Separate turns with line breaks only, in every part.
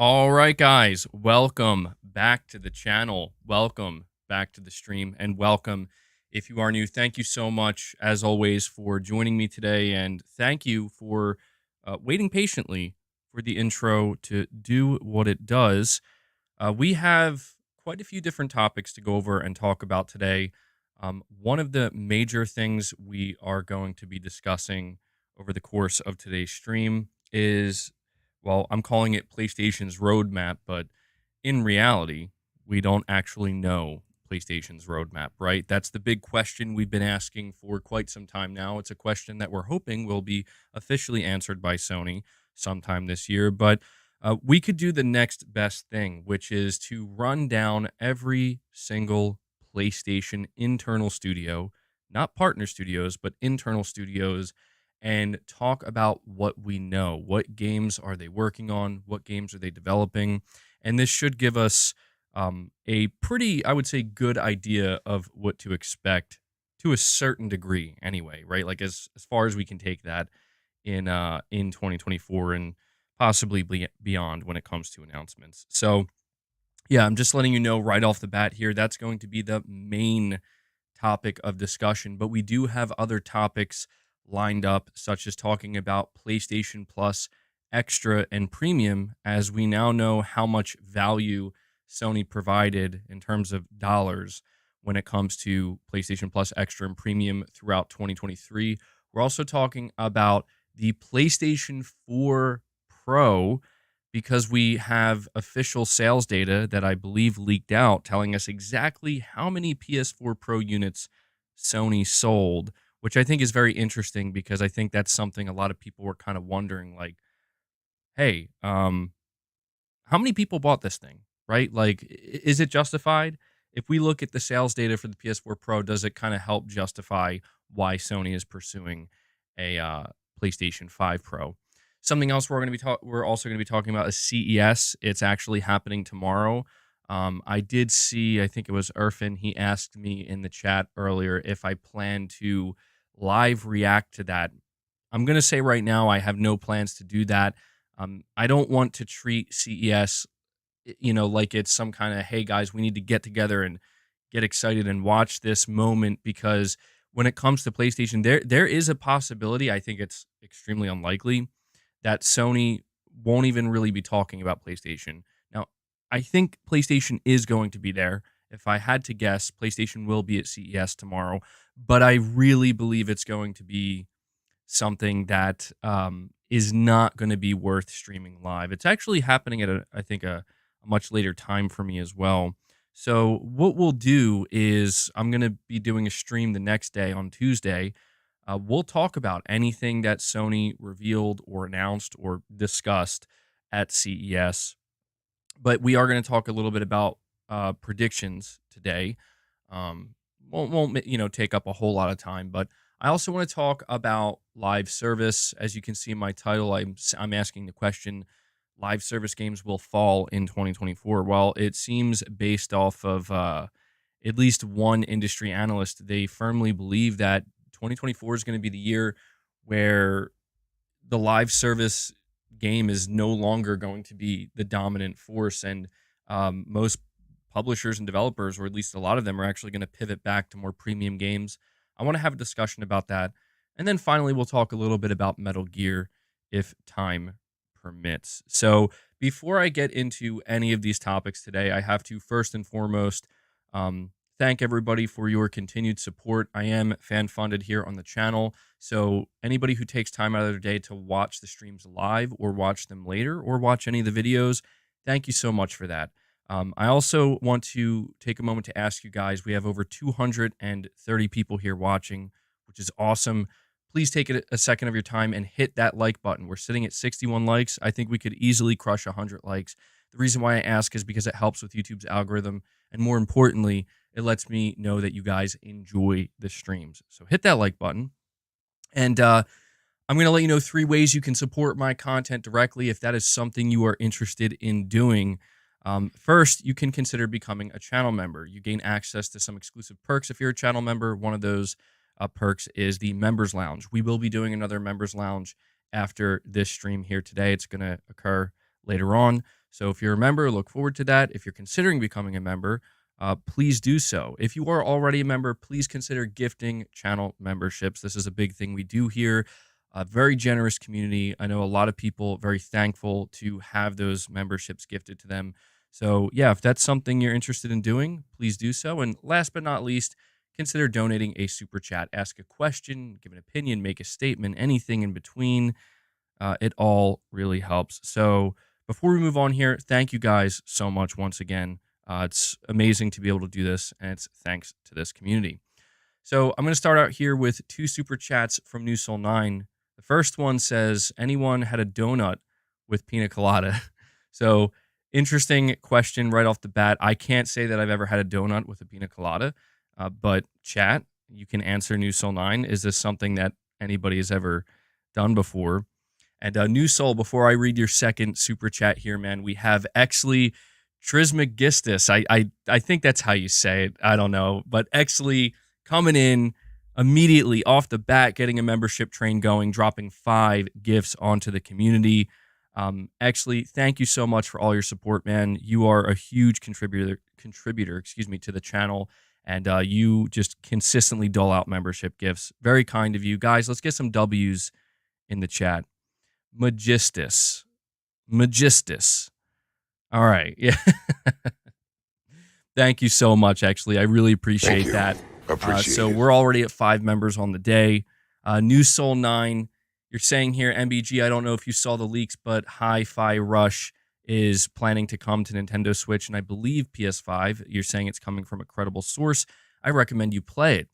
All right, guys, welcome back to the channel. Welcome back to the stream, and welcome if you are new. Thank you so much, as always, for joining me today, and thank you for waiting patiently for the intro to do what it does. We have quite a few different topics to go over and talk about today. One of the major things we are going to be discussing over the course of today's stream is, well, I'm calling it PlayStation's roadmap, but in reality, we don't actually know PlayStation's roadmap, right? That's the big question we've been asking for quite some time now. It's a question that we're hoping will be officially answered by Sony sometime this year, but we could do the next best thing, which is to run down every single PlayStation internal studio, not partner studios, but internal studios, and talk about what we know. What games are they working on? What games are they developing? And this should give us a pretty, I would say, good idea of what to expect to a certain degree, anyway, right? Like as far as we can take that in 2024 and possibly beyond when it comes to announcements. So, yeah, I'm just letting you know right off the bat here that's going to be the main topic of discussion, but we do have other topics lined up, such as talking about PlayStation Plus Extra and Premium, as we now know how much value Sony provided in terms of dollars when it comes to PlayStation Plus Extra and Premium throughout 2023. We're also talking about the PlayStation 4 Pro, because we have official sales data that I believe leaked out telling us exactly how many PS4 Pro units Sony sold, which I think is very interesting because I think that's something a lot of people were kind of wondering, like, hey, how many people bought this thing, right? Like, is it justified? If we look at the sales data for the PS4 Pro, does it kind of help justify why Sony is pursuing a PlayStation 5 Pro? Something else we're also going to be talking about is CES. It's actually happening tomorrow. I did see, I think it was Irfan, he asked me in the chat earlier if I plan to live react to that. I'm going to say right now I have no plans to do that. I don't want to treat CES, like it's some kind of, hey guys, we need to get together and get excited and watch this moment, because when it comes to PlayStation, there is a possibility, I think it's extremely unlikely, that Sony won't even really be talking about PlayStation. Now, I think PlayStation is going to be there. If I had to guess, PlayStation will be at CES tomorrow, but I really believe it's going to be something that is not going to be worth streaming live. It's actually happening at I think a much later time for me as well. So what we'll do is I'm going to be doing a stream the next day on Tuesday. We'll talk about anything that Sony revealed or announced or discussed at CES, but we are going to talk a little bit about predictions today. Won't take up a whole lot of time, but I also want to talk about live service. As you can see in my title, I'm asking the question: live service games will fall in 2024. Well, it seems based off of at least one industry analyst, they firmly believe that 2024 is going to be the year where the live service game is no longer going to be the dominant force, and most publishers and developers, or at least a lot of them, are actually going to pivot back to more premium games. I want to have a discussion about that, and then finally we'll talk a little bit about Metal Gear if time permits. So before I get into any of these topics today, I have to first and foremost thank everybody for your continued support. I am fan funded here on the channel, so anybody who takes time out of their day to watch the streams live or watch them later or watch any of the videos, thank you so much for that. I also want to take a moment to ask you guys, we have over 230 people here watching, which is awesome. Please take a second of your time and hit that like button. We're sitting at 61 likes. I think we could easily crush 100 likes. The reason why I ask is because it helps with YouTube's algorithm, and more importantly, it lets me know that you guys enjoy the streams. So hit that like button. And I'm going to let you know 3 ways you can support my content directly if that is something you are interested in doing. First, you can consider becoming a channel member. You gain access to some exclusive perks if you're a channel member. One of those perks is the Members Lounge. We will be doing another Members Lounge after this stream here today. It's going to occur later on. So if you're a member, look forward to that. If you're considering becoming a member, please do so. If you are already a member, please consider gifting channel memberships. This is a big thing we do here. A very generous community. I know a lot of people very thankful to have those memberships gifted to them. So yeah, if that's something you're interested in doing, please do so. And last but not least, consider donating a super chat. Ask a question, give an opinion, make a statement, anything in between. It all really helps. So before we move on here, thank you guys so much once again. It's amazing to be able to do this, and it's thanks to this community. So I'm going to start out here with 2 super chats from New Soul 9. The first one says, anyone had a donut with pina colada? So interesting question right off the bat. I can't say that I've ever had a donut with a pina colada, but chat, you can answer New Soul 9. Is this something that anybody has ever done before? And New Soul, before I read your second super chat here, man, we have Exley Trismegistus. I think that's how you say it. I don't know. But Exley coming in immediately off the bat, getting a membership train going, dropping 5 gifts onto the community. Exley, thank you so much for all your support, man. You are a huge contributor, to the channel. And you just consistently dole out membership gifts. Very kind of you. Guys, let's get some W's in the chat. Magistus. All right. Yeah. Thank you so much, actually. I really appreciate that. So we're already at 5 members on the day. New Soul 9, you're saying here, MBG, I don't know if you saw the leaks, but Hi-Fi Rush is planning to come to Nintendo Switch, and I believe PS5. You're saying it's coming from a credible source. I recommend you play it.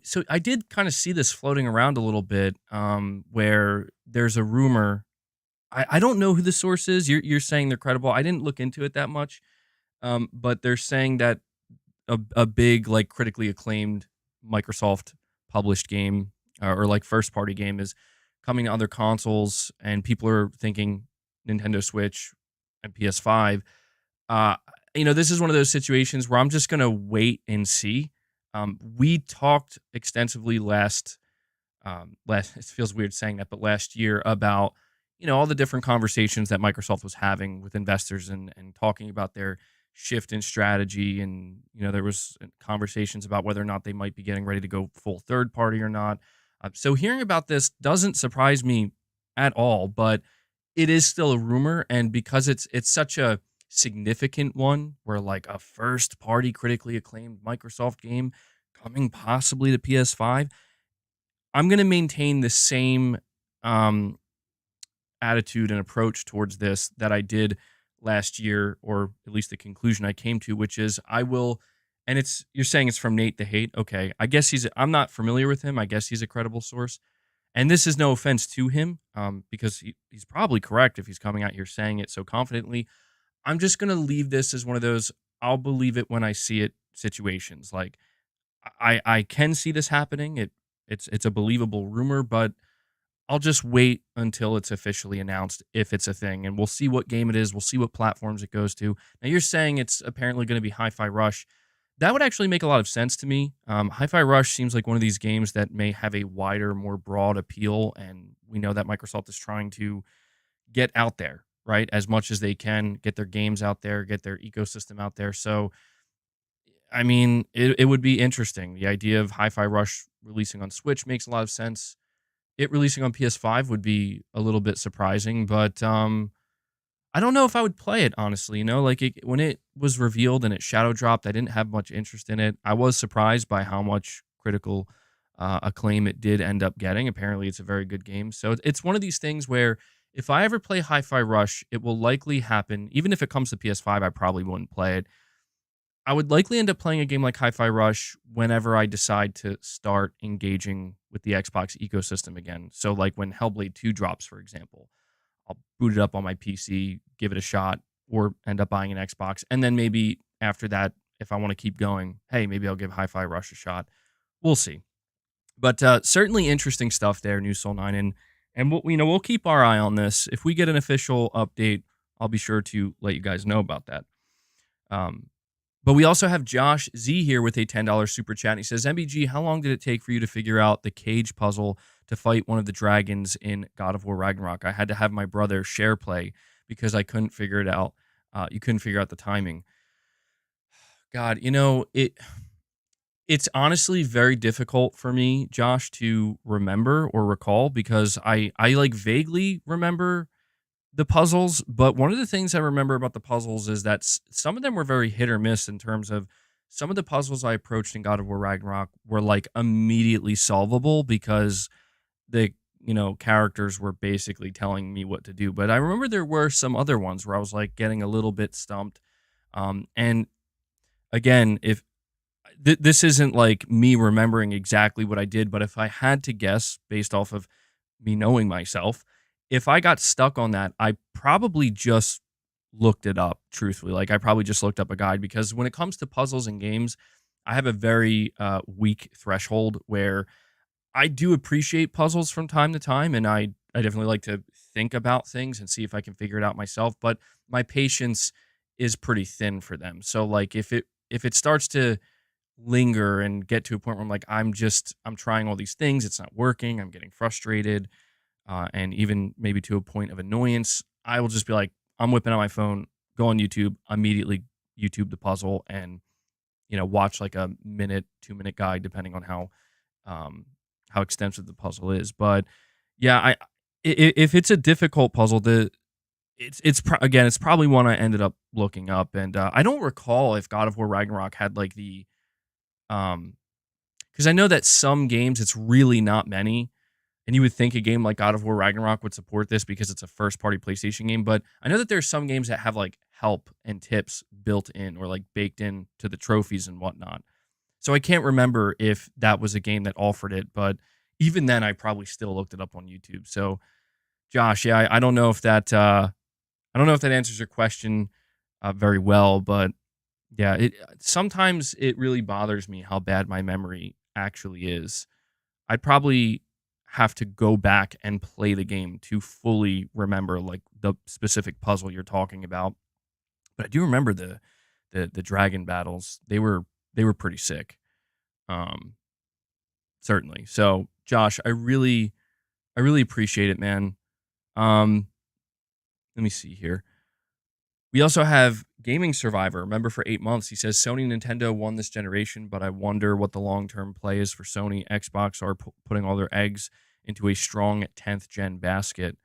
So I did kind of see this floating around a little bit, where there's a rumor. I don't know who the source is. You're saying they're credible. I didn't look into it that much, but they're saying that a big, like, critically acclaimed Microsoft published game or like first party game is coming to other consoles, and people are thinking Nintendo Switch and PS5. This is one of those situations where I'm just gonna wait and see. We talked extensively last it feels weird saying that, but last year about, all the different conversations that Microsoft was having with investors and talking about their shift in strategy. And, there was conversations about whether or not they might be getting ready to go full third party or not. So hearing about this doesn't surprise me at all, but it is still a rumor. And because it's such a significant one, where like a first party critically acclaimed Microsoft game coming possibly to PS5, I'm going to maintain the same attitude and approach towards this that I did last year, or at least the conclusion I came to, which is I will, and you're saying it's from Nate the Hate. Okay. I guess I'm not familiar with him. I guess he's a credible source. And this is no offense to him, because he's probably correct if he's coming out here saying it so confidently. I'm just going to leave this as one of those I'll believe it when I see it situations. Like, I can see this happening. It's a believable rumor, but I'll just wait until it's officially announced if it's a thing, and we'll see what game it is. We'll see what platforms it goes to. Now, you're saying it's apparently going to be Hi-Fi Rush. That would actually make a lot of sense to me. Hi-Fi Rush seems like one of these games that may have a wider, more broad appeal, and we know that Microsoft is trying to get out there, right, as much as they can, get their games out there, get their ecosystem out there. So, I mean, it would be interesting. The idea of Hi-Fi Rush releasing on Switch makes a lot of sense. It releasing on PS5 would be a little bit surprising, but I don't know if I would play it, honestly. When it was revealed and it shadow dropped, I didn't have much interest in it. I was surprised by how much critical acclaim it did end up getting. Apparently, it's a very good game. So it's one of these things where if I ever play Hi-Fi Rush, it will likely happen. Even if it comes to PS5, I probably wouldn't play it. I would likely end up playing a game like Hi-Fi Rush whenever I decide to start engaging with the Xbox ecosystem again. So like when Hellblade 2 drops, for example, I'll boot it up on my PC, give it a shot, or end up buying an Xbox. And then maybe after that, if I want to keep going, hey, maybe I'll give Hi-Fi Rush a shot. We'll see. But certainly interesting stuff there, New Soul 9. And we'll keep our eye on this. If we get an official update, I'll be sure to let you guys know about that. But we also have Josh Z here with a $10 super chat. And he says, MBG, how long did it take for you to figure out the cage puzzle to fight one of the dragons in God of War Ragnarok? I had to have my brother share play because I couldn't figure it out. You couldn't figure out the timing. God, it's honestly very difficult for me, Josh, to remember or recall because I like vaguely remember the puzzles, but one of the things I remember about the puzzles is that some of them were very hit or miss in terms of some of the puzzles I approached in God of War Ragnarok were like immediately solvable because the characters were basically telling me what to do. But I remember there were some other ones where I was like getting a little bit stumped. And again, if this isn't like me remembering exactly what I did, but if I had to guess based off of me knowing myself, if I got stuck on that, I probably just looked it up, truthfully. Like, I probably just looked up a guide because when it comes to puzzles and games, I have a very weak threshold where I do appreciate puzzles from time to time, and I definitely like to think about things and see if I can figure it out myself, but my patience is pretty thin for them. So, like, if it starts to linger and get to a point where I'm like, I'm trying all these things, it's not working, I'm getting frustrated, and even maybe to a point of annoyance, I will just be like, I'm whipping out my phone, go on YouTube, immediately YouTube the puzzle, and watch like a minute, 2 minute guide, depending on how extensive the puzzle is. But yeah, if it's a difficult puzzle, again, it's probably one I ended up looking up, and I don't recall if God of War Ragnarok had like the because I know that some games it's really not many, and you would think a game like God of War Ragnarok would support this because it's a first party PlayStation game, but I know that there's some games that have like help and tips built in or like baked in to the trophies and whatnot. So I can't remember if that was a game that offered it, but even then I probably still looked it up on YouTube. So Josh, yeah, I don't know if that answers your question very well, but yeah, it sometimes it really bothers me how bad my memory actually is. I'd probably have to go back and play the game to fully remember like the specific puzzle you're talking about. But I do remember the dragon battles. They were pretty sick. Um Certainly. So, Josh, I really appreciate it, man. Um Let me see here. We also have Gaming Survivor. Remember, for 8 months, he says Sony and Nintendo won this generation, but I wonder what the long term play is for Sony. Xbox are putting all their eggs into a strong 10th gen basket.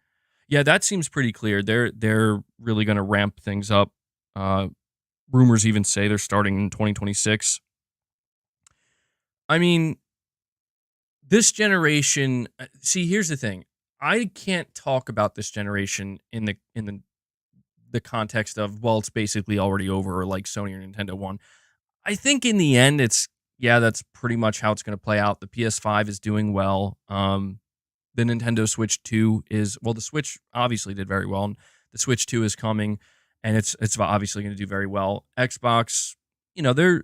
Yeah, that seems pretty clear. They're really going to ramp things up. Uh, Rumors even say they're starting in 2026. I mean, this generation. See, here's the thing. I can't talk about this generation in the context of, well, it's basically already over, or like Sony or Nintendo won. I think in the end, that's pretty much how it's going to play out. The PS5 is doing well. The Nintendo Switch 2 the Switch obviously did very well, and the Switch 2 is coming, and it's obviously going to do very well. Xbox, they're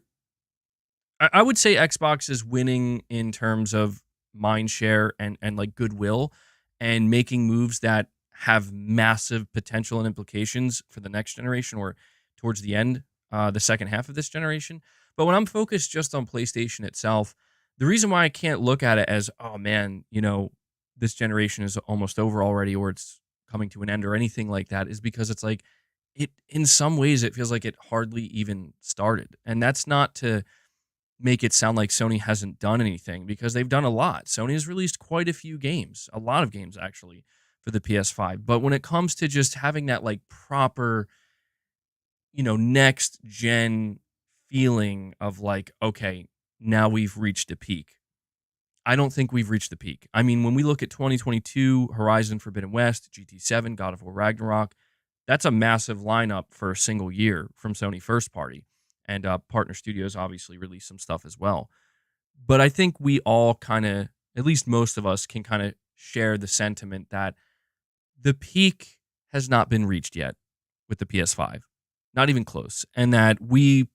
I would say Xbox is winning in terms of mind share and like goodwill and making moves that have massive potential and implications for the next generation or towards the end, the second half of this generation. But when I'm focused just on PlayStation itself, the reason why I can't look at it as, oh man, this generation is almost over already or it's coming to an end or anything like that is because it's like in some ways it feels like it hardly even started. And that's not to make it sound like Sony hasn't done anything because they've done a lot. Sony has released quite a few games, a lot of games actually, for the PS5. But when it comes to just having that like proper, next gen feeling of like, okay, now we've reached a peak. I don't think we've reached the peak. I mean, when we look at 2022, Horizon Forbidden West, GT7, God of War Ragnarok, that's a massive lineup for a single year from Sony first party. And partner studios obviously released some stuff as well. But I think we all kind of, at least most of us, can kind of share the sentiment that the peak has not been reached yet with the PS5, not even close. And that we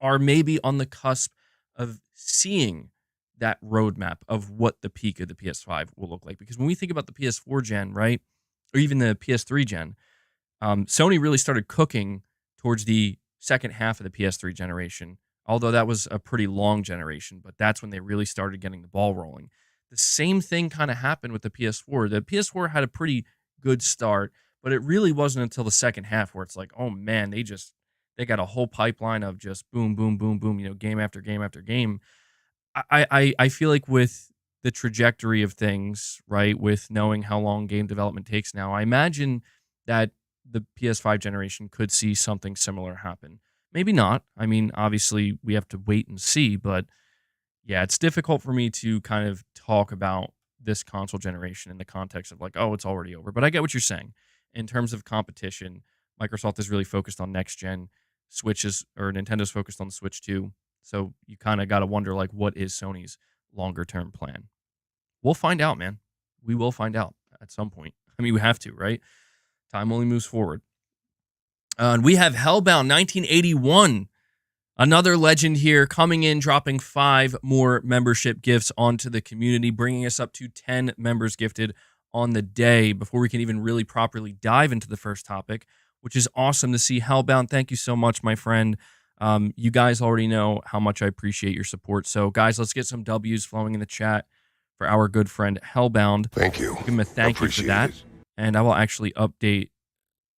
are maybe on the cusp of seeing that roadmap of what the peak of the PS5 will look like. Because when we think about the PS4 gen, right, or even the PS3 gen, Sony really started cooking towards the second half of the PS3 generation, although that was a pretty long generation, but that's when they really started getting the ball rolling. The same thing kind of happened with the PS4. The PS4 had a pretty good start, But it really wasn't until the second half where it's like, oh man, they got a whole pipeline of just boom, boom, boom, boom, game after game after game. I feel like with the trajectory of things, right, with knowing how long game development takes now, I imagine that the PS5 generation could see something similar happen. Maybe not. I mean, obviously, we have to wait and see, but yeah, it's difficult for me to kind of talk about this console generation in the context of like, oh, it's already over. But I get what you're saying. In terms of competition, Microsoft is really focused on next gen. Nintendo's focused on the Switch too. So you kind of got to wonder like, what is Sony's longer term plan? We'll find out, man. We will find out at some point. I mean, we have to, right? Time only moves forward. And we have Hellbound 1981. Another legend here coming in, dropping 5 more membership gifts onto the community, bringing us up to 10 members gifted on the day before we can even really properly dive into the first topic, which is awesome to see. Hellbound, thank you so much, my friend. You guys already know how much I appreciate your support. So, guys, let's get some W's flowing in the chat for our good friend Hellbound.
Thank you.
Give him a thank you for that. And I will actually update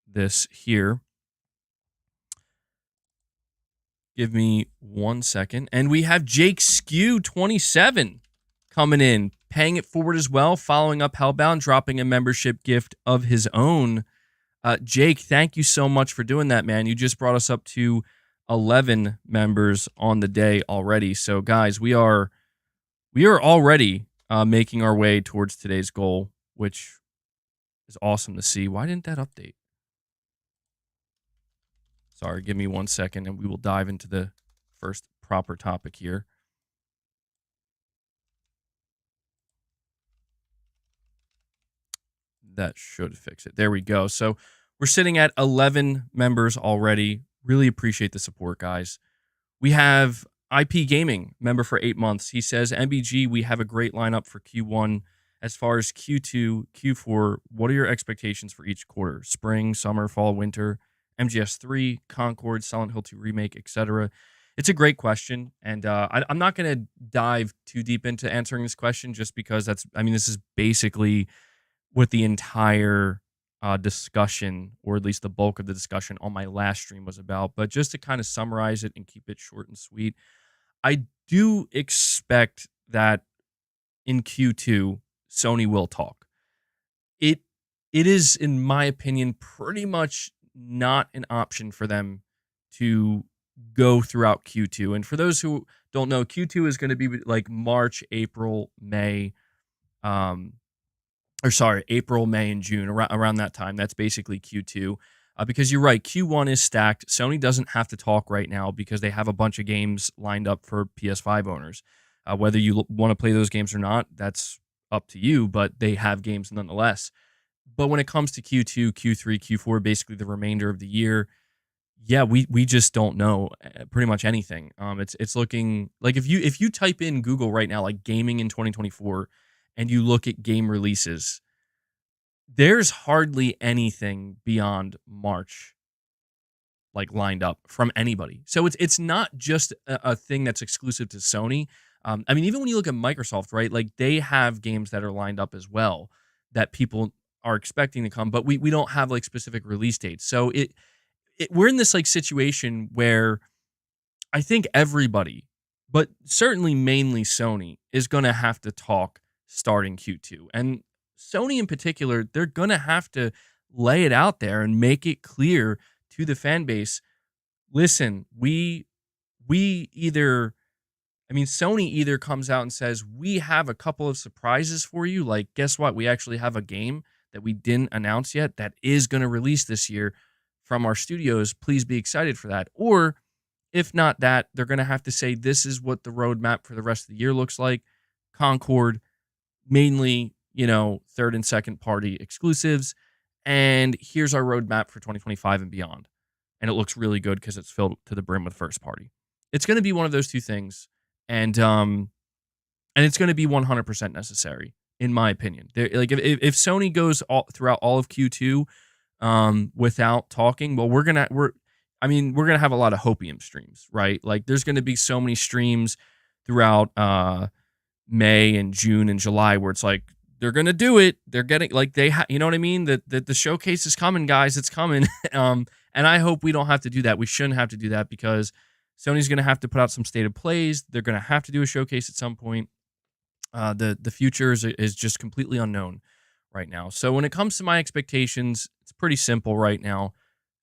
this here. Give me 1 second. And we have Jake Skew 27 coming in, paying it forward as well, following up Hellbound, dropping a membership gift of his own. Jake, thank you so much for doing that, man. You just brought us up to 11 members on the day already. So, guys, we are already making our way towards today's goal, which is awesome to see. Why didn't that update? Sorry, give me 1 second, and we will dive into the first proper topic here. That should fix it. There we go. So we're sitting at 11 members already. Really appreciate the support, guys. We have IP Gaming, member for 8 months. He says, MBG, we have a great lineup for Q1. As far as Q2, Q4, what are your expectations for each quarter? Spring, summer, fall, winter? MGS3, Concord, Silent Hill 2 Remake, etc. It's a great question, and I'm not going to dive too deep into answering this question just because this is basically what the entire discussion, or at least the bulk of the discussion on my last stream was about. But just to kind of summarize it and keep it short and sweet, I do expect that in Q2, Sony will talk. It is, in my opinion, pretty much not an option for them to go throughout Q2. And for those who don't know, Q2 is going to be like March, April, May, April, May, and June, around that time. That's basically Q2. Because you're right, Q1 is stacked. Sony doesn't have to talk right now because they have a bunch of games lined up for PS5 owners. Whether you want to play those games or not, that's up to you, but they have games nonetheless. But when it comes to Q2, Q3, Q4, basically the remainder of the year, yeah, we just don't know pretty much anything. It's looking like if you type in Google right now, like gaming in 2024, and you look at game releases, there's hardly anything beyond March like lined up from anybody. So it's not just a thing that's exclusive to Sony. Even when you look at Microsoft, right, like they have games that are lined up as well that people are expecting to come, but we don't have like specific release dates. So we're in this like situation where I think everybody, but certainly mainly Sony, is going to have to talk starting Q2. And Sony in particular, they're going to have to lay it out there and make it clear to the fan base, listen, Sony either comes out and says, we have a couple of surprises for you. Like, guess what? We actually have a game that we didn't announce yet that is going to release this year from our studios. Please be excited for that. Or if not that, they're going to have to say, this is what the roadmap for the rest of the year looks like. Concord, mainly, third and second party exclusives. And here's our roadmap for 2025 and beyond. And it looks really good because it's filled to the brim with first party. It's going to be one of those two things. And it's going to be 100% necessary, in my opinion. Like if Sony goes throughout all of Q2 without talking, well, we're gonna have a lot of hopium streams, right? Like there's going to be so many streams throughout May and June and July where it's like they're gonna do it. They're getting like you know what I mean. That the showcase is coming, guys. It's coming. And I hope we don't have to do that. We shouldn't have to do that because Sony's gonna have to put out some state of plays. They're gonna have to do a showcase at some point. The future is just completely unknown right now. So when it comes to my expectations, it's pretty simple right now.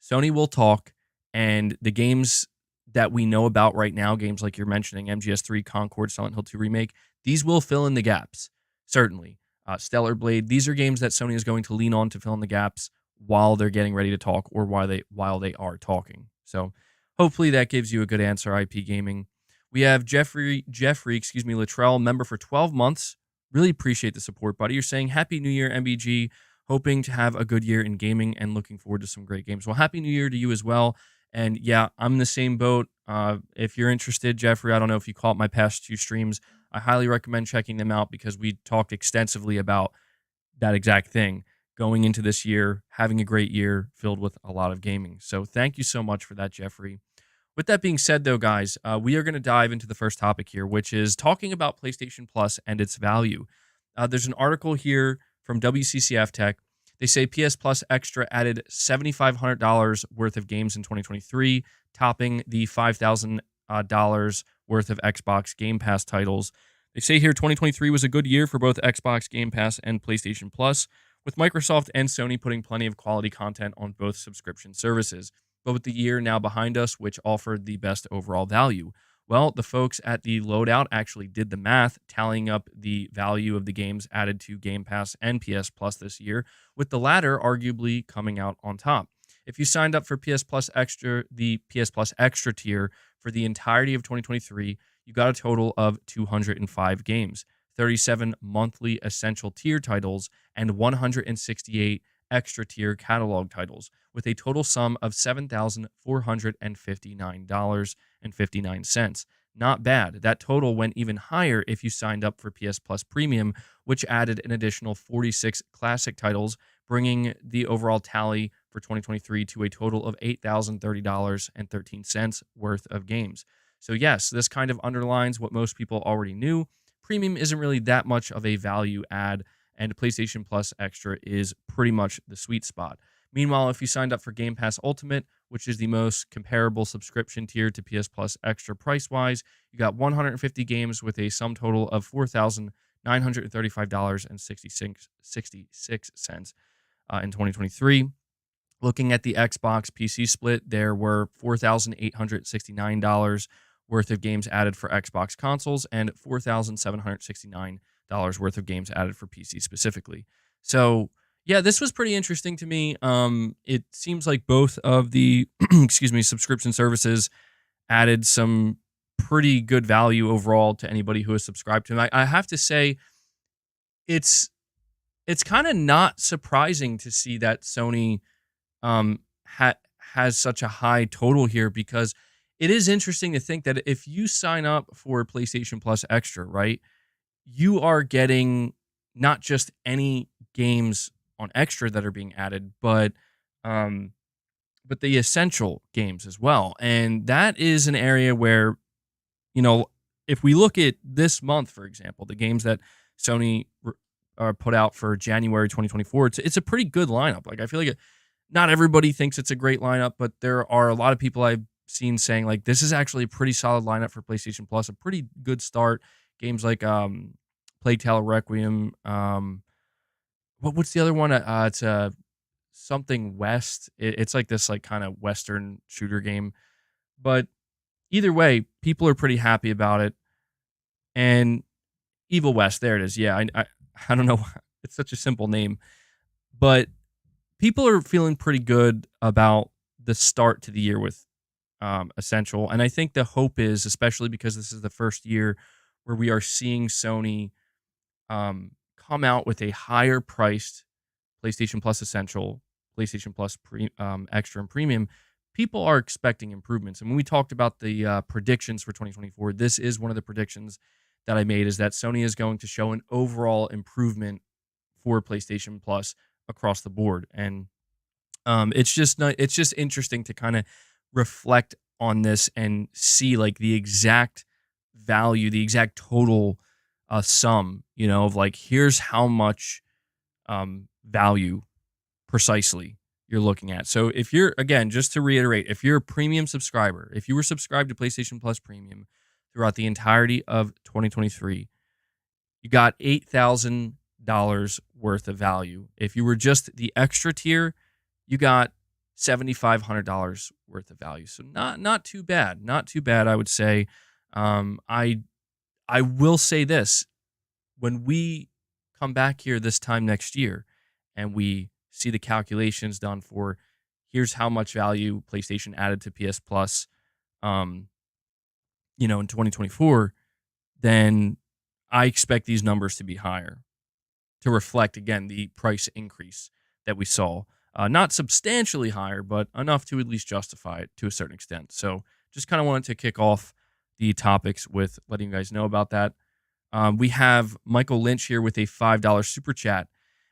Sony will talk, and the games that we know about right now, games like you're mentioning, MGS3, Concord, Silent Hill 2 Remake, these will fill in the gaps, certainly. Stellar Blade, these are games that Sony is going to lean on to fill in the gaps while they're getting ready to talk or while they are talking. So hopefully that gives you a good answer, IP Gaming. We have Jeffrey, Luttrell, member for 12 months. Really appreciate the support, buddy. You're saying Happy New Year, MBG. Hoping to have a good year in gaming and looking forward to some great games. Well, Happy New Year to you as well. And yeah, I'm in the same boat. If you're interested, Jeffrey, I don't know if you caught my past 2 streams. I highly recommend checking them out because we talked extensively about that exact thing. Going into this year, having a great year filled with a lot of gaming. So thank you so much for that, Jeffrey. With that being said, though, guys, we are going to dive into the first topic here, which is talking about PlayStation Plus and its value. There's an article here from WCCF Tech. They say PS Plus Extra added $7,500 worth of games in 2023, topping the $5,000 worth of Xbox Game Pass titles. They say here 2023 was a good year for both Xbox Game Pass and PlayStation Plus, with Microsoft and Sony putting plenty of quality content on both subscription services. But with the year now behind us, which offered the best overall value? Well, the folks at the Loadout actually did the math, tallying up the value of the games added to Game Pass and PS Plus this year, with the latter arguably coming out on top. If you signed up for PS Plus Extra, the PS Plus Extra tier for the entirety of 2023, you got a total of 205 games, 37 monthly essential tier titles, and 168 extra tier catalog titles, with a total sum of $7,459.59. Not bad. That total went even higher if you signed up for PS Plus Premium, which added an additional 46 classic titles, bringing the overall tally for 2023 to a total of $8,030.13 worth of games. So yes, this kind of underlines what most people already knew. Premium isn't really that much of a value add, and PlayStation Plus Extra is pretty much the sweet spot. Meanwhile, if you signed up for Game Pass Ultimate, which is the most comparable subscription tier to PS Plus Extra price-wise, you got 150 games with a sum total of $4,935.66 in 2023. Looking at the Xbox PC split, there were $4,869 worth of games added for Xbox consoles and $4,769 worth of games added for PC specifically. So yeah, this was pretty interesting to me. It seems like both of the subscription services added some pretty good value overall to anybody who has subscribed to them. I have to say, it's kind of not surprising to see that Sony has such a high total here, because it is interesting to think that if you sign up for PlayStation Plus Extra, right, you are getting not just any games on Extra that are being added, but the essential games as well. And that is an area where, if we look at this month, for example, the games that Sony put out for January 2024, it's a pretty good lineup. Like, I feel like not everybody thinks it's a great lineup, but there are a lot of people I've seen saying, like, this is actually a pretty solid lineup for PlayStation Plus, a pretty good start. Games like Plague Tale Requiem, what's the other one? It's something West. It's like this kind of Western shooter game. But either way, people are pretty happy about it. And Evil West, there it is. Yeah, I don't know. It's such a simple name. But people are feeling pretty good about the start to the year with Essential. And I think the hope is, especially because this is the first year where we are seeing Sony come out with a higher priced PlayStation Plus Essential, PlayStation Plus Extra and Premium, people are expecting improvements. And when we talked about the predictions for 2024, this is one of the predictions that I made, is that Sony is going to show an overall improvement for PlayStation Plus across the board. And it's just interesting to kind of reflect on this and see like the exact value, the exact total a sum, of like, here's how much value precisely you're looking at. So if you're, again, just to reiterate, if you're a premium subscriber, if you were subscribed to PlayStation Plus Premium throughout the entirety of 2023, you got $8,000 worth of value. If you were just the extra tier, you got $7,500 worth of value. So not too bad. Not too bad, I would say. I will say this. When we come back here this time next year and we see the calculations done for here's how much value PlayStation added to PS Plus, in 2024, then I expect these numbers to be higher to reflect, again, the price increase that we saw. Not substantially higher, but enough to at least justify it to a certain extent. So just kind of wanted to kick off the topics with letting you guys know about that. We have Michael Lynch here with a $5 super chat.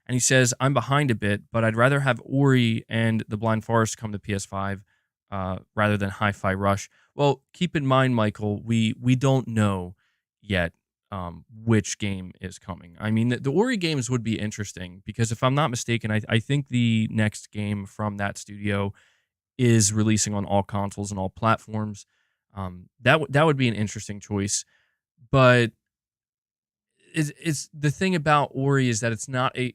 And he says, I'm behind a bit, but I'd rather have Ori and The Blind Forest come to PS5 rather than Hi-Fi Rush. Well, keep in mind, Michael, we don't know yet which game is coming. I mean, the Ori games would be interesting because if I'm not mistaken, I think the next game from that studio is releasing on all consoles and all platforms. That would be an interesting choice. But it's the thing about Ori is that it's not a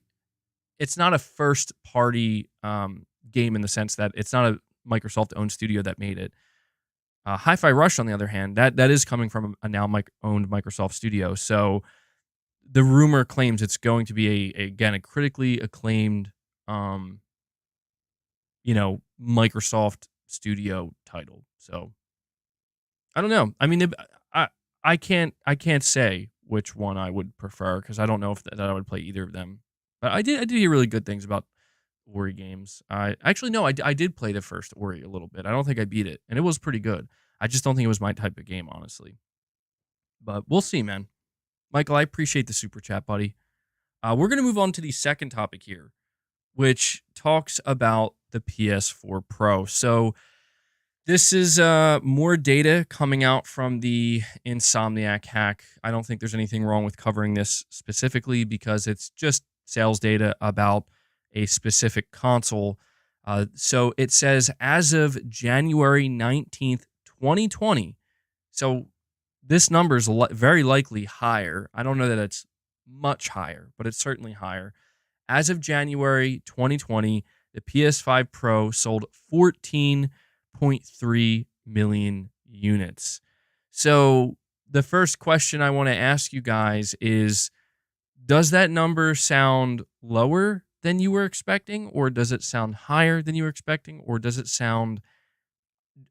first party game in the sense that it's not a Microsoft owned studio that made it. Hi-Fi Rush, on the other hand, that is coming from a now owned Microsoft studio. So the rumor claims it's going to be a critically acclaimed, Microsoft studio title. So I don't know. I mean, I can't say which one I would prefer because I don't know if that I would play either of them. But I did hear really good things about Ori games. I did play the first Ori a little bit. I don't think I beat it, and it was pretty good. I just don't think it was my type of game, honestly. But we'll see, man. Michael, I appreciate the super chat, buddy. We're going to move on to the second topic here, which talks about the PS4 Pro. So this is more data coming out from the Insomniac hack. I don't think there's anything wrong with covering this specifically because it's just sales data about a specific console. So it says as of January 19th, 2020. So this number is very likely higher. I don't know that it's much higher, but it's certainly higher. As of January 2020, the PS5 Pro sold 14.3 million units. So the first question I want to ask you guys is, does that number sound lower than you were expecting, or does it sound higher than you were expecting, or does it sound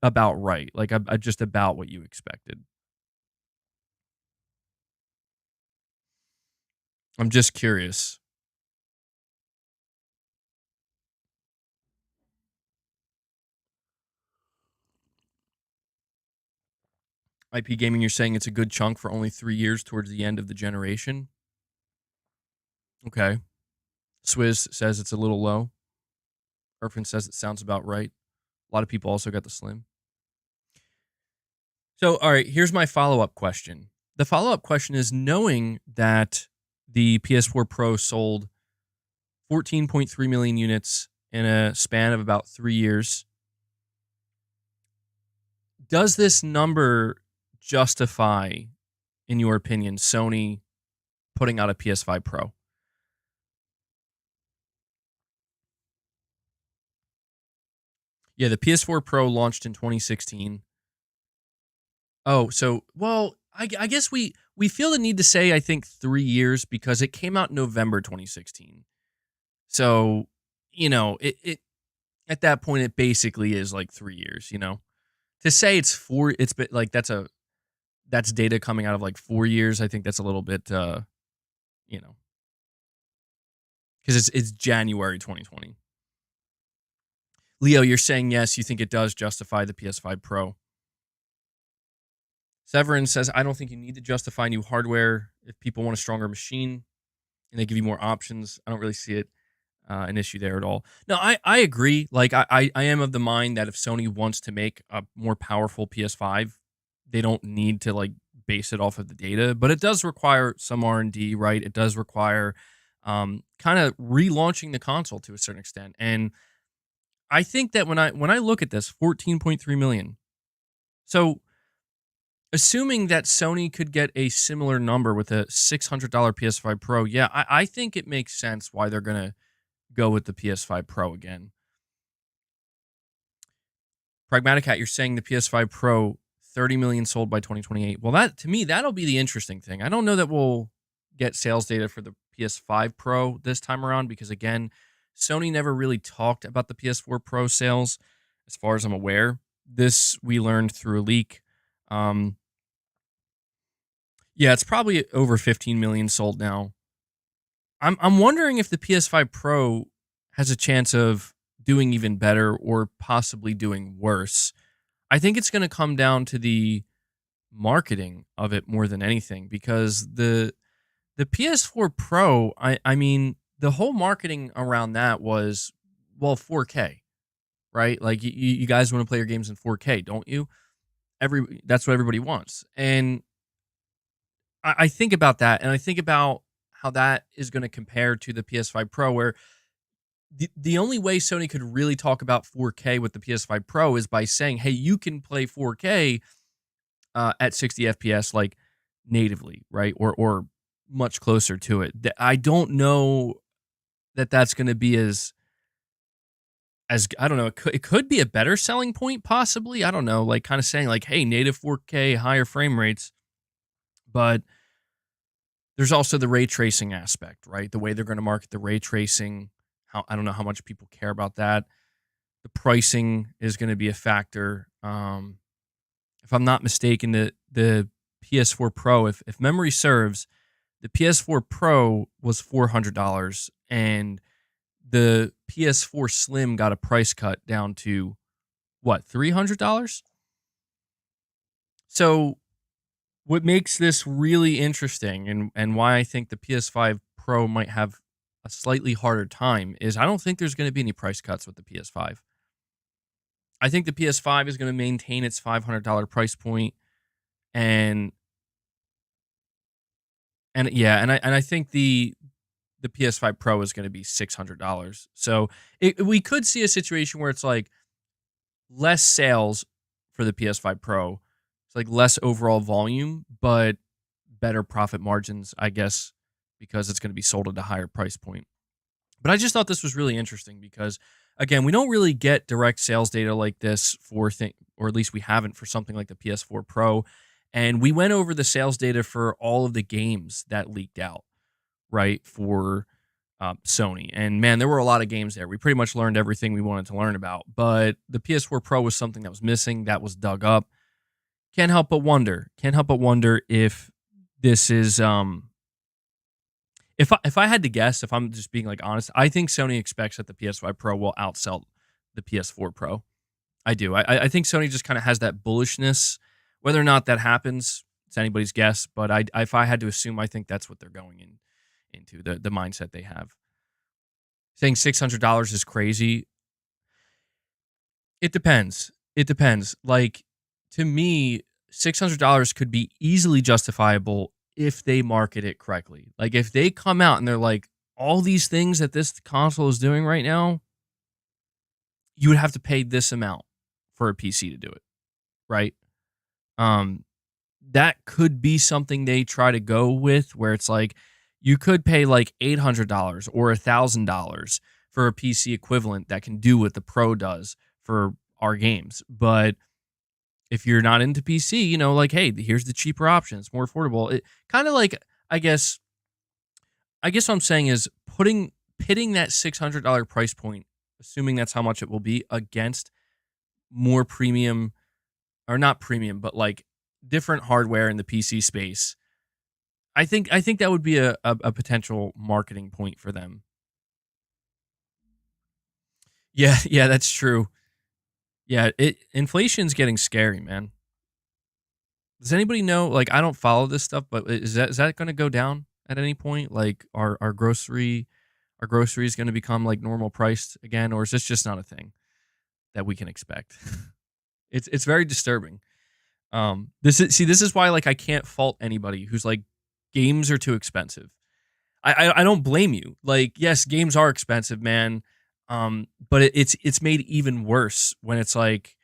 about right, like just about what you expected? I'm just curious. IP Gaming, you're saying it's a good chunk for only 3 years towards the end of the generation? Okay. Swizz says it's a little low. Irfan says it sounds about right. A lot of people also got the Slim. So, all right, here's my follow-up question. The follow-up question is, knowing that the PS4 Pro sold 14.3 million units in a span of about 3 years, does this number justify, in your opinion, Sony putting out a PS5 Pro? Yeah, the PS4 Pro launched in 2016. Oh, so, well, I guess we feel the need to say, I think, 3 years because it came out November 2016. So, it at that point, it basically is like 3 years, To say it's 4, it's been like, that's data coming out of like 4 years. I think that's a little bit, because it's January 2020. Leo, you're saying yes, you think it does justify the PS5 Pro. Severin says, I don't think you need to justify new hardware if people want a stronger machine and they give you more options. I don't really see it an issue there at all. No, I agree. Like, I am of the mind that if Sony wants to make a more powerful PS5, they don't need to like base it off of the data, but it does require some R&D, right? It does require kind of relaunching the console to a certain extent. And I think that when I look at this, 14.3 million. So assuming that Sony could get a similar number with a $600 PS5 Pro, yeah, I think it makes sense why they're going to go with the PS5 Pro again. Pragmatic Hat, you're saying the PS5 Pro, 30 million sold by 2028. Well, that to me, that'll be the interesting thing. I don't know that we'll get sales data for the PS5 Pro this time around because, again, Sony never really talked about the PS4 Pro sales, as far as I'm aware. This we learned through a leak. Yeah, it's probably over 15 million sold now. I'm wondering if the PS5 Pro has a chance of doing even better or possibly doing worse. I think it's going to come down to the marketing of it more than anything because the PS4 Pro, I mean, the whole marketing around that was, well, 4K, right? Like you guys want to play your games in 4K, don't you? That's what everybody wants. And I think about that, and I think about how that is going to compare to the PS5 Pro, where the only way Sony could really talk about 4K with the PS5 Pro is by saying, hey, you can play 4K at 60 FPS like natively, right? Or much closer to it. I don't know that that's going to be as I don't know, it could be a better selling point possibly. I don't know, like kind of saying like, hey, native 4K, higher frame rates. But there's also the ray tracing aspect, right? The way they're going to market the ray tracing. I don't know how much people care about that. The pricing is going to be a factor. If I'm not mistaken, the PS4 Pro, if memory serves, the PS4 Pro was $400, and the PS4 Slim got a price cut down to what, $300? So what makes this really interesting and why I think the PS5 Pro might have a slightly harder time is I don't think there's going to be any price cuts with the PS5. I think the PS5 is going to maintain its $500 price point, and yeah, and I think the PS5 Pro is going to be $600. So we could see a situation where it's like less sales for the PS5 Pro. It's like less overall volume, but better profit margins, I guess, because it's going to be sold at a higher price point. But I just thought this was really interesting because, again, we don't really get direct sales data like this or at least we haven't for something like the PS4 Pro. And we went over the sales data for all of the games that leaked out, right, for Sony. And man, there were a lot of games there. We pretty much learned everything we wanted to learn about. But the PS4 Pro was something that was missing, that was dug up. Can't help but wonder if this is if I had to guess, if I'm just being like honest, I think Sony expects that the PS5 Pro will outsell the PS4 Pro. I do. I think Sony just kind of has that bullishness. Whether or not that happens, it's anybody's guess. But if I had to assume, I think that's what they're going into the mindset they have. Saying $600 is crazy. It depends. Like, to me, $600 could be easily justifiable if they market it correctly. Like, if they come out and they're like, all these things that this console is doing right now, you would have to pay this amount for a PC to do it, right? That could be something they try to go with, where it's like you could pay like $800 or $1,000 for a PC equivalent that can do what the Pro does for our games. But if you're not into PC, you know, like, hey, here's the cheaper option. It's more affordable. It kind of like, I guess what I'm saying is pitting that $600 price point, assuming that's how much it will be, against more premium, or not premium, but like different hardware in the PC space. I think that would be a potential marketing point for them. Yeah, that's true. Yeah, inflation's getting scary, man. Does anybody know? Like, I don't follow this stuff, but is that going to go down at any point? Like, our groceries going to become like normal priced again, or is this just not a thing that we can expect? It's very disturbing. This is why like I can't fault anybody who's like games are too expensive. I don't blame you. Like, yes, games are expensive, man. But it's made even worse when it's like,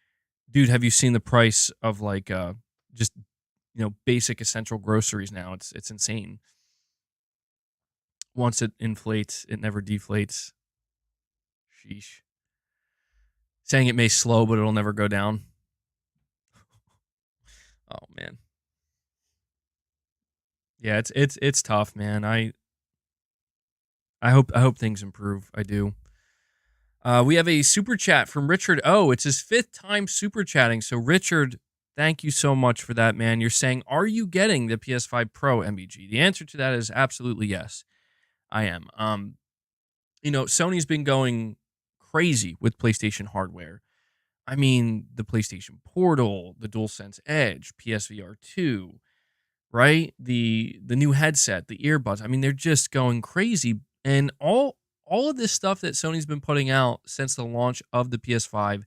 dude, have you seen the price of like just basic essential groceries now? It's insane. Once it inflates, it never deflates. Sheesh. Saying it may slow, but it'll never go down. Oh man. Yeah, it's tough, man. I hope things improve. I do. We have a super chat from Richard O. It's his 5th time super chatting. So Richard, thank you so much for that, man. You're saying, are you getting the PS5 Pro MBG? The answer to that is absolutely yes. I am. Sony's been going crazy with PlayStation hardware. I mean, the PlayStation Portal, the DualSense Edge, PSVR 2, right? The new headset, the earbuds. I mean, they're just going crazy. And all of this stuff that Sony's been putting out since the launch of the PS5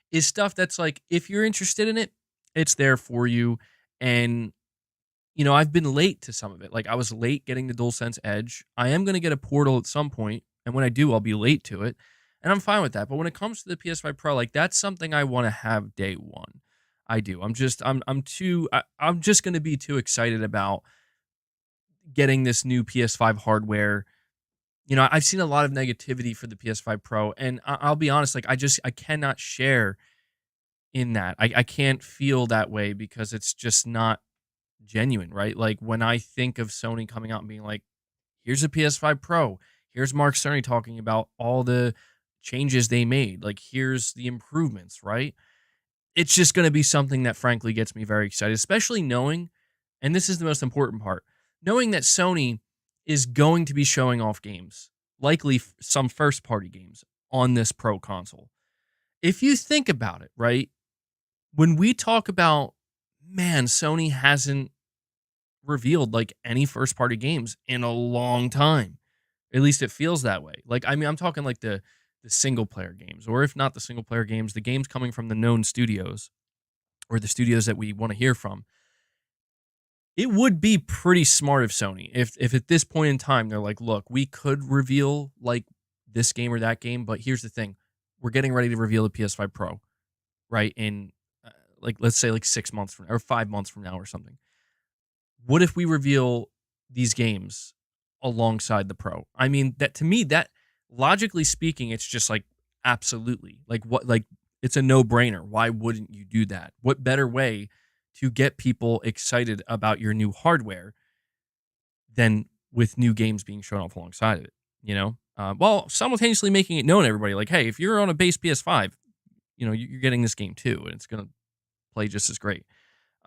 is stuff that's like, if you're interested in it, it's there for you. And I've been late to some of it. Like I was late getting the DualSense Edge. I am going to get a Portal at some point, and when I do, I'll be late to it, and I'm fine with that. But when it comes to the PS5 Pro, like that's something I want to have day one. I do. I'm just going to be too excited about getting this new PS5 hardware. I've seen a lot of negativity for the PS5 Pro, and I'll be honest, like I cannot share in that. I can't feel that way because it's just not genuine, right? Like when I think of Sony coming out and being like, here's a PS5 Pro, here's Mark Cerny talking about all the changes they made, like here's the improvements, right? It's just going to be something that frankly gets me very excited, especially knowing, and this is the most important part, knowing that Sony is going to be showing off games, likely some first party games on this Pro console. If you think about it, right? When we talk about, man, Sony hasn't revealed like any first party games in a long time. At least it feels that way. Like, I mean, I'm talking like the single player games, or if not the single player games, the games coming from the known studios or the studios that we want to hear from. It would be pretty smart of Sony if at this point in time they're like, look, we could reveal like this game or that game, but here's the thing. We're getting ready to reveal the PS5 Pro, right? In like, let's say like 6 months from now or 5 months from now or something. What if we reveal these games alongside the Pro? I mean, that to me, that logically speaking, it's just like absolutely like what, like it's a no-brainer. Why wouldn't you do that? What better way to get people excited about your new hardware than with new games being shown off alongside of it? While simultaneously making it known to everybody, like, hey, if you're on a base PS5, you're getting this game too, and it's gonna play just as great.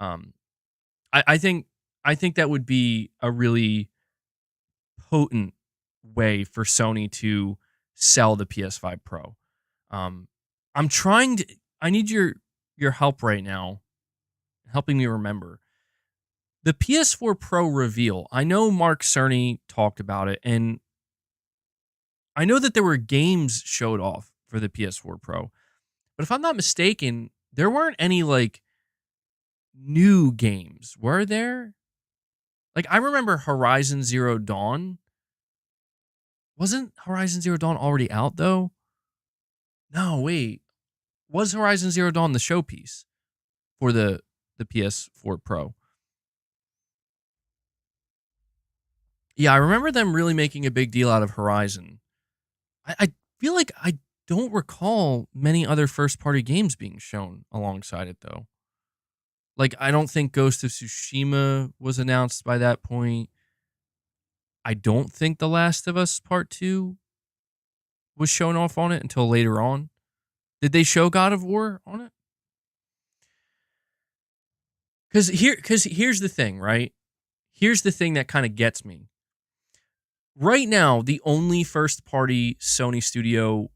I think that would be a really potent way for Sony to sell the PS5 Pro. I'm trying to. I need your help right now, helping me remember the PS4 Pro reveal. I know Mark Cerny talked about it, and I know that there were games showed off for the PS4 Pro, but if I'm not mistaken, there weren't any like new games, were there? Like, I remember Horizon Zero Dawn. Wasn't Horizon Zero Dawn already out, though? No, wait. Was Horizon Zero Dawn the showpiece for the PS4 Pro? Yeah, I remember them really making a big deal out of Horizon. I feel like I don't recall many other first-party games being shown alongside it, though. Like, I don't think Ghost of Tsushima was announced by that point. I don't think The Last of Us Part 2 was shown off on it until later on. Did they show God of War on it? Because here's the thing, right? Here's the thing that kind of gets me. Right now, the only first-party Sony studio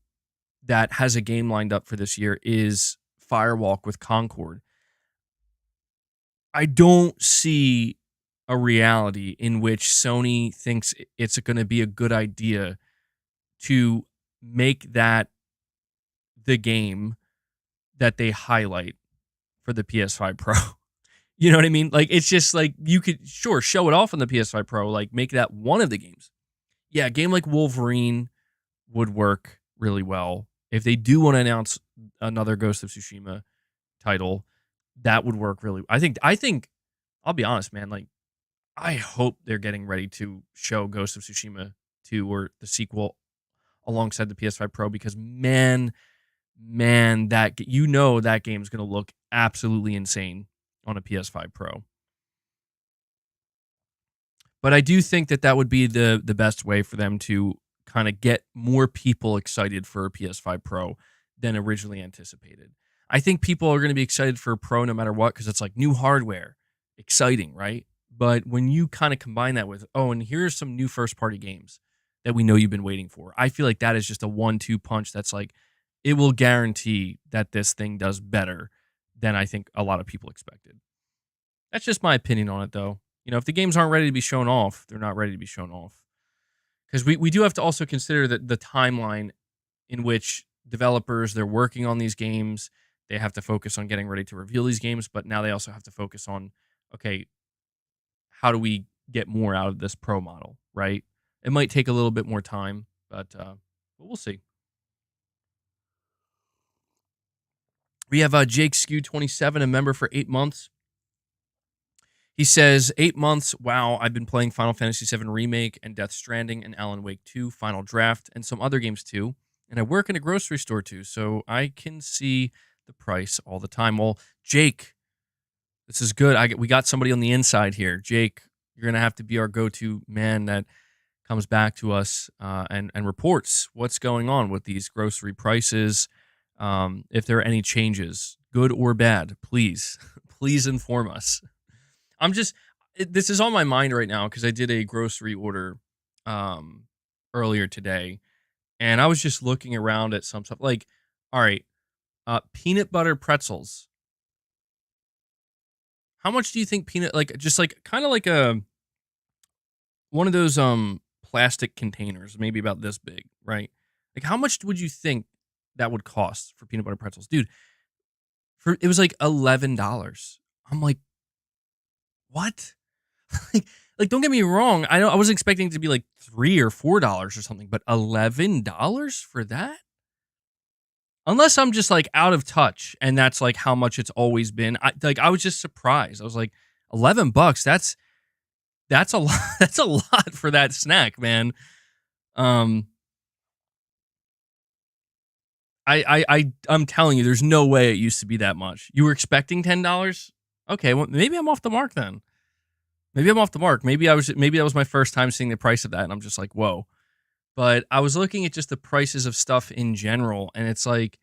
that has a game lined up for this year is Firewalk with Concord. I don't see a reality in which Sony thinks it's going to be a good idea to make that the game that they highlight for the PS5 Pro. You know what I mean? Like, it's just like you could sure show it off on the PS5 Pro, like make that one of the games. Yeah, a game like Wolverine would work really well. If they do want to announce another Ghost of Tsushima title, that would work really. I think I'll be honest, man, like I hope they're getting ready to show Ghost of Tsushima 2 or the sequel alongside the PS5 Pro because man, that that game's going to look absolutely insane on a PS5 Pro. But I do think that that would be the best way for them to kind of get more people excited for a PS5 Pro than originally anticipated. I think people are going to be excited for a Pro no matter what because it's like new hardware, exciting, right? But when you kind of combine that with, oh, and here's some new first party games that we know you've been waiting for, I feel like that is just a 1-2 punch that's like, it will guarantee that this thing does better than I think a lot of people expected. That's just my opinion on it, though. You know, if the games aren't ready to be shown off, they're not ready to be shown off. Because we do have to also consider that the timeline in which developers, they're working on these games, they have to focus on getting ready to reveal these games, but now they also have to focus on, okay, how do we get more out of this Pro model, right? It might take a little bit more time, but we'll see. We have Jake Skew 27, a member for 8 months. He says, 8 months, wow, I've been playing Final Fantasy VII Remake and Death Stranding and Alan Wake 2, Final Draft, and some other games too. And I work in a grocery store too, so I can see the price all the time. Well, Jake, this is good. We got somebody on the inside here. Jake, you're going to have to be our go-to man that comes back to us and reports what's going on with these grocery prices. If there are any changes, good or bad, please, please inform us. This is on my mind right now because I did a grocery order earlier today, and I was just looking around at some stuff. Like, all right, peanut butter pretzels. How much do you think just like kind of like a one of those plastic containers, maybe about this big, right? Like, how much would you think that would cost for peanut butter pretzels, dude? It was like $11. I'm like, what? like, don't get me wrong. I was expecting it to be like $3 or $4 or something, but $11 for that? Unless I'm just like out of touch, and that's like how much it's always been. I was just surprised. I was like, $11. That's a lot. That's a lot for that snack, man. I'm telling you, there's no way it used to be that much. You were expecting $10? Okay, well, maybe I'm off the mark then. Maybe I'm off the mark. Maybe that was my first time seeing the price of that, and I'm just like, whoa. But I was looking at just the prices of stuff in general, and it's like,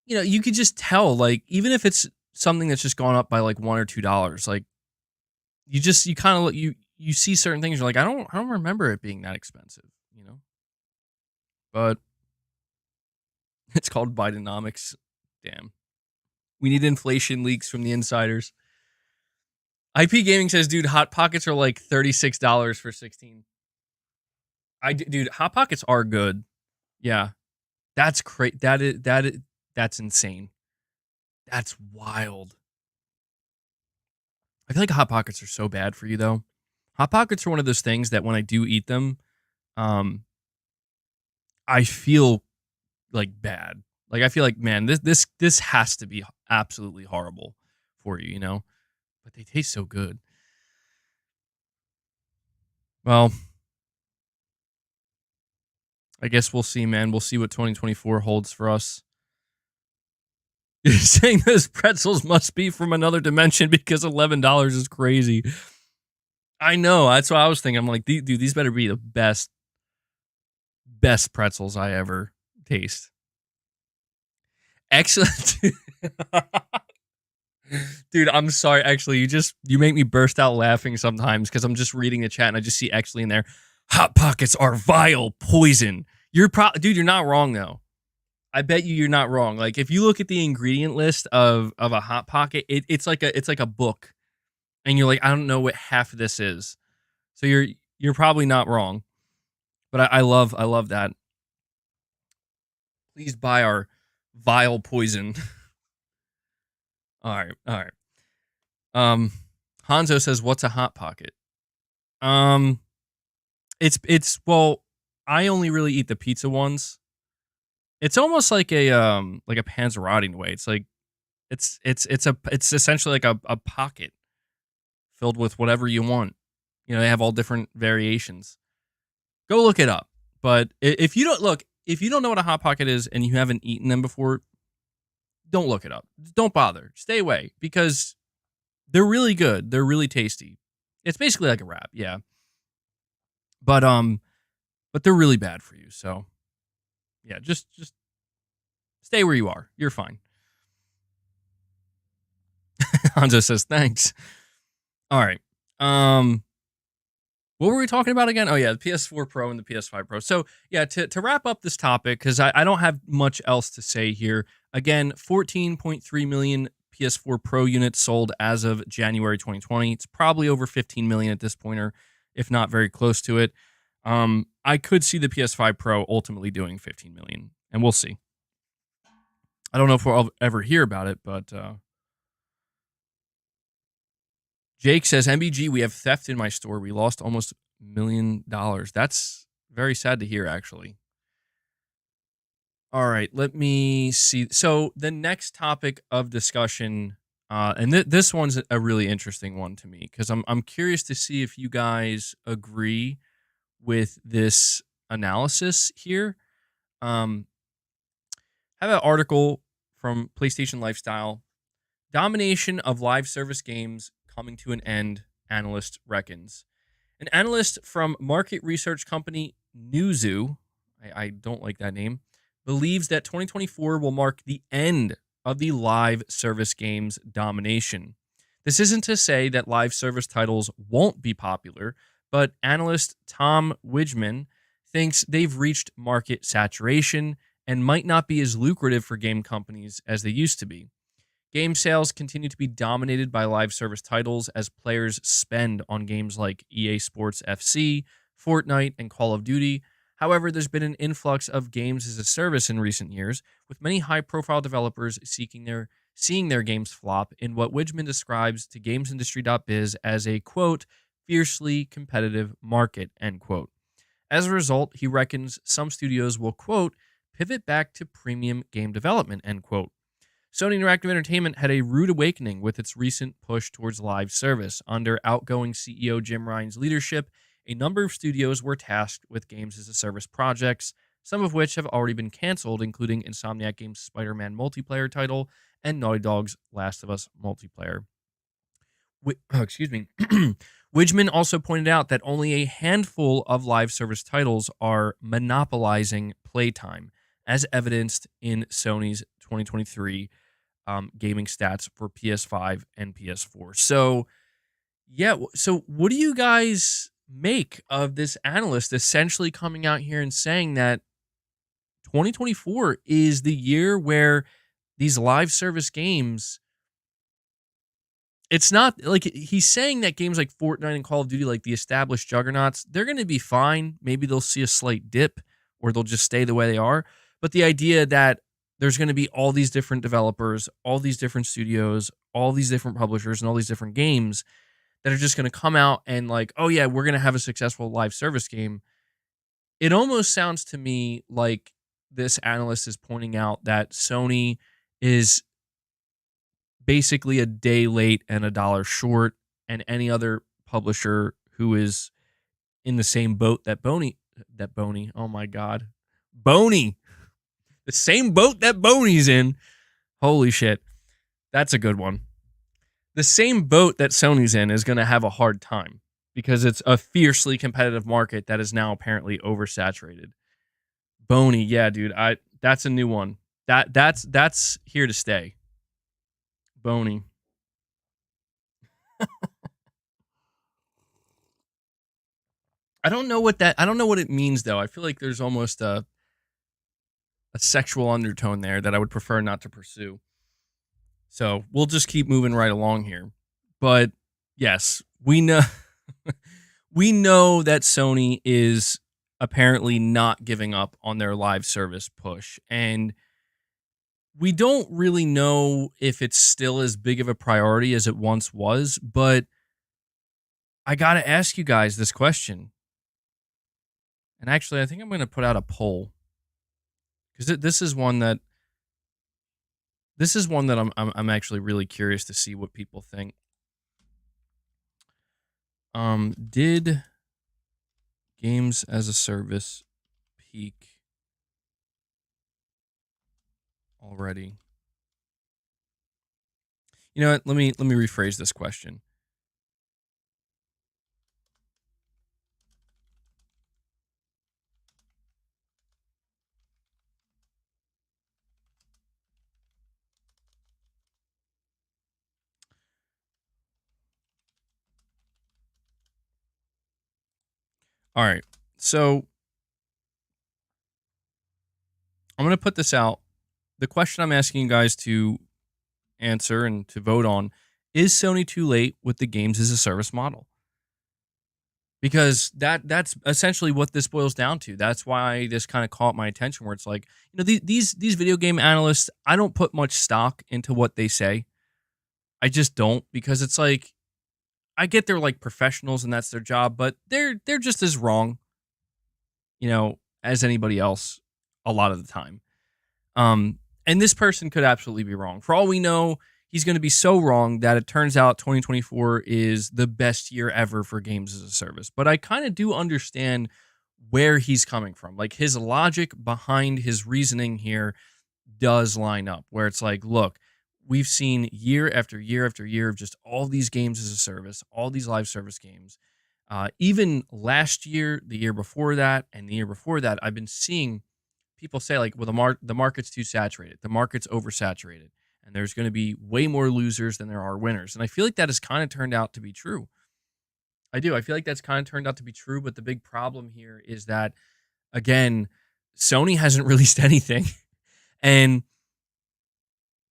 you know, you could just tell, like, even if it's something that's just gone up by like $1 or $2, like, you kind of you see certain things, you're like, I don't remember it being that expensive, you know. But it's called Bidenomics. Damn. We need inflation leaks from the insiders. IP Gaming says, dude, Hot Pockets are like $36 for 16. Dude, Hot Pockets are good. Yeah. That's great. That's insane. That's wild. I feel like Hot Pockets are so bad for you though. Hot Pockets are one of those things that when I do eat them, I feel like bad. Like I feel like, man, this has to be absolutely horrible for you, you know? But they taste so good. Well, I guess we'll see, man. We'll see what 2024 holds for us. You're saying those pretzels must be from another dimension because $11 is crazy. I know. That's what I was thinking. I'm like, dude, these better be the best pretzels I ever taste. Excellent. Dude, I'm sorry. Actually, you make me burst out laughing sometimes because I'm just reading the chat and I just see actually in there, Hot Pockets are vile poison. Dude, you're not wrong though. I bet you're not wrong. Like if you look at the ingredient list of a Hot Pocket, it's like a book, and you're like, I don't know what half of this is. So you're probably not wrong. But I love that. Please buy our vile poison. All right, all right. Hanzo says, "What's a hot pocket?" Um, it's well, I only really eat the pizza ones. It's almost like a panzerotti in a way. It's like it's essentially like a pocket filled with whatever you want. You know, they have all different variations. Go look it up. But if you don't look, if you don't know what a hot pocket is and you haven't eaten them before, don't look it up. Don't bother. Stay away because they're really good. They're really tasty. It's basically like a wrap, yeah. But but they're really bad for you. So yeah, just stay where you are. You're fine. Hanzo says thanks. All right. What were we talking about again? Oh yeah, the PS4 Pro and the PS5 Pro. So yeah, to wrap up this topic, because I don't have much else to say here. Again, 14.3 million PS4 Pro units sold as of January 2020. It's probably over 15 million at this point, or if not very close to it. I could see the PS5 Pro ultimately doing 15 million, and we'll see. I don't know if we'll ever hear about it, but Jake says, MBG, we have theft in my store. We lost almost $1 million. That's very sad to hear, actually. All right, let me see. So the next topic of discussion, and this one's a really interesting one to me because I'm curious to see if you guys agree with this analysis here. I have an article from PlayStation Lifestyle. Domination of live service games coming to an end, analyst reckons. An analyst from market research company Newzoo, I don't like that name, believes that 2024 will mark the end of the live service games domination. This isn't to say that live service titles won't be popular, but analyst Tom Widgman thinks they've reached market saturation and might not be as lucrative for game companies as they used to be. Game sales continue to be dominated by live service titles as players spend on games like EA Sports FC, Fortnite, and Call of Duty. However, there's been an influx of games as a service in recent years, with many high-profile developers seeing their games flop in what Widgman describes to GamesIndustry.biz as a, quote, fiercely competitive market, end quote. As a result, he reckons some studios will, quote, pivot back to premium game development, end quote. Sony Interactive Entertainment had a rude awakening with its recent push towards live service. Under outgoing CEO Jim Ryan's leadership, a number of studios were tasked with games as a service projects, some of which have already been canceled, including Insomniac Games' Spider-Man multiplayer title and Naughty Dog's Last of Us multiplayer. Excuse me. Widgman also pointed out that only a handful of live service titles are monopolizing playtime, as evidenced in Sony's 2023 gaming stats for PS5 and PS4. So, yeah. So, what do you guys make of this analyst essentially coming out here and saying that 2024 is the year where these live service games, it's not like he's saying that games like Fortnite and Call of Duty, like the established juggernauts, they're going to be fine. Maybe they'll see a slight dip or they'll just stay the way they are. But the idea that there's going to be all these different developers, all these different studios, all these different publishers, and all these different games that are just going to come out and like, oh yeah, we're going to have a successful live service game. It almost sounds to me like this analyst is pointing out that Sony is basically a day late and a dollar short, and any other publisher who is in the same boat that Boney, oh my God, Boney, the same boat that Boney's in. Holy shit. That's a good one. The same boat that Sony's in is going to have a hard time because it's a fiercely competitive market that is now apparently oversaturated. Boney, yeah, dude, that's a new one. That's here to stay. Boney. I don't know what it means though. I feel like there's almost a sexual undertone there that I would prefer not to pursue. So we'll just keep moving right along here. But yes, we know we know that Sony is apparently not giving up on their live service push. And we don't really know if it's still as big of a priority as it once was, but I got to ask you guys this question. And actually, I think I'm going to put out a poll because this is one that I'm actually really curious to see what people think. Did games as a service peak already? You know what? Let me rephrase this question. All right. So I'm going to put this out. The question I'm asking you guys to answer and to vote on is Sony too late with the games as a service model? Because that's essentially what this boils down to. That's why this kind of caught my attention where it's like, these video game analysts, I don't put much stock into what they say. I just don't because it's like I get they're like professionals and that's their job, but they're just as wrong, as anybody else a lot of the time. And this person could absolutely be wrong. For all we know, he's going to be so wrong that it turns out 2024 is the best year ever for games as a service. But I kind of do understand where he's coming from. Like his logic behind his reasoning here does line up, where it's like, look, we've seen year after year after year of just all these games as a service, all these live service games. Even last year, the year before that, and the year before that, I've been seeing people say like, well, the market's too saturated, the market's oversaturated, and there's going to be way more losers than there are winners. And I feel like that has kind of turned out to be true. I do. I feel like that's kind of turned out to be true. But the big problem here is that, again, Sony hasn't released anything. And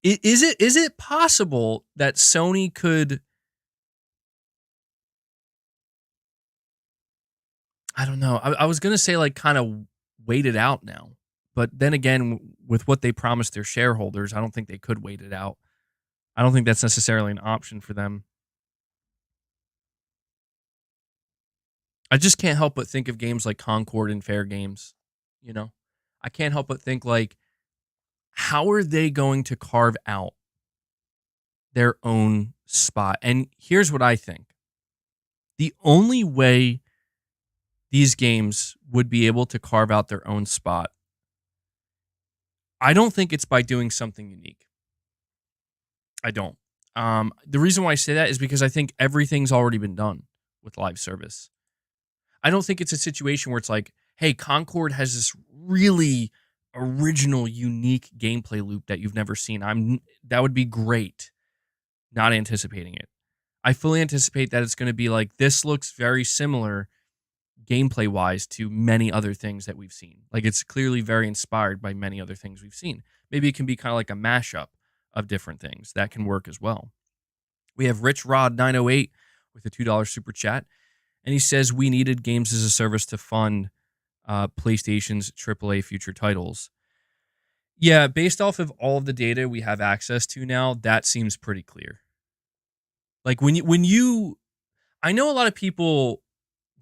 is it possible that Sony could, I don't know. I was going to say like kind of wait it out now. But then again, with what they promised their shareholders, I don't think they could wait it out. I don't think that's necessarily an option for them. I just can't help but think of games like Concord and Fair Games. You know, I can't help but think like, how are they going to carve out their own spot? And here's what I think: the only way these games would be able to carve out their own spot, I don't think it's by doing something unique. I don't. The reason why I say that is because I think everything's already been done with live service. I don't think it's a situation where it's like, hey, Concord has this really original, unique gameplay loop that you've never seen. That would be great. Not anticipating it. I fully anticipate that it's going to be like, this looks very similar gameplay wise to many other things that we've seen. Like it's clearly very inspired by many other things we've seen. Maybe it can be kind of like a mashup of different things that can work as well. We have Rich Rod 908 with a $2 super chat. And he says, we needed games as a service to fund PlayStation's AAA future titles. Yeah, based off of all of the data we have access to now, that seems pretty clear. Like I know a lot of people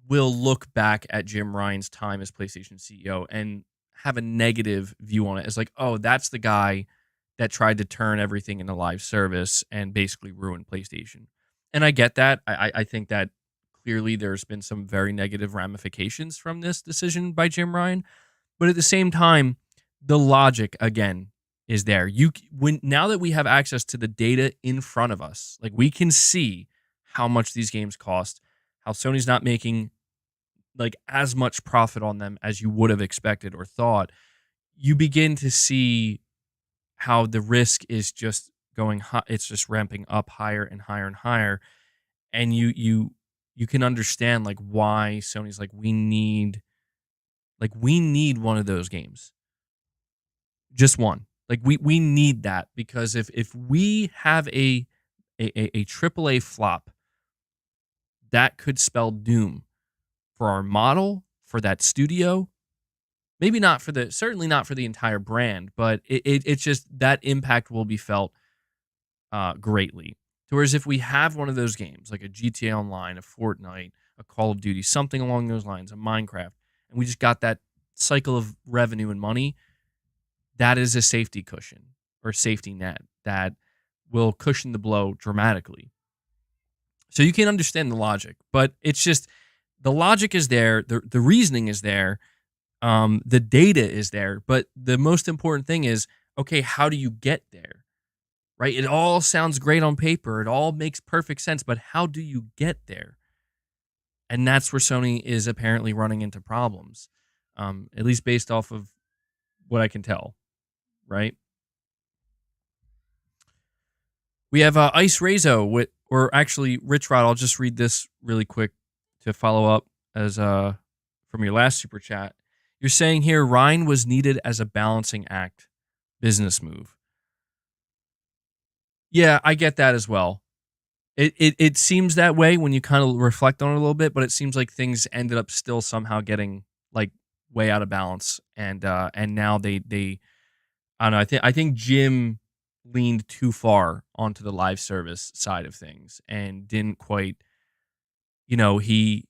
will look back at Jim Ryan's time as PlayStation CEO and have a negative view on it. It's like, oh, that's the guy that tried to turn everything into live service and basically ruin PlayStation. And I get that. I think that clearly there's been some very negative ramifications from this decision by Jim Ryan. But at the same time, the logic, again, is there. Now that we have access to the data in front of us, like we can see how much these games cost, how Sony's not making like as much profit on them as you would have expected or thought, you begin to see how the risk is just going high. It's just ramping up higher and higher and higher. And you can understand like why Sony's like, we need one of those games. Just one. Like we need that, because if we have a AAA flop, that could spell doom for our model, for that studio, Maybe not for the certainly not for the entire brand, but it's just that impact will be felt greatly. Whereas if we have one of those games like a GTA Online, a Fortnite, a Call of Duty, something along those lines, a Minecraft, and we just got that cycle of revenue and money, that is a safety cushion or safety net that will cushion the blow dramatically. So you can understand the logic, but it's just the logic is there, the reasoning is there, the data is there, but the most important thing is, okay, how do you get there? Right? It all sounds great on paper. It all makes perfect sense, but how do you get there? And that's where Sony is apparently running into problems, at least based off of what I can tell, right? We have Ice Razo, or actually Rich Rod. I'll just read this really quick to follow up as from your last super chat. You're saying here Ryan was needed as a balancing act, business move. Yeah, I get that as well. It seems that way when you kind of reflect on it a little bit, but it seems like things ended up still somehow getting like way out of balance, and now they I don't know. I think Jim leaned too far onto the live service side of things and didn't quite, he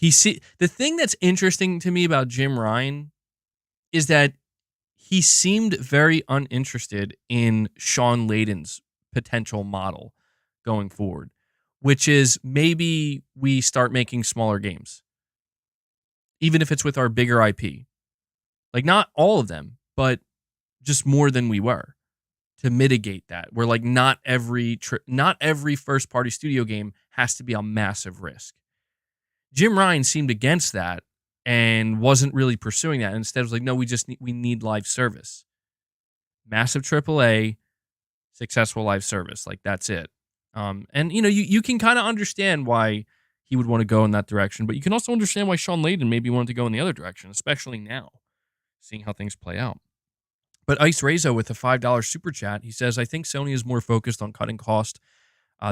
see the thing that's interesting to me about Jim Ryan is that he seemed very uninterested in Sean Layden's potential model going forward, which is maybe we start making smaller games, even if it's with our bigger IP. Like, not all of them, but just more than we were, to mitigate that. Where like not every first party studio game has to be a massive risk. Jim Ryan seemed against that and wasn't really pursuing that. Instead, was like, no, we need live service, massive AAA, successful live service. Like, that's it. And you can kind of understand why he would want to go in that direction, but you can also understand why Sean Layden maybe wanted to go in the other direction, especially now, seeing how things play out. But Ice Razo with a $5 super chat, he says, I think Sony is more focused on cutting cost.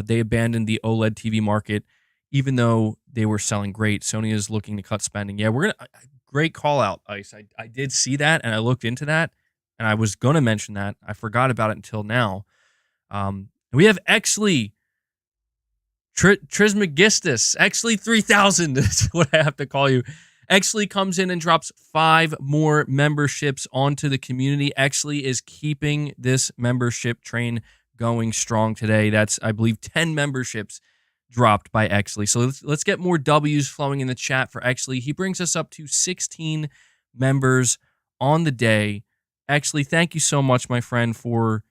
They abandoned the OLED TV market, even though they were selling great. Sony is looking to cut spending. Yeah, great call out, Ice. I did see that, and I looked into that, and I was going to mention that. I forgot about it until now. We have Exley Trismegistus. Exley 3000 is what I have to call you. Exley comes in and drops 5 more memberships onto the community. Exley is keeping this membership train going strong today. That's, I believe, 10 memberships dropped by Exley. So let's get more W's flowing in the chat for Exley. He brings us up to 16 members on the day. Exley, thank you so much, my friend, for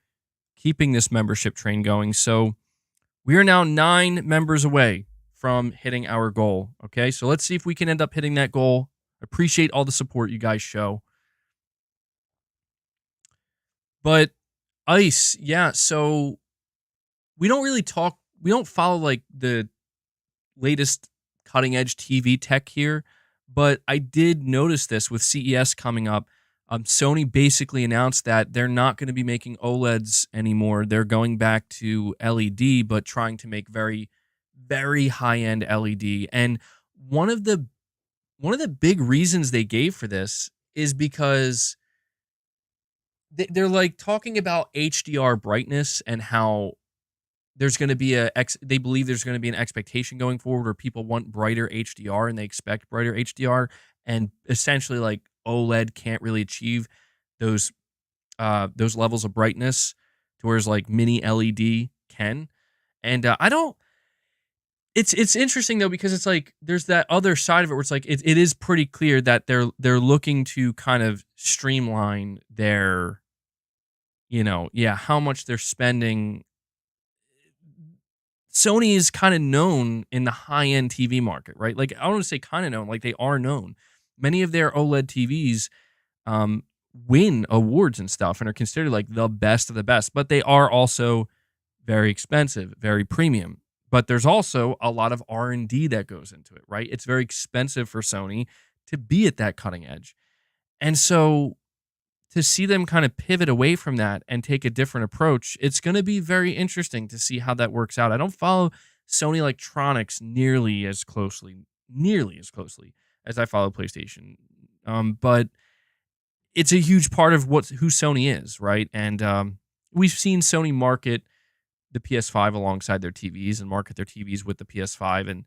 keeping this membership train going. So we are now 9 members away from hitting our goal. Okay, so let's see if we can end up hitting that goal. Appreciate all the support you guys show. But Ice, yeah, so we don't follow like the latest cutting edge TV tech here, but I did notice this with CES coming up. Sony basically announced that they're not going to be making OLEDs anymore. They're going back to LED, but trying to make very, very high-end LED. And one of the big reasons they gave for this is because they're like talking about HDR brightness and how there's going to be they believe there's going to be an expectation going forward where people want brighter HDR and they expect brighter HDR, and essentially like OLED can't really achieve those levels of brightness, to whereas like mini LED can. And it's interesting though, because it's like there's that other side of it where it's like it is pretty clear that they're looking to kind of streamline their, how much they're spending. Sony is kind of known in the high-end TV market, right? Like, I don't want to say kind of known, like they are known. Many of their OLED TVs win awards and stuff and are considered like the best of the best, but they are also very expensive, very premium. But there's also a lot of R&D that goes into it, right? It's very expensive for Sony to be at that cutting edge. And so to see them kind of pivot away from that and take a different approach, it's going to be very interesting to see how that works out. I don't follow Sony Electronics nearly as closely as I follow PlayStation. But it's a huge part of who Sony is, right? And we've seen Sony market the PS5 alongside their TVs and market their TVs with the PS5, and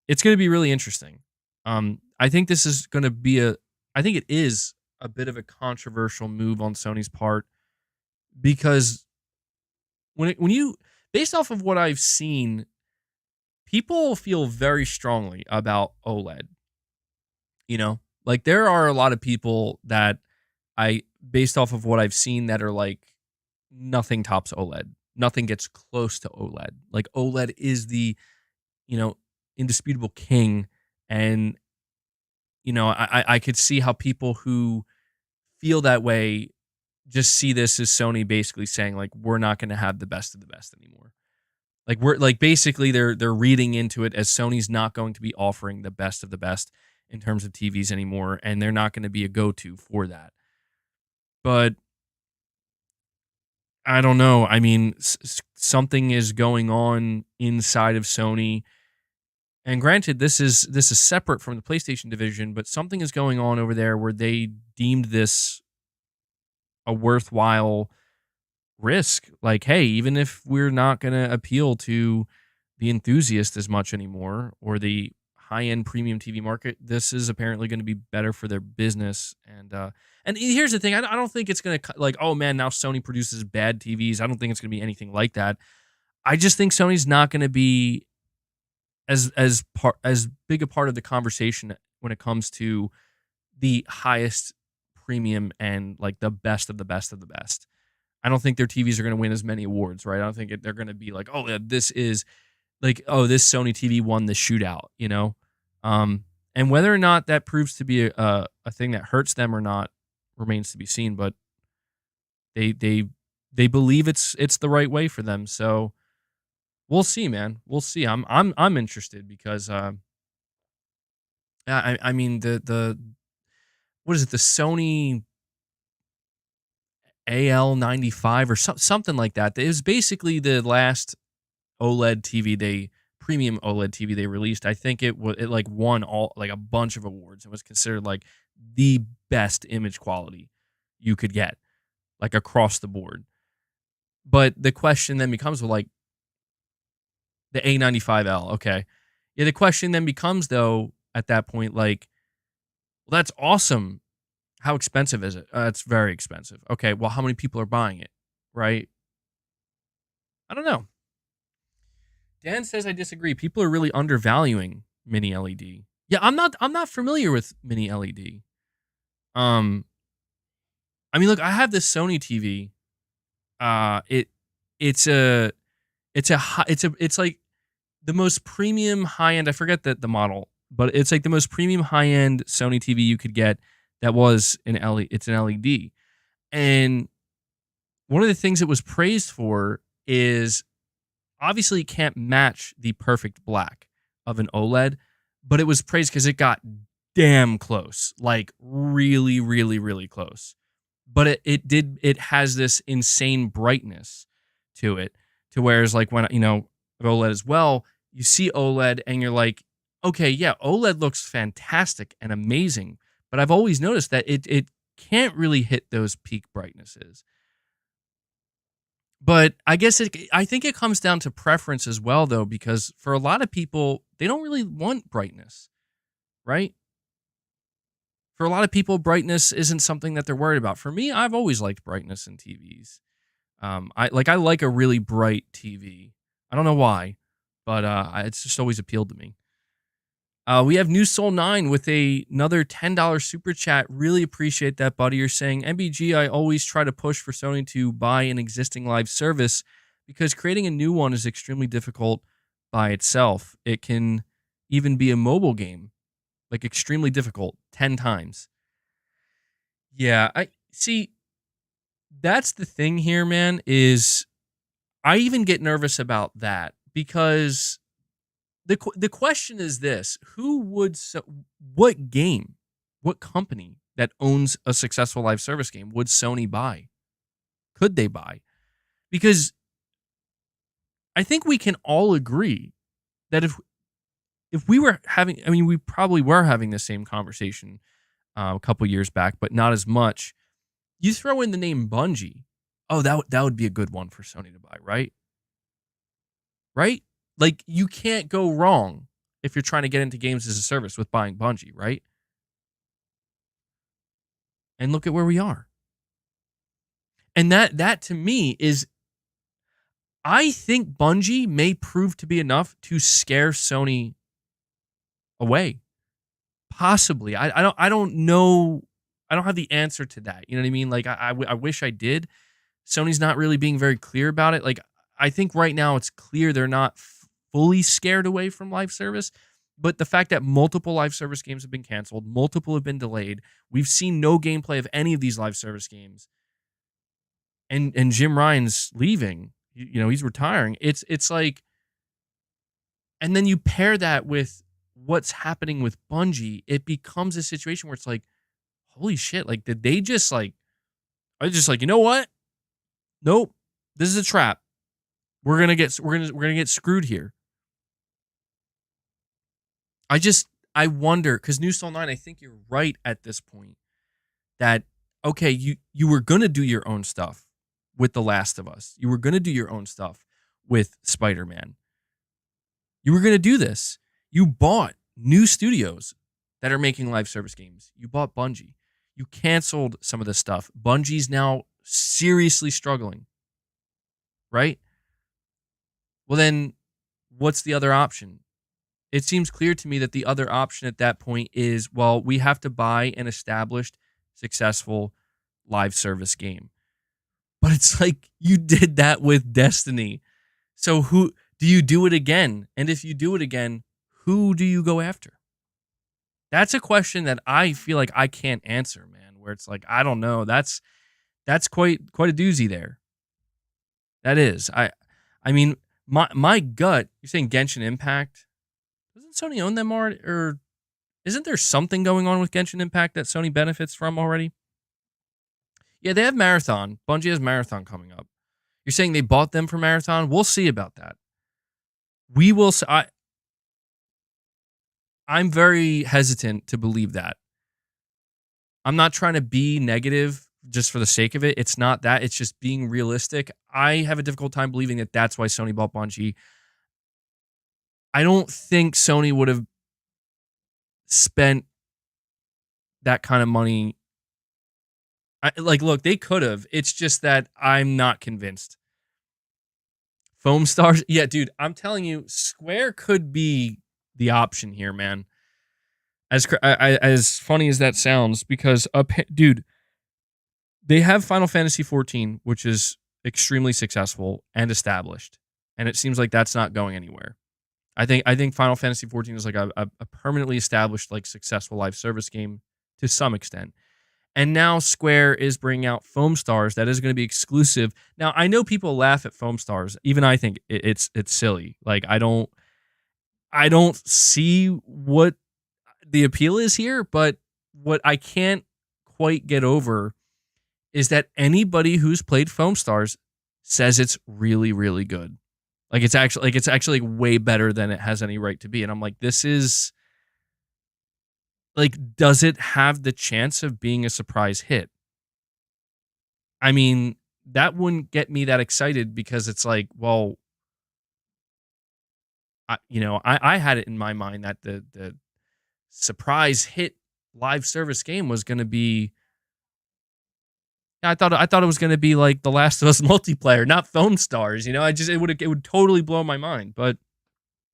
it's going to be really interesting. I think this is going to be I think it is a bit of a controversial move on Sony's part because when you, based off of what I've seen, people feel very strongly about OLED. You know, like there are a lot of people that based off of what I've seen, that are like, nothing tops OLED. Nothing gets close to OLED. Like OLED is the, indisputable king. And, I could see how people who feel that way just see this as Sony basically saying, like, we're not going to have the best of the best anymore. Like we're like, basically they're reading into it as Sony's not going to be offering the best of the best in terms of TVs anymore, and they're not going to be a go-to for that. But I don't know. I mean, something is going on inside of Sony. And granted, this is separate from the PlayStation division, but something is going on over there where they deemed this a worthwhile risk. Like, hey, even if we're not going to appeal to the enthusiast as much anymore, or the high-end premium TV market, this is apparently going to be better for their business. And here's the thing: I don't think it's going to, like, oh man, now Sony produces bad TVs. I don't think it's going to be anything like that. I just think Sony's not going to be as big a part of the conversation when it comes to the highest premium and like the best of the best of the best. I don't think their TVs are going to win as many awards, right? I don't think they're going to be like, oh, yeah, this is like, oh, this Sony TV won the shootout, And whether or not that proves to be a thing that hurts them or not remains to be seen. But they believe it's the right way for them. So we'll see, man. We'll see. I'm interested because I mean the what is it, the Sony AL95 or something like that. It was basically the last OLED TV premium OLED TV they released. I think it like won like a bunch of awards and was considered like the best image quality you could get, like across the board. But the question then becomes, well, like the A95L, okay. Yeah, the question then becomes, though, at that point, like, well, that's awesome. How expensive is it? It's very expensive. Okay, well, how many people are buying it, right? I don't know. Dan says I disagree. People are really undervaluing mini LED. Yeah, I'm not familiar with mini LED. I mean, look, I have this Sony TV. It's like the most premium high end. I forget the model, but it's like the most premium high end Sony TV you could get. That was an LED. It's an LED, and one of the things it was praised for is, obviously it can't match the perfect black of an OLED, but it was praised because it got damn close, like really, really, really close. But it has this insane brightness to it, to whereas like when OLED as well, you see OLED and you're like, okay, yeah, OLED looks fantastic and amazing, but I've always noticed that it can't really hit those peak brightnesses. But I guess I think it comes down to preference as well, though, because for a lot of people, they don't really want brightness, right? For a lot of people, brightness isn't something that they're worried about. For me, I've always liked brightness in TVs. I like a really bright TV. I don't know why, but it's just always appealed to me. We have New Soul 9 with another $10 super chat. Really appreciate that, buddy. You're saying, MBG, I always try to push for Sony to buy an existing live service because creating a new one is extremely difficult by itself. It can even be a mobile game, like extremely difficult, 10 times. Yeah, I see. That's the thing here, man, is I even get nervous about that because the question is this: what game, what company that owns a successful live service game would Sony buy? Could they buy? Because I think we can all agree that if we were having, I mean, we probably were having the same conversation a couple years back, but not as much. You throw in the name Bungie. Oh, that would be a good one for Sony to buy, right? Right? Like, you can't go wrong if you're trying to get into games as a service with buying Bungie, right? And look at where we are. And that to me is, I think Bungie may prove to be enough to scare Sony away. Possibly. I don't know. I don't have the answer to that. You know what I mean? Like, I wish I did. Sony's not really being very clear about it. Like, I think right now it's clear they're not fully scared away from live service, but the fact that multiple live service games have been canceled, multiple have been delayed, we've seen no gameplay of any of these live service games, and Jim Ryan's leaving. You know, he's retiring. It's like, and then you pair that with what's happening with Bungie, it becomes a situation where it's like, holy shit, like, did they just like, I just like, you know what? Nope, this is a trap. We're gonna get screwed here. I wonder, because New Soul 9, I think you're right at this point, that okay, you were gonna do your own stuff with The Last of Us. You were gonna do your own stuff with Spider-Man. You were gonna do this. You bought new studios that are making live service games. You bought Bungie. You canceled some of this stuff. Bungie's now seriously struggling, right? Well, then what's the other option? It seems clear to me that the other option at that point is, well, we have to buy an established, successful live service game. But it's like, you did that with Destiny. So who do you do it again? And if you do it again, who do you go after? That's a question that I feel like I can't answer, man, where it's like, I don't know. That's quite a doozy there. That is. I mean, my gut, you're saying Genshin Impact? Doesn't Sony own them already? Or isn't there something going on with Genshin Impact that Sony benefits from already? Yeah, they have Marathon. Bungie has Marathon coming up. You're saying they bought them for Marathon? We'll see about that. We will see. I'm very hesitant to believe that. I'm not trying to be negative just for the sake of it. It's not that. It's just being realistic. I have a difficult time believing that that's why Sony bought Bungie. I don't think Sony would have spent that kind of money. Look, they could have. It's just that I'm not convinced. Foam Stars? Yeah, dude, I'm telling you, Square could be the option here, man. As funny as that sounds, because, dude, they have Final Fantasy 14, which is extremely successful and established, and it seems like that's not going anywhere. I think Final Fantasy 14 is like a permanently established, like, successful live service game to some extent. And now Square is bringing out Foam Stars that is going to be exclusive. Now, I know people laugh at Foam Stars. Even I think it's silly. Like, I don't see what the appeal is here, but what I can't quite get over is that anybody who's played Foam Stars says it's really, really good. Like, it's actually way better than it has any right to be. And I'm like, this is, like, does it have the chance of being a surprise hit? I mean, that wouldn't get me that excited, because it's like, well, I had it in my mind that the surprise hit live service game was going to be, I thought it was going to be like The Last of Us multiplayer, not Foam Stars. It would totally blow my mind. But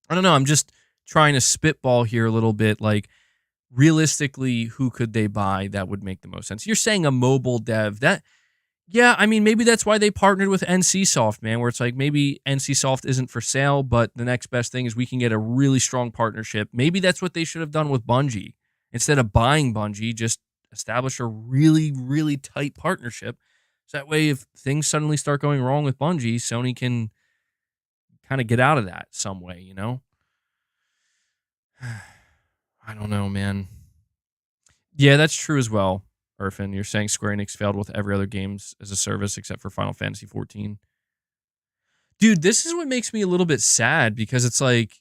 I don't know. I'm just trying to spitball here a little bit. Like, realistically, who could they buy that would make the most sense? You're saying a mobile dev. Yeah, I mean, maybe that's why they partnered with NCSoft, man, where it's like, maybe NCSoft isn't for sale, but the next best thing is we can get a really strong partnership. Maybe that's what they should have done with Bungie. Instead of buying Bungie, just establish a really, really tight partnership. So that way, if things suddenly start going wrong with Bungie, Sony can kind of get out of that some way, you know? I don't know, man. Yeah, that's true as well, Irfan. You're saying Square Enix failed with every other games as a service except for Final Fantasy 14. Dude, this is what makes me a little bit sad, because it's like,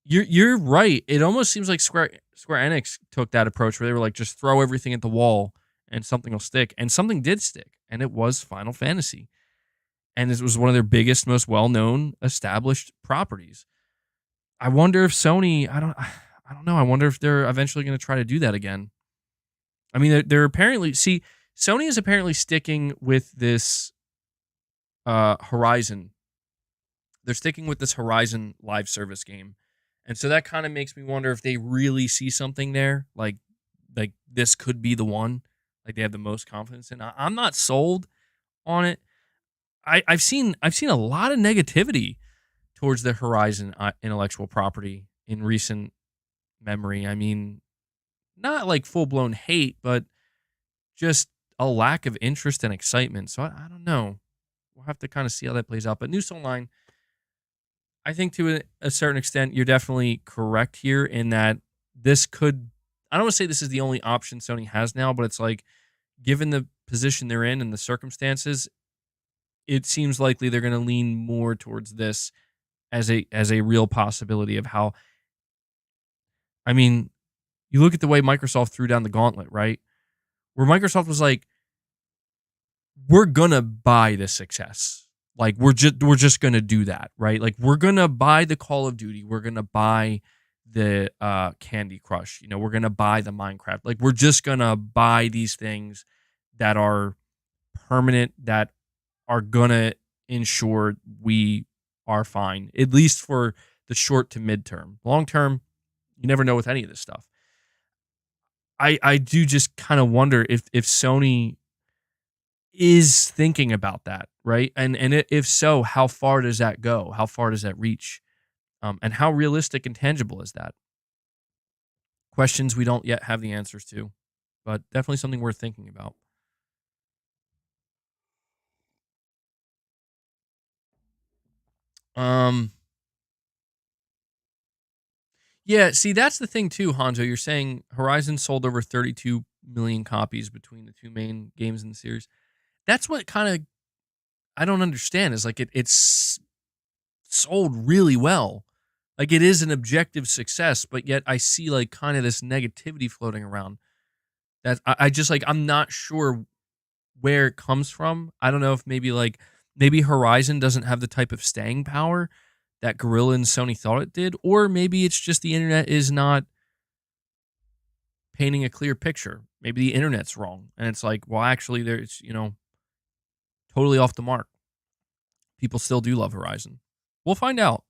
You're right. It almost seems like Square Enix took that approach where they were like, just throw everything at the wall and something will stick. And something did stick, and it was Final Fantasy. And it was one of their biggest, most well-known, established properties. I wonder if Sony, I don't know. I wonder if they're eventually going to try to do that again. I mean, they're apparently, see, Sony is apparently sticking with this Horizon. They're sticking with this Horizon live service game. And so that kind of makes me wonder if they really see something there, like this could be the one, like they have the most confidence in. I'm not sold on it. I've seen a lot of negativity towards the Horizon intellectual property in recent memory. I mean, not like full blown hate, but just a lack of interest and excitement. So I don't know. We'll have to kind of see how that plays out. But Noose Online, I think to a certain extent, you're definitely correct here in that this could. I don't want to say this is the only option Sony has now, but it's like, given the position they're in and the circumstances, it seems likely they're going to lean more towards this as a real possibility of how. I mean, you look at the way Microsoft threw down the gauntlet, right? Where Microsoft was like, we're gonna buy the success. Like we're just gonna do that, right? Like we're gonna buy the Call of Duty, we're gonna buy the Candy Crush, we're gonna buy the Minecraft. Like we're just gonna buy these things that are permanent, that are gonna ensure we are fine, at least for the short to midterm. Long term, you never know with any of this stuff. I do just kind of wonder if Sony is thinking about that, right? And if so, how far does that go? How far does that reach? And how realistic and tangible is that? Questions we don't yet have the answers to, but definitely something worth thinking about. Um, yeah, see, that's the thing too, Hanzo. You're saying Horizon sold over 32 million copies between the two main games in the series. That's what kind of I don't understand is like it's sold really well. Like it is an objective success, but yet I see like kind of this negativity floating around that I just like I'm not sure where it comes from. I don't know if maybe Horizon doesn't have the type of staying power that Guerrilla and Sony thought it did, or maybe it's just the internet is not painting a clear picture. Maybe the internet's wrong, and it's like, well, actually, there's totally off the mark. People still do love Horizon. We'll find out.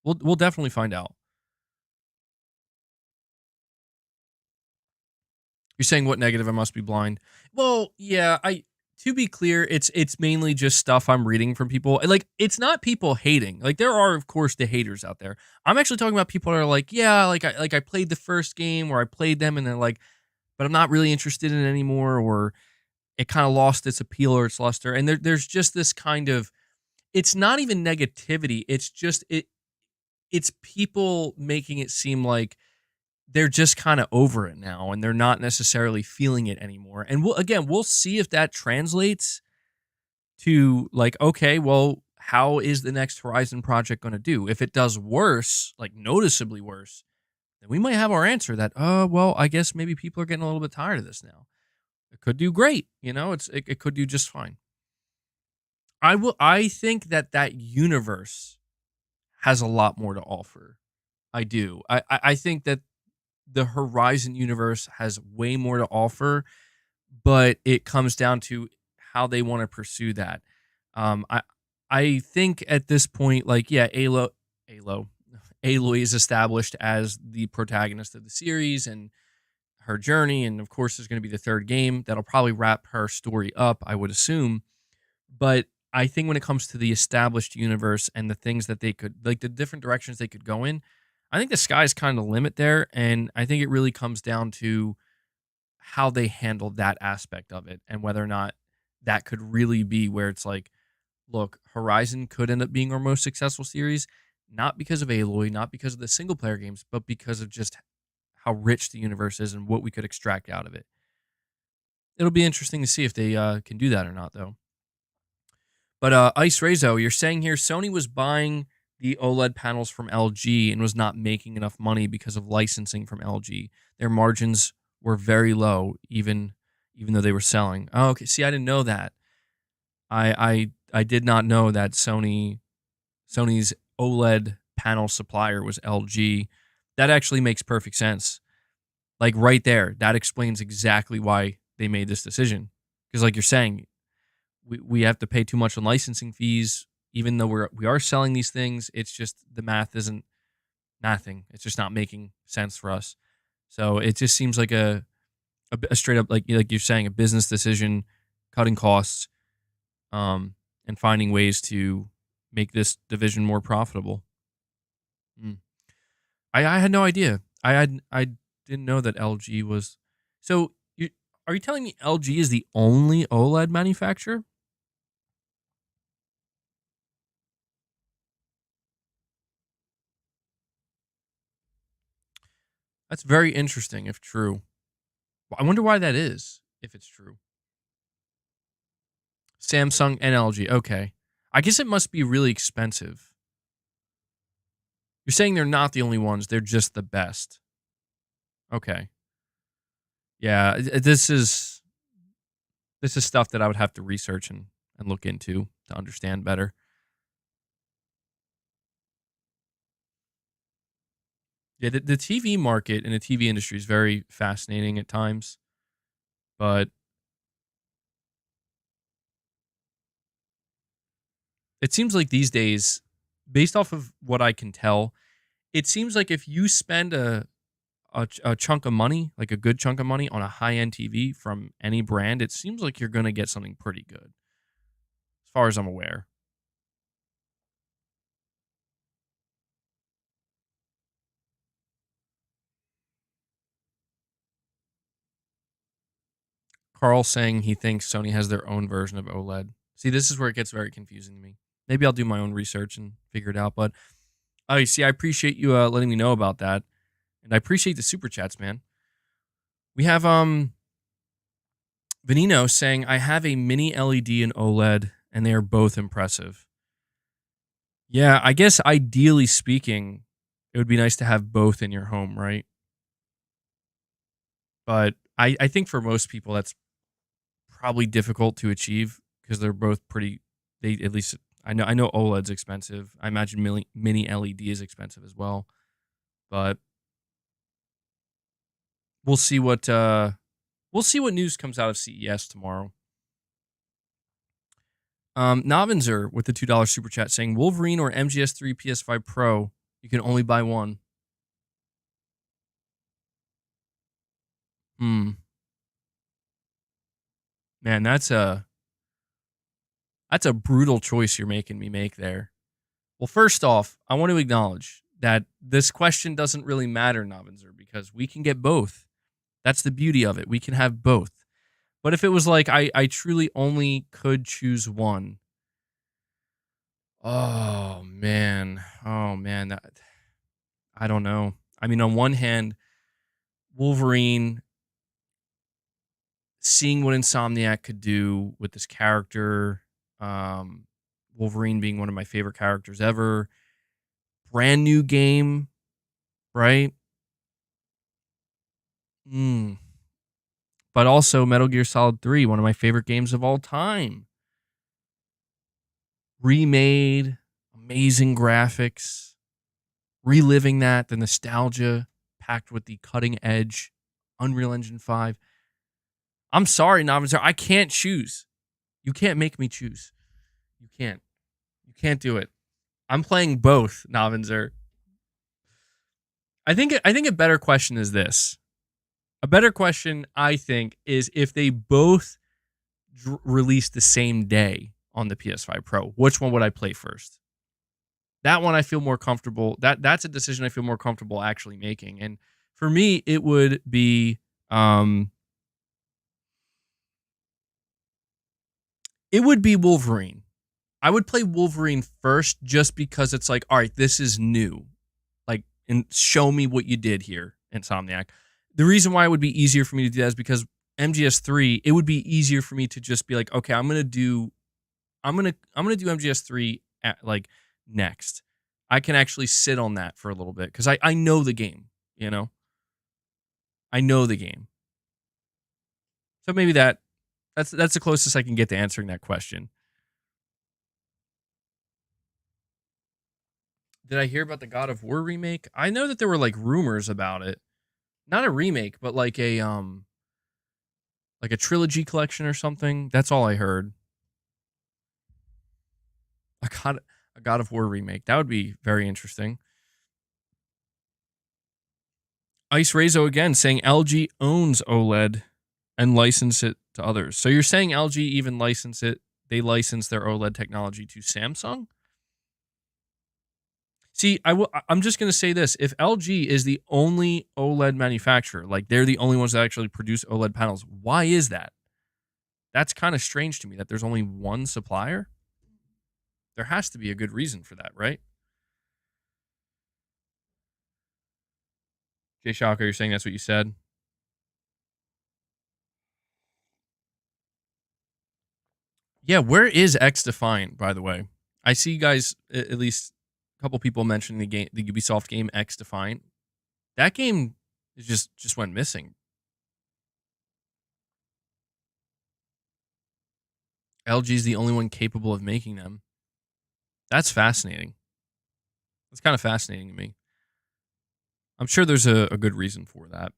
We'll definitely find out. You're saying what negative I must be blind. Well, yeah, I to be clear, it's mainly just stuff I'm reading from people. Like it's not people hating. Like there are of course the haters out there. I'm actually talking about people that are like, yeah, like I played the first game or I played them and they're like, but I'm not really interested in it anymore, or it kind of lost its appeal or its luster. And there's just this kind of it's not even negativity. It's just it's people making it seem like they're just kind of over it now and they're not necessarily feeling it anymore. And we'll see if that translates to like, okay, well, how is the next Horizon project going to do? If it does worse, like noticeably worse, then we might have our answer that, well, I guess maybe people are getting a little bit tired of this now. It could do great, it could do just fine. I think that universe has a lot more to offer. I do. I think that the Horizon universe has way more to offer, but it comes down to how they want to pursue that. I think at this point, like, yeah, Aloy is established as the protagonist of the series and her journey, and of course, there's going to be the third game that'll probably wrap her story up, I would assume. But I think when it comes to the established universe and the things that they could, like the different directions they could go in, I think the sky's kind of the limit there. And I think it really comes down to how they handle that aspect of it and whether or not that could really be where it's like, look, Horizon could end up being our most successful series, not because of Aloy, not because of the single player games, but because of just how rich the universe is and what we could extract out of it. It'll be interesting to see if they can do that or not, though. But Ice Rezo, you're saying here Sony was buying the OLED panels from LG and was not making enough money because of licensing from LG. Their margins were very low, even though they were selling. Oh, okay. See, I didn't know that. I did not know that Sony's OLED panel supplier was LG. That actually makes perfect sense. Like right there, that explains exactly why they made this decision. Because like you're saying, we have to pay too much on licensing fees, even though we are selling these things. It's just the math isn't mathing. It's just not making sense for us. So it just seems like a straight up like you're saying, a business decision, cutting costs, and finding ways to make this division more profitable. I had no idea. I didn't know that LG was. So are you telling me LG is the only OLED manufacturer? That's very interesting if true. I wonder why that is, if it's true. Samsung and LG. Okay. I guess it must be really expensive. You're saying they're not the only ones, they're just the best. Okay. Yeah, this is stuff that I would have to research and look into to understand better. Yeah, the TV market and the TV industry is very fascinating at times, but it seems like these days, based off of what I can tell, it seems like if you spend a chunk of money, like a good chunk of money on a high-end TV from any brand, it seems like you're going to get something pretty good, as far as I'm aware. Carl saying he thinks Sony has their own version of OLED. See, this is where it gets very confusing to me. Maybe I'll do my own research and figure it out. But oh, see, I appreciate you letting me know about that, and I appreciate the super chats, man. We have Venino saying I have a mini LED and OLED, and they are both impressive. Yeah, I guess ideally speaking, it would be nice to have both in your home, right? But I think for most people that's probably difficult to achieve because they're both pretty. They at least I know OLED's expensive. I imagine mini LED is expensive as well. But we'll see what news comes out of CES tomorrow. Novinzer with the $2 super chat saying Wolverine or MGS3 PS5 Pro. You can only buy one. Man, that's a brutal choice you're making me make there. Well, first off, I want to acknowledge that this question doesn't really matter, Novinzer, because we can get both. That's the beauty of it. We can have both. But if it was like I truly only could choose one. Oh man. I don't know. I mean, on one hand, Wolverine, seeing what Insomniac could do with this character, Wolverine being one of my favorite characters ever, brand new game, right? But also Metal Gear Solid 3, one of my favorite games of all time. Remade, amazing graphics, reliving that, the nostalgia packed with the cutting edge Unreal Engine 5. I'm sorry, Navinzer, I can't choose. You can't make me choose. You can't. You can't do it. I'm playing both, Navinzer. I think a better question is this. A better question, I think, is if they both release the same day on the PS5 Pro, which one would I play first? That one I feel more comfortable. That's a decision I feel more comfortable actually making. And for me, it would be Wolverine. I would play Wolverine first just because it's like, all right, this is new. Like, and show me what you did here, Insomniac. The reason why it would be easier for me to do that is because MGS3, it would be easier for me to just be like, okay, I'm gonna do MGS3 like next. I can actually sit on that for a little bit because I know the game, you know? I know the game. So maybe that's the closest I can get to answering that question. Did I hear about the God of War remake? I know that there were like rumors about it. Not a remake, but like a trilogy collection or something. That's all I heard. A God of War remake. That would be very interesting. Ice Rezo again saying LG owns OLED and license it to others. So you're saying LG even license it? They license their OLED technology to Samsung? See, I'm just going to say this. If LG is the only OLED manufacturer, like they're the only ones that actually produce OLED panels, why is that? That's kind of strange to me that there's only one supplier. There has to be a good reason for that, right? Jay Shocker, you're saying that's what you said? Yeah, where is X Defiant, by the way? I see you guys, at least a couple people mentioning the Ubisoft game X Defiant. That game is just went missing. LG is the only one capable of making them. That's fascinating. That's kind of fascinating to me. I'm sure there's a good reason for that.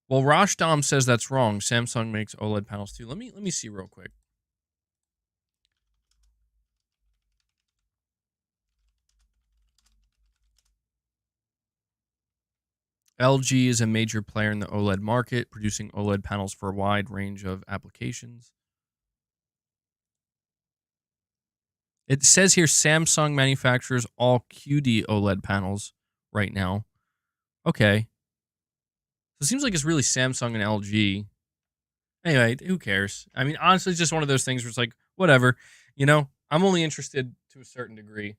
Well, Rashdom says that's wrong. Samsung makes OLED panels too. Let me see real quick. LG is a major player in the OLED market, producing OLED panels for a wide range of applications. It says here Samsung manufactures all QD OLED panels right now. Okay. So it seems like it's really Samsung and LG. Anyway, who cares? I mean, honestly, it's just one of those things where it's like, whatever. You know, I'm only interested to a certain degree.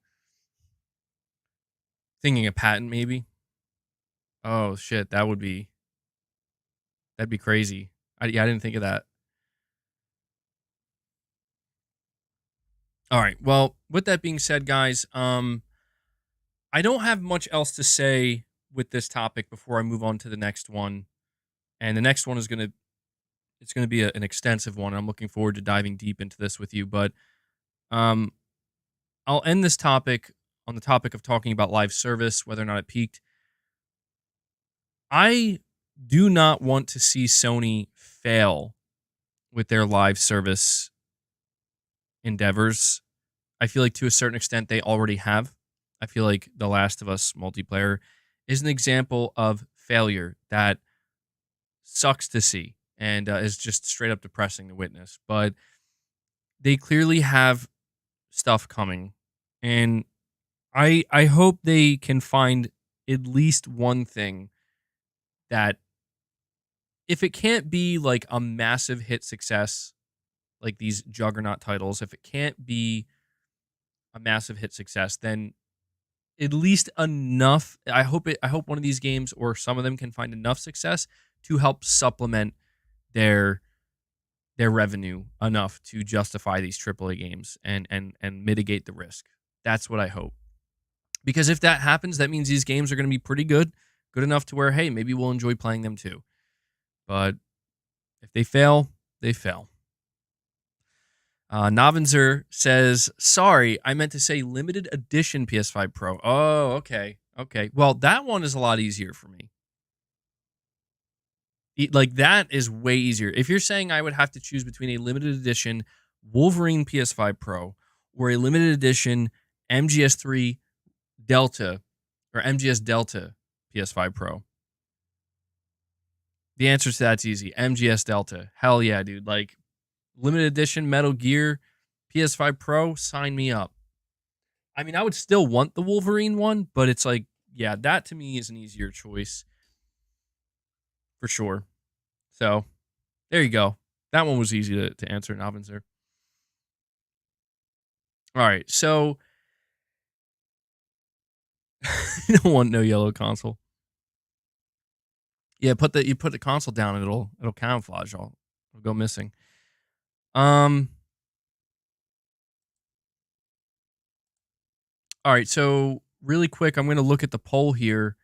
Thinking a patent, maybe. Oh, shit. That'd be crazy. Yeah, I didn't think of that. All right. Well, with that being said, guys, I don't have much else to say with this topic before I move on to the next one. And the next one is it's gonna be an extensive one. I'm looking forward to diving deep into this with you. But um, I'll end this topic on the topic of talking about live service, whether or not it peaked. I do not want to see Sony fail with their live service endeavors. I feel like to a certain extent they already have. I feel like The Last of Us multiplayer is an example of failure that sucks to see and is just straight up depressing to witness. But they clearly have stuff coming, and I hope they can find at least one thing that, if it can't be like a massive hit success, like these juggernaut titles, if it can't be a massive hit success, then at least enough. I hope one of these games or some of them can find enough success to help supplement their revenue enough to justify these AAA games and mitigate the risk. That's what I hope. Because if that happens, that means these games are going to be pretty good enough to where, hey, maybe we'll enjoy playing them too. But if they fail, they fail. Navinzer says, sorry, I meant to say limited edition PS5 Pro. Oh, okay. Okay. Well, that one is a lot easier for me. Like, that is way easier. If you're saying I would have to choose between a limited edition Wolverine PS5 Pro or a limited edition MGS3 Delta or MGS Delta PS5 Pro, the answer to that's easy. MGS Delta. Hell yeah, dude. Like, limited edition Metal Gear PS5 Pro, sign me up. I mean, I would still want the Wolverine one, but it's like, yeah, that to me is an easier choice for sure. So there you go. That one was easy to answer, Navinzer. All right, so you don't want no yellow console. Yeah, you put the console down and it'll camouflage. It'll go missing. All right, so really quick, I'm going to look at the poll here.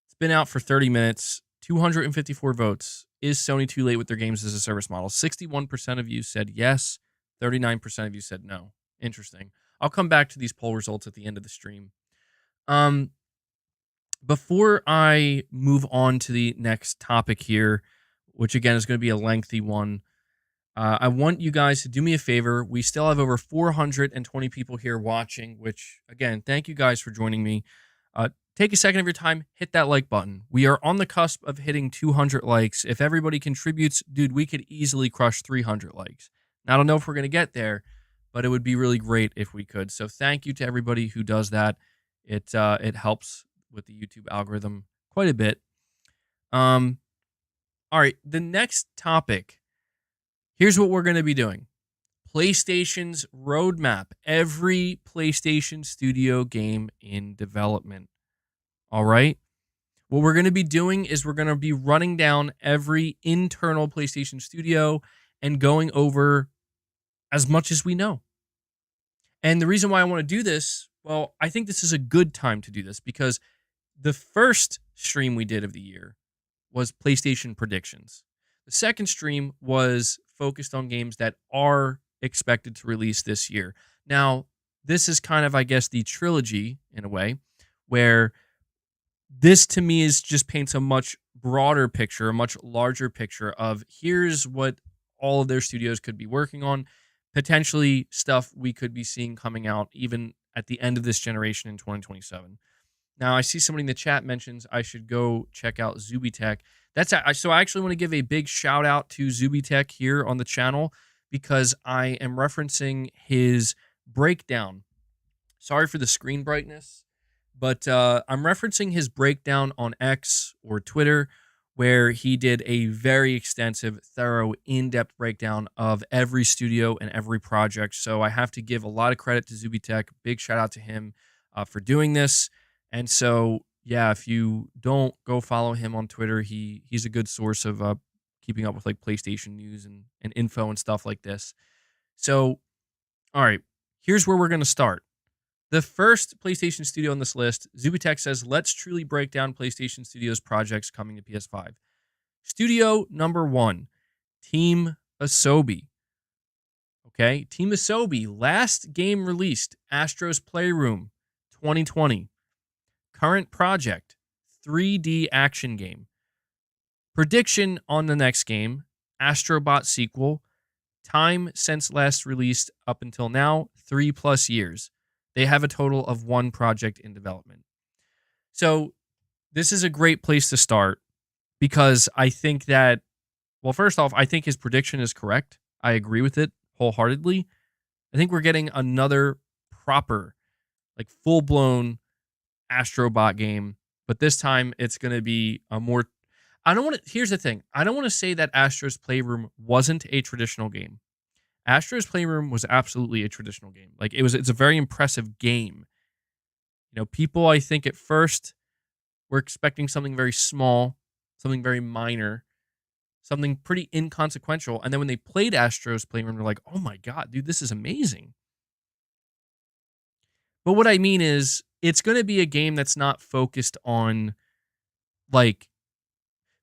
It's been out for 30 minutes, 254 votes. Is Sony too late with their games as a service model? 61% of you said yes, 39% of you said no. Interesting. I'll come back to these poll results at the end of the stream. Before I move on to the next topic here, which again is going to be a lengthy one, I want you guys to do me a favor. We still have over 420 people here watching, which, again, thank you guys for joining me. Take a second of your time, hit that like button. We are on the cusp of hitting 200 likes. If everybody contributes, dude, we could easily crush 300 likes. Now, I don't know if we're going to get there, but it would be really great if we could. So thank you to everybody who does that. It helps with the YouTube algorithm quite a bit. All right, the next topic. Here's what we're going to be doing. PlayStation's Roadmap. Every PlayStation Studio game in development. All right? What we're going to be doing is we're going to be running down every internal PlayStation Studio and going over as much as we know. And the reason why I want to do this, well, I think this is a good time to do this because the first stream we did of the year was PlayStation predictions. The second stream was focused on games that are expected to release this year. Now, this is kind of, I guess, the trilogy in a way, where this to me is just paints a much broader picture, a much larger picture of here's what all of their studios could be working on, potentially stuff we could be seeing coming out even at the end of this generation in 2027. Now, I see somebody in the chat mentions I should go check out Zubitech. So I actually want to give a big shout out to Zubitech here on the channel because I am referencing his breakdown. Sorry for the screen brightness, but I'm referencing his breakdown on X or Twitter where he did a very extensive, thorough, in-depth breakdown of every studio and every project. So I have to give a lot of credit to Zubitech. Big shout out to him for doing this. And so, yeah, if you don't go follow him on Twitter, he's a good source of keeping up with like PlayStation news and info and stuff like this. So, all right, here's where we're going to start. The first PlayStation studio on this list, Zubitech says, let's truly break down PlayStation Studios projects coming to PS5. Studio number 1, Team Asobi. Okay, Team Asobi, last game released, Astro's Playroom, 2020. Current project, 3D action game. Prediction on the next game, Astrobot sequel. Time since last released up until now, 3+ years. They have a total of 1 project in development. So this is a great place to start because I think that, well, first off, I think his prediction is correct. I agree with it wholeheartedly. I think we're getting another proper, like full-blown Astrobot game, but this time it's going to be a more, here's the thing. I don't want to say that Astro's Playroom wasn't a traditional game. Astro's Playroom was absolutely a traditional game. Like it's a very impressive game. You know, people I think at first were expecting something very small, something very minor, something pretty inconsequential. And then when they played Astro's Playroom, they're like, oh my God, dude, this is amazing. But what I mean is, it's going to be a game that's not focused on, like,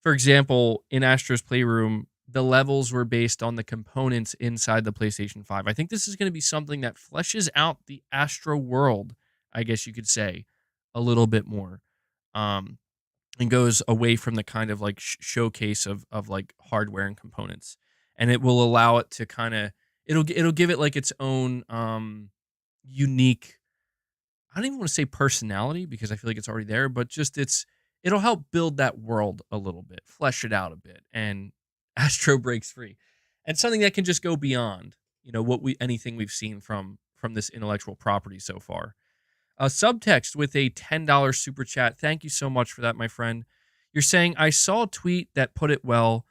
for example, in Astro's Playroom, the levels were based on the components inside the PlayStation 5. I think this is going to be something that fleshes out the Astro world, I guess you could say, a little bit more, and goes away from the kind of like showcase of like hardware and components, and it will allow it to kind of it'll give it like its own unique. I don't even want to say personality because I feel like it's already there, but just it'll help build that world a little bit, flesh it out a bit, and Astro breaks free. And something that can just go beyond, you know, anything we've seen from this intellectual property so far. Subtext with a $10 super chat. Thank you so much for that, my friend. You're saying, I saw a tweet that put it well,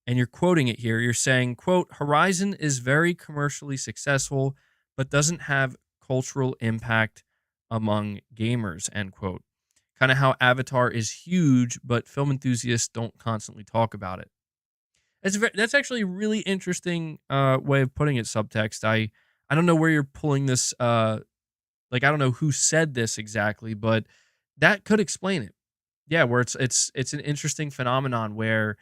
and you're quoting it here. You're saying, quote, Horizon is very commercially successful, but doesn't have cultural impact among gamers, end quote. Kind of how Avatar is huge, but film enthusiasts don't constantly talk about it. That's actually a really interesting way of putting it, Subtext. I don't know where you're pulling this Like, I don't know who said this exactly, but that could explain it. Yeah, where it's an interesting phenomenon where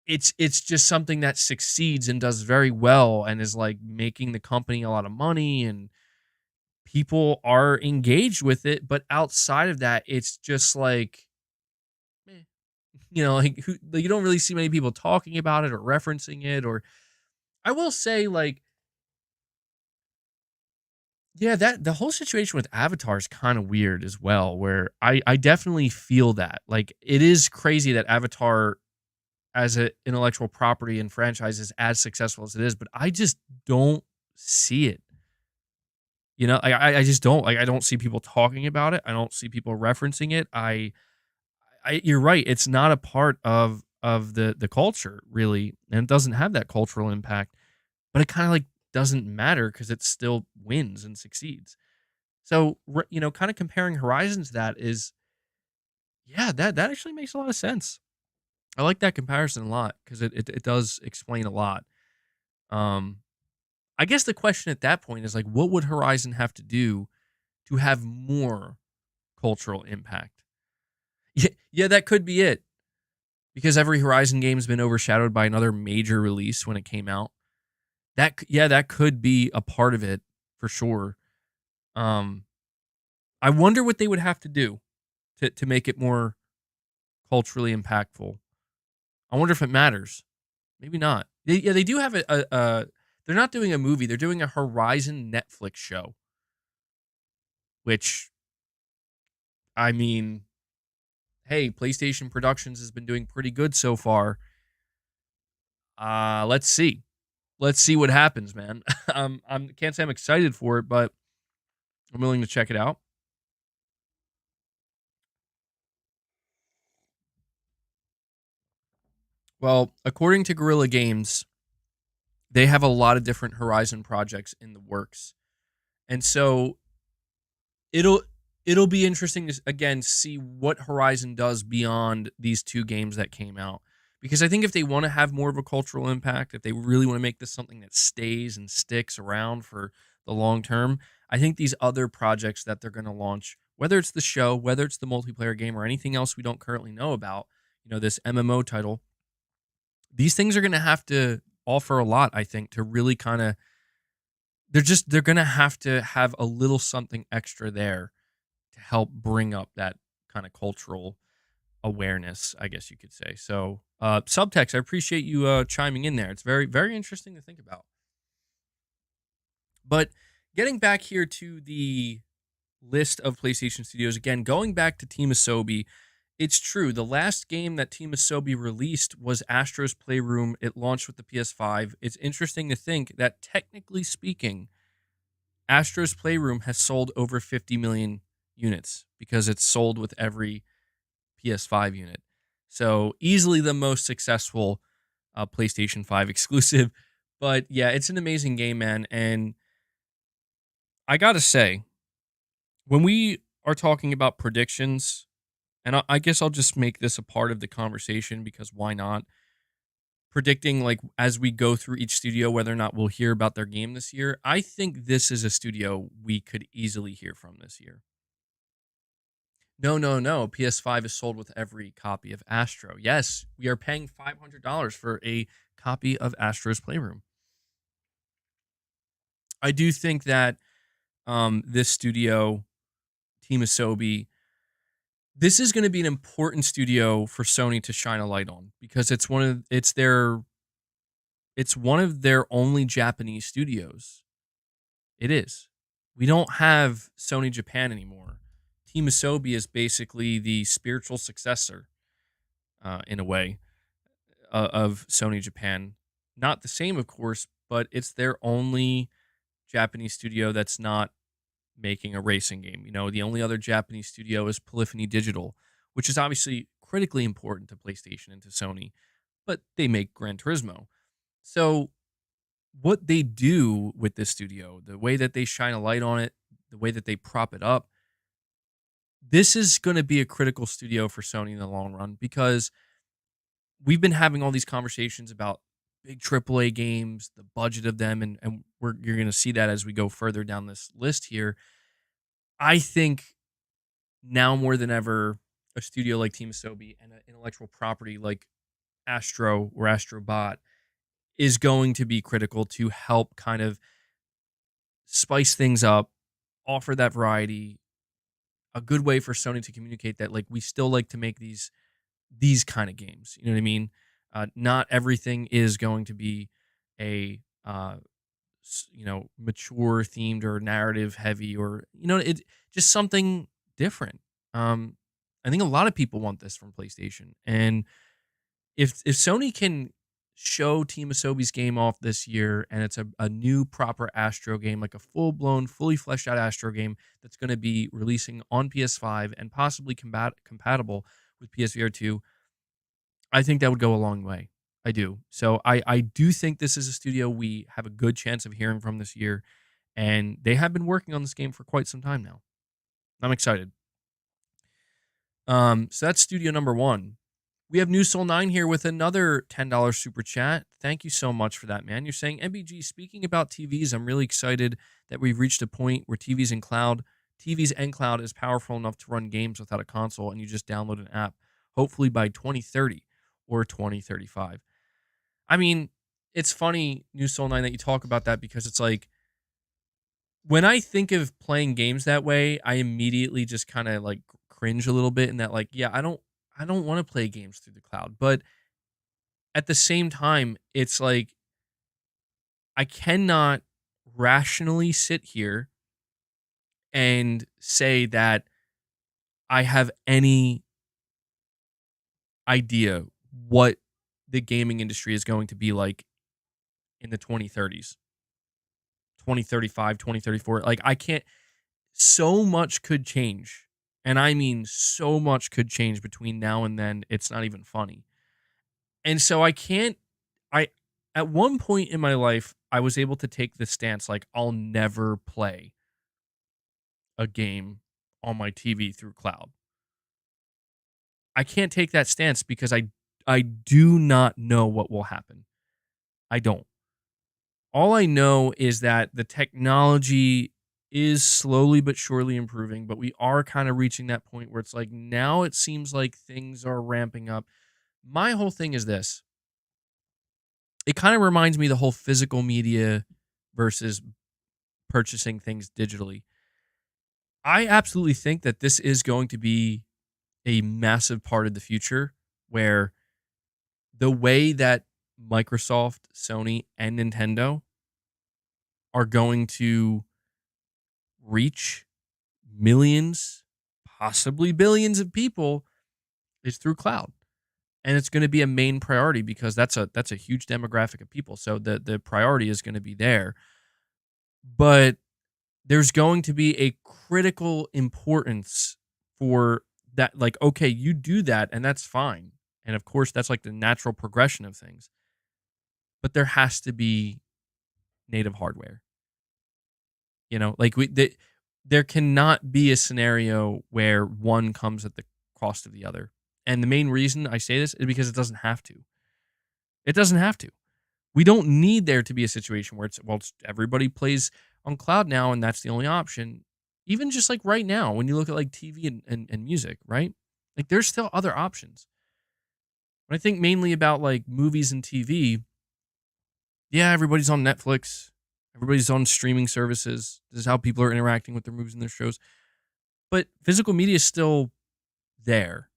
it's just something that succeeds and does very well and is, like, making the company a lot of money, and people are engaged with it, but outside of that, it's just like, meh. Like, you don't really see many people talking about it or referencing it. Or I will say, like, yeah, that the whole situation with Avatar is kinda weird as well, where I definitely feel that. Like, it is crazy that Avatar as an intellectual property and franchise is as successful as it is, but I just don't see it. I just don't. Like, I don't see people talking about it. I don't see people referencing it. You're right. It's not a part of the culture really, and it doesn't have that cultural impact. But it kind of, like, doesn't matter because it still wins and succeeds. So kind of comparing Horizon to that is, yeah, that actually makes a lot of sense. I like that comparison a lot because it does explain a lot. Um, I guess the question at that point is, like, what would Horizon have to do to have more cultural impact? Yeah, that could be it. Because every Horizon game's been overshadowed by another major release when it came out. Yeah, that could be a part of it for sure. Um, I wonder what they would have to do to make it more culturally impactful. I wonder if it matters. Maybe not. They do have they're not doing a movie. They're doing a Horizon Netflix show, which, I mean, hey, PlayStation Productions has been doing pretty good so far. Let's see. Let's see what happens, man. I can't say I'm excited for it, but I'm willing to check it out. Well, according to Guerrilla Games, they have a lot of different Horizon projects in the works. And so it'll it'll be interesting to again see what Horizon does beyond these two games that came out. Because I think if they want to have more of a cultural impact, if they really want to make this something that stays and sticks around for the long term, I think these other projects that they're going to launch, whether it's the show, whether it's the multiplayer game, or anything else we don't currently know about, this MMO title, these things are going to have to offer a lot, I think, to really kind of, they're going to have a little something extra there to help bring up that kind of cultural awareness, I guess you could say. So, subtext, I appreciate you chiming in there. It's very, very interesting to think about. But getting back here to the list of PlayStation studios, again, going back to Team Asobi, it's true. The last game that Team Asobi released was Astro's Playroom. It launched with the PS5. It's interesting to think that, technically speaking, Astro's Playroom has sold over 50 million units because it's sold with every PS5 unit. So easily the most successful PlayStation 5 exclusive. But yeah, it's an amazing game, man. And I gotta say, when we are talking about predictions, and I guess I'll just make this a part of the conversation because why not? Predicting, like, as we go through each studio whether or not we'll hear about their game this year. I think this is a studio we could easily hear from this year. No, no, no. PS5 is sold with every copy of Astro. Yes, we are paying $500 for a copy of Astro's Playroom. I do think that this studio, Team Asobi, this is going to be an important studio for Sony to shine a light on because it's one of their only Japanese studios. It is. We don't have Sony Japan anymore. Team Asobi is basically the spiritual successor, in a way, of Sony Japan. Not the same, of course, but it's their only Japanese studio that's not making a racing game. The only other Japanese studio is Polyphony Digital, which is obviously critically important to PlayStation and to Sony, but they make Gran Turismo. So what they do with this studio, the way that they shine a light on it, the way that they prop it up, this is going to be a critical studio for Sony in the long run because we've been having all these conversations about big AAA games, the budget of them, and you're going to see that as we go further down this list here. I think now more than ever, a studio like Team Asobi and an intellectual property like Astro or Astrobot is going to be critical to help kind of spice things up, offer that variety, a good way for Sony to communicate that like we still like to make these kind of games. You know what I mean? Not everything is going to be a mature themed or narrative heavy or it just something different. Um, I think a lot of people want this from PlayStation, and if Sony can show Team Asobi's game off this year and it's a new proper Astro game, like a full blown, fully fleshed out Astro game that's going to be releasing on PS5 and possibly compatible with PSVR 2, I think that would go a long way. I do. So I do think this is a studio we have a good chance of hearing from this year, and they have been working on this game for quite some time now. I'm excited. So that's studio number one. We have New Soul 9 here with another $10 super chat. Thank you so much for that, man. You're saying, MBG, speaking about TVs, I'm really excited that we've reached a point where TVs and cloud is powerful enough to run games without a console, and you just download an app, hopefully by 2030 or 2035. I mean, it's funny, New Soul 9, that you talk about that, because it's like, when I think of playing games that way, I immediately just kind of like cringe a little bit, in that like, yeah, I don't want to play games through the cloud. But at the same time, it's like I cannot rationally sit here and say that I have any idea what the gaming industry is going to be like in the 2030s, 2035, 2034. Like, I can't, so much could change. And I mean, so much could change between now and then. It's not even funny. And so I can't, I, at one point in my life, I was able to take this stance like, I'll never play a game on my TV through cloud. I can't take that stance because I do not know what will happen. I don't. All I know is that the technology is slowly but surely improving, but we are kind of reaching that point where it's like, now it seems like things are ramping up. My whole thing is this. It kind of reminds me of the whole physical media versus purchasing things digitally. I absolutely think that this is going to be a massive part of the future, where the way that Microsoft, Sony, and Nintendo are going to reach millions, possibly billions of people is through cloud. And it's going to be a main priority because that's a huge demographic of people. So the priority is going to be there. But there's going to be a critical importance for that. Like, okay, you do that and that's fine. And of course, that's like the natural progression of things. But there has to be native hardware. Like there cannot be a scenario where one comes at the cost of the other. And the main reason I say this is because it doesn't have to. It doesn't have to. We don't need there to be a situation where everybody plays on cloud now and that's the only option. Even just like right now, when you look at like TV and music, right? Like, there's still other options. When I think mainly about like movies and TV, yeah, everybody's on Netflix. Everybody's on streaming services. This is how people are interacting with their movies and their shows. But physical media is still there.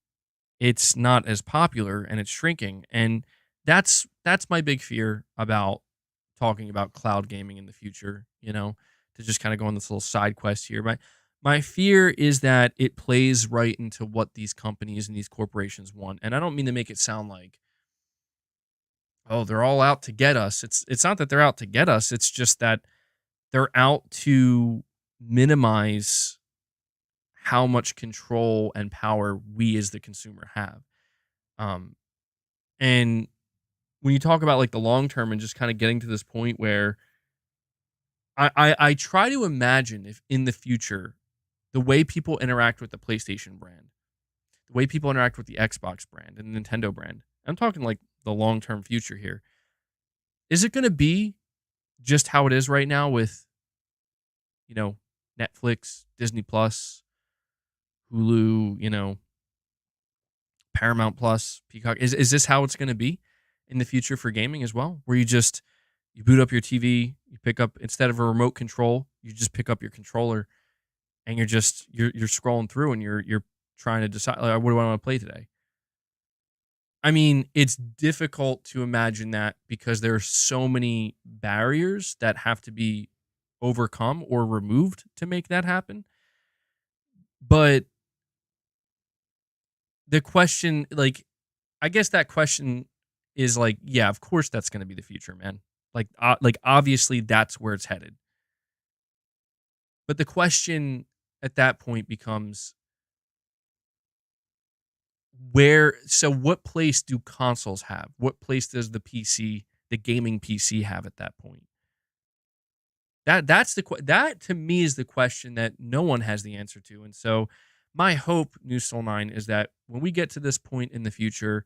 It's not as popular and it's shrinking. And that's my big fear about talking about cloud gaming in the future, to just kind of go on this little side quest here. My fear is that it plays right into what these companies and these corporations want. And I don't mean to make it sound like, oh, they're all out to get us. It's not that they're out to get us. It's just that they're out to minimize how much control and power we as the consumer have. And when you talk about like the long term and just kind of getting to this point where I try to imagine if in the future, the way people interact with the PlayStation brand, the way people interact with the Xbox brand and the Nintendo brand, I'm talking like the long term future here. Is it going to be just how it is right now with, Netflix, Disney Plus, Hulu, Paramount Plus, Peacock. Is this how it's going to be in the future for gaming as well? Where you boot up your TV, you pick up, instead of a remote control, you just pick up your controller and you're scrolling through and you're trying to decide, like, what do I want to play today? I mean, it's difficult to imagine that because there are so many barriers that have to be overcome or removed to make that happen. But the question, like, I guess that question is like, yeah, of course that's going to be the future, man. Like obviously that's where it's headed. But the question at that point becomes, what place do consoles have? What place does the gaming PC have at that point? That to me is the question that no one has the answer to. And so my hope, New Soul 9, is that when we get to this point in the future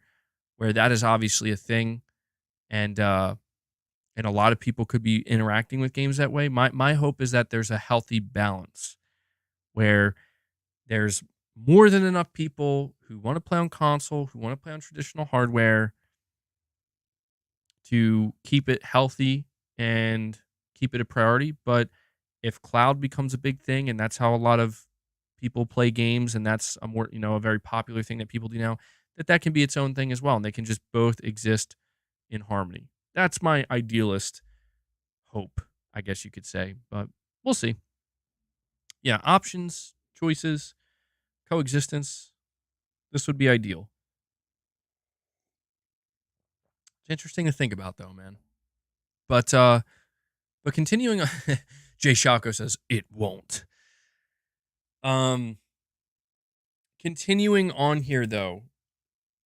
where that is obviously a thing, and a lot of people could be interacting with games that way, my hope is that there's a healthy balance where there's more than enough people who want to play on console, who want to play on traditional hardware, to keep it healthy and keep it a priority. But if cloud becomes a big thing, and that's how a lot of people play games, and that's a very popular thing that people do now, that can be its own thing as well, and they can just both exist in harmony. That's my idealist hope, I guess you could say, but we'll see. Yeah, options, choices, coexistence. This would be ideal. It's interesting to think about, though, man. But continuing on, Jay Shako says it won't. Continuing on here, though.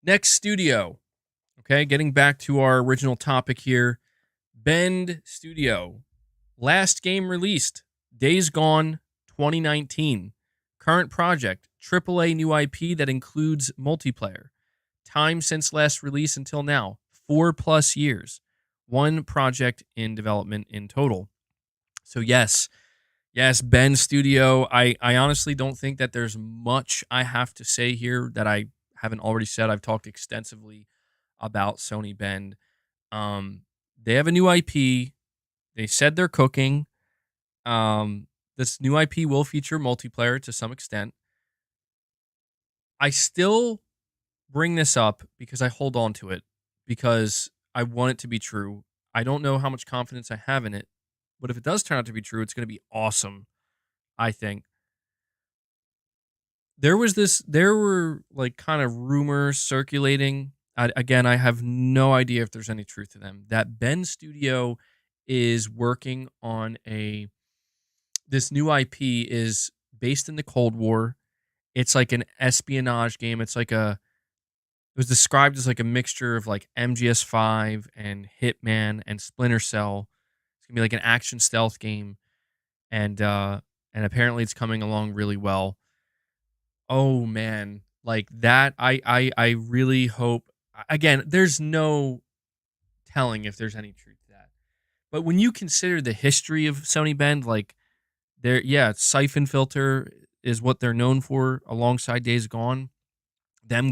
Next studio. Okay, getting back to our original topic here. Bend Studio. Last game released, Days Gone 2019. Current project, AAA new IP that includes multiplayer. Time since last release until now, 4+ years. One project in development in total. So yes, Bend Studio. I honestly don't think that there's much I have to say here that I haven't already said. I've talked extensively about Sony Bend. They have a new IP. They said they're cooking. This new IP will feature multiplayer to some extent. I still bring this up because I hold on to it, because I want it to be true. I don't know how much confidence I have in it, but if it does turn out to be true, it's going to be awesome, I think. There were like kind of rumors circulating. Again, I have no idea if there's any truth to them, that Bend Studio is working on this new IP is based in the Cold War. It's like an espionage game. It was described as like a mixture of like MGS5 and Hitman and Splinter Cell. It's gonna be like an action stealth game, and apparently it's coming along really well. Oh man, like that, I really hope. Again, there's no telling if there's any truth to that. But when you consider the history of Sony Bend, like Siphon Filter is what they're known for alongside Days Gone. Them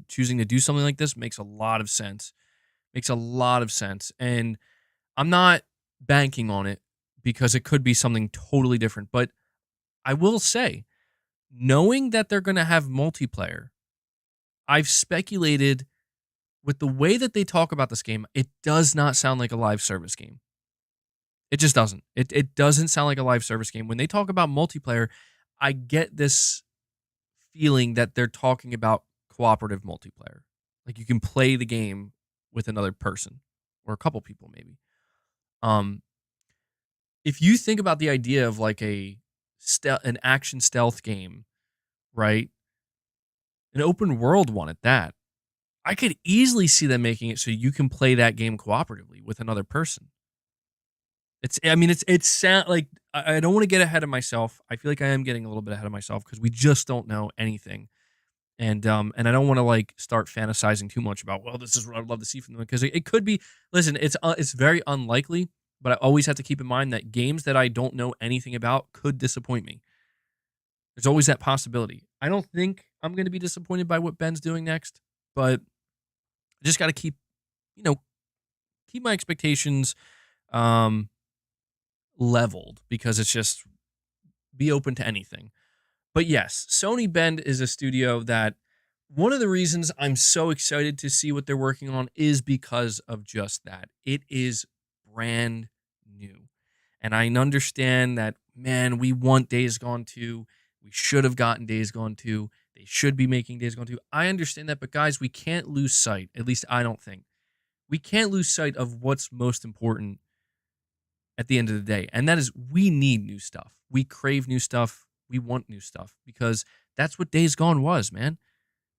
choosing to do something like this makes a lot of sense. Makes a lot of sense. And I'm not banking on it because it could be something totally different. But I will say, knowing that they're going to have multiplayer, I've speculated with the way that they talk about this game, it does not sound like a live service game. It just doesn't. It doesn't sound like a live service game. When they talk about multiplayer, I get this feeling that they're talking about cooperative multiplayer. Like you can play the game with another person or a couple people maybe. If you think about the idea of like an action stealth game, right? An open world one at that, I could easily see them making it so you can play that game cooperatively with another person. It's sound like I don't want to get ahead of myself. I feel like I am getting a little bit ahead of myself because we just don't know anything. And I don't want to like start fantasizing too much about, well, this is what I'd love to see from them, because it could be, listen, it's very unlikely, but I always have to keep in mind that games that I don't know anything about could disappoint me. There's always that possibility. I don't think I'm going to be disappointed by what Ben's doing next, but I just got to keep, you know, keep my expectations um, leveled because it's just be open to anything. But yes, Sony Bend is a studio that one of the reasons I'm so excited to see what they're working on is because of just that. It is brand new. And I understand that, man, we want Days Gone 2. We should have gotten Days Gone 2. They should be making Days Gone 2. I understand that, but guys, we can't lose sight. At least I don't think. We can't lose sight of what's most important at the end of the day. And that is we need new stuff. We crave new stuff. We want new stuff because that's what Days Gone was, man.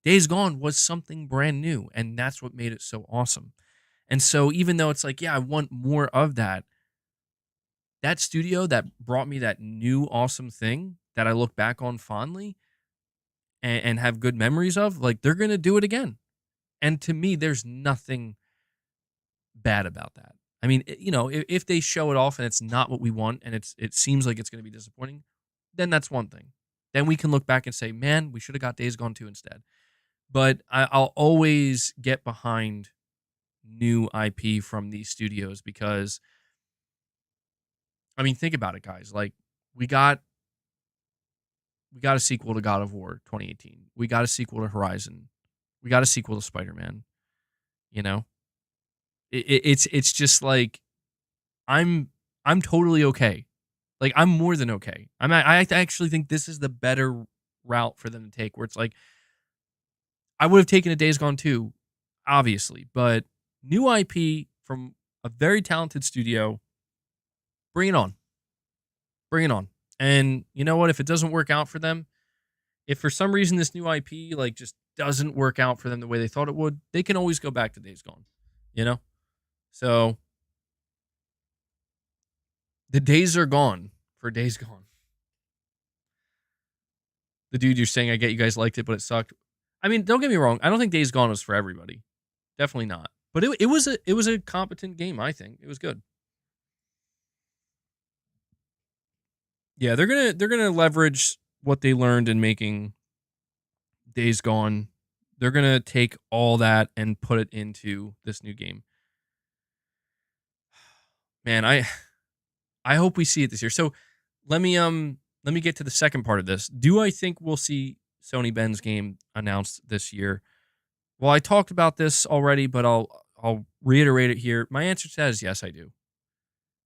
Days Gone was something brand new, and that's what made it so awesome. And so even though it's like, yeah, I want more of that, that studio that brought me that new awesome thing that I look back on fondly and have good memories of, like they're going to do it again. And to me, there's nothing bad about that. I mean, if they show it off and it's not what we want and it seems like it's going to be disappointing, then that's one thing. Then we can look back and say, man, we should have got Days Gone 2 instead. But I'll always get behind new IP from these studios because, I mean, think about it, guys. Like we got a sequel to God of War 2018. We got a sequel to Horizon. We got a sequel to Spider-Man. You know, it's just like I'm totally okay. Like I'm more than okay. I actually think this is the better route for them to take. Where it's like I would have taken a Days Gone 2, obviously, but new IP from a very talented studio. Bring it on. Bring it on. And you know what? If it doesn't work out for them, if for some reason this new IP like just doesn't work out for them the way they thought it would, they can always go back to Days Gone. You know? So the days are gone for Days Gone. The dude you're saying, I get you guys liked it, but it sucked. I mean, don't get me wrong. I don't think Days Gone was for everybody. Definitely not. But it was a competent game, I think. It was good. Yeah, they're gonna leverage what they learned in making Days Gone. They're gonna take all that and put it into this new game. Man, I hope we see it this year. So let me get to the second part of this. Do I think we'll see Sony Ben's game announced this year? Well, I talked about this already, but I'll reiterate it here. My answer to that is yes, I do.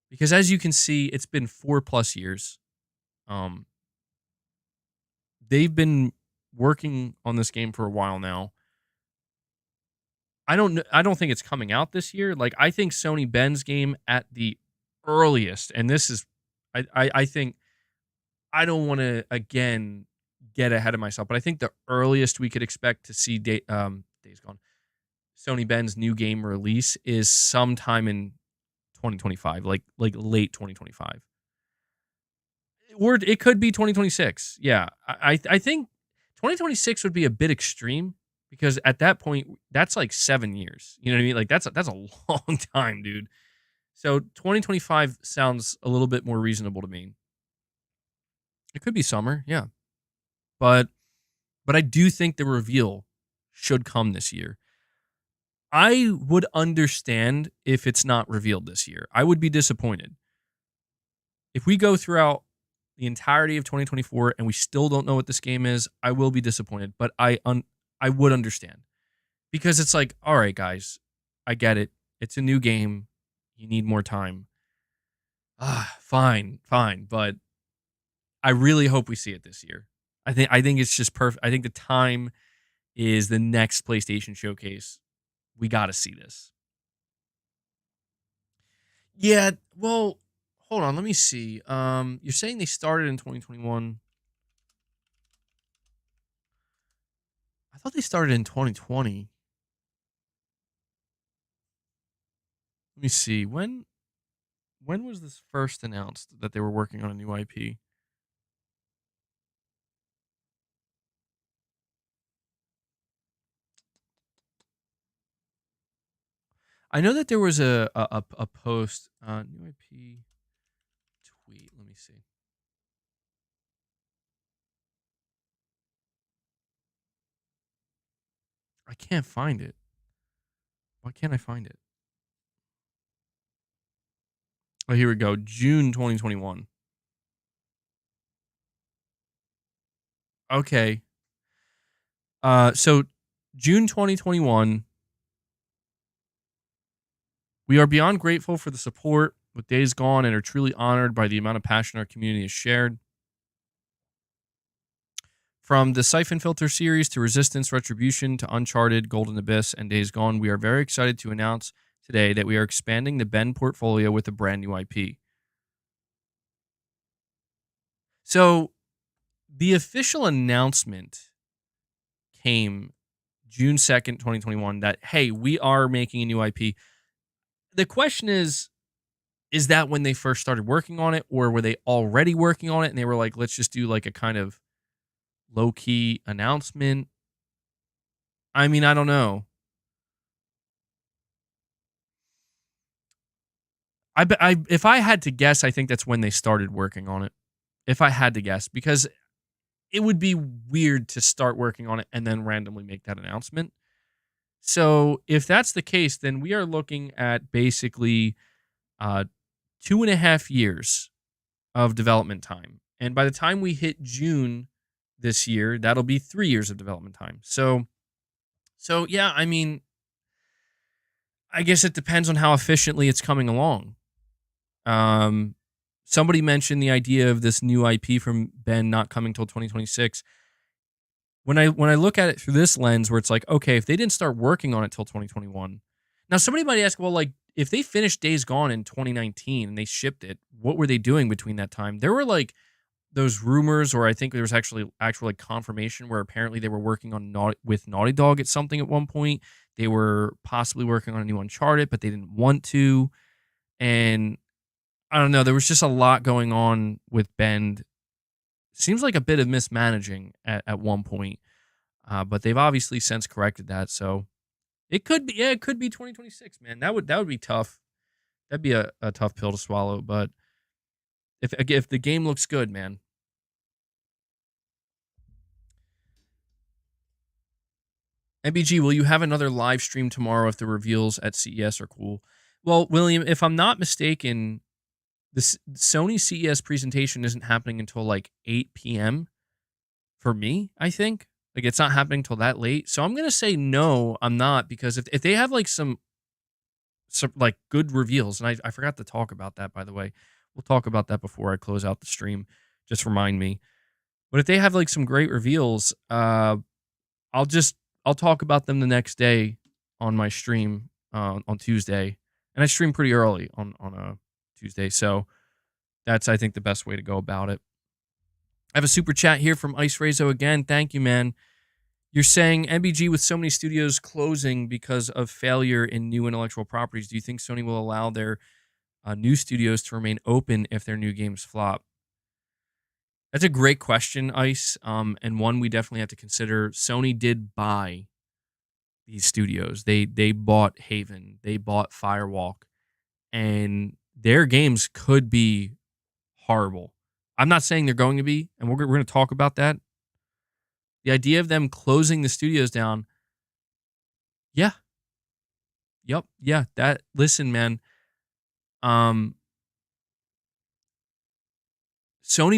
Because as you can see, it's been 4+ years. Um, they've been working on this game for a while now. I don't think it's coming out this year. Like I think Sony Ben's game at the earliest, and this is I think I don't want to again get ahead of myself, but I think the earliest we could expect to see Days Gone, Sony Ben's new game release is sometime in 2025, like late 2025. Or it could be 2026. Yeah. I think 2026 would be a bit extreme because at that point, that's like 7 years. You know what I mean? Like that's a long time, dude. So 2025 sounds a little bit more reasonable to me. It could be summer, yeah. But I do think the reveal should come this year. I would understand if it's not revealed this year. I would be disappointed. If we go throughout the entirety of 2024 and we still don't know what this game is, I will be disappointed, but I would understand. Because it's like, all right, guys, I get it. It's a new game. You need more time. Fine, but I really hope we see it this year. I think it's just perfect. I think the time is the next PlayStation showcase. We got to see this. Yeah, well, hold on, let me see. You're saying they started in 2021. I thought they started in 2020. Let me see. When was this first announced that they were working on a new IP? I know that there was a post, new IP tweet. Let me see. I can't find it. Why can't I find it? Oh, here we go. June 2021. Okay. So June 2021. We are beyond grateful for the support with Days Gone and are truly honored by the amount of passion our community has shared. From the Siphon Filter series to Resistance, Retribution to Uncharted, Golden Abyss, and Days Gone, we are very excited to announce today that we are expanding the Ben portfolio with a brand new IP. So the official announcement came June 2nd, 2021, that, hey, we are making a new IP. The question is that when they first started working on it, or were they already working on it and they were like, let's just do like a kind of low key announcement? I mean, I don't know. If I had to guess, I think that's when they started working on it. If I had to guess, because it would be weird to start working on it and then randomly make that announcement. So if that's the case, then we are looking at basically 2.5 years of development time. And by the time we hit June this year, that'll be 3 years of development time. So yeah, I mean, I guess it depends on how efficiently it's coming along. Um, Somebody mentioned the idea of this new IP from Ben not coming till 2026. When I look at it through this lens, where it's like, okay, if they didn't start working on it till 2021, now somebody might ask, well, like if they finished Days Gone in 2019 and they shipped it, what were they doing between that time? There were like those rumors, or I think there was actually actual like confirmation where apparently they were working on with Naughty Dog at something at one point. They were possibly working on a new Uncharted, but they didn't want to. And I don't know. There was just a lot going on with Bend. Seems like a bit of mismanaging at one point, but they've obviously since corrected that. So it could be, yeah, it could be 2026, man. That would be tough. That'd be a tough pill to swallow. But if the game looks good, man. MBG, will you have another live stream tomorrow if the reveals at CES are cool? Well, William, if I'm not mistaken, the Sony CES presentation isn't happening until like 8 p.m. for me, I think. Like, it's not happening till that late. So I'm going to say no, I'm not, because if they have like some like good reveals, and I forgot to talk about that, by the way. We'll talk about that before I close out the stream. Just remind me. But if they have like some great reveals, I'll talk about them the next day on my stream on Tuesday, and I stream pretty early on a Tuesday, so that's, I think, the best way to go about it. I have a super chat here from Ice Rezo again. Thank you, man. You're saying MBG, with so many studios closing because of failure in new intellectual properties, do you think Sony will allow their new studios to remain open if their new games flop? That's a great question, Ice, and one we definitely have to consider. Sony did buy these studios. They bought Haven. They bought Firewalk. And their games could be horrible. I'm not saying they're going to be, and we're going to talk about that. The idea of them closing the studios down, yeah. Yep, yeah. That, listen, man. Sony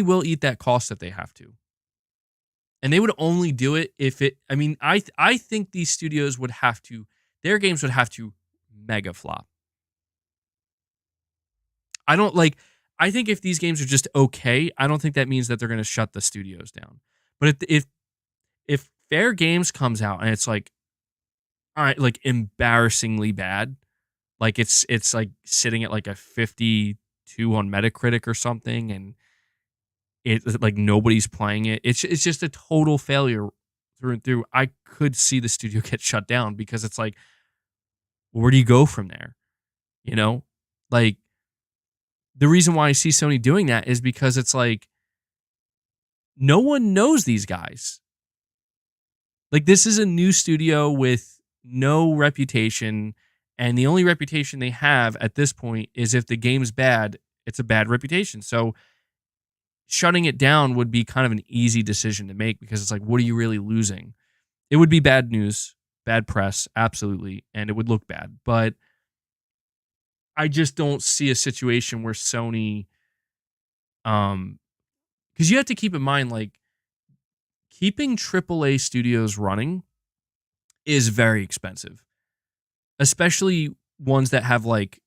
will eat that cost if they have to. And they would only do it if it, I mean, I think these studios would have to, their games would have to mega flop. I think if these games are just okay, I don't think that means that they're going to shut the studios down. But if Fair Games comes out and it's like, all right, like embarrassingly bad, like it's like sitting at like a 52 on Metacritic or something, and it like nobody's playing it, it's just a total failure through and through, I could see the studio get shut down, because it's like, where do you go from there? You know, like, the reason why I see Sony doing that is because it's like, no one knows these guys. Like, this is a new studio with no reputation, And the only reputation they have at this point is if the game's bad, it's a bad reputation. So shutting it down would be kind of an easy decision to make because it's like, what are you really losing? It would be bad news, bad press, absolutely, and it would look bad. But I just don't see a situation where Sony, because you have to keep in mind, like, keeping AAA studios running is very expensive, especially ones that have, like,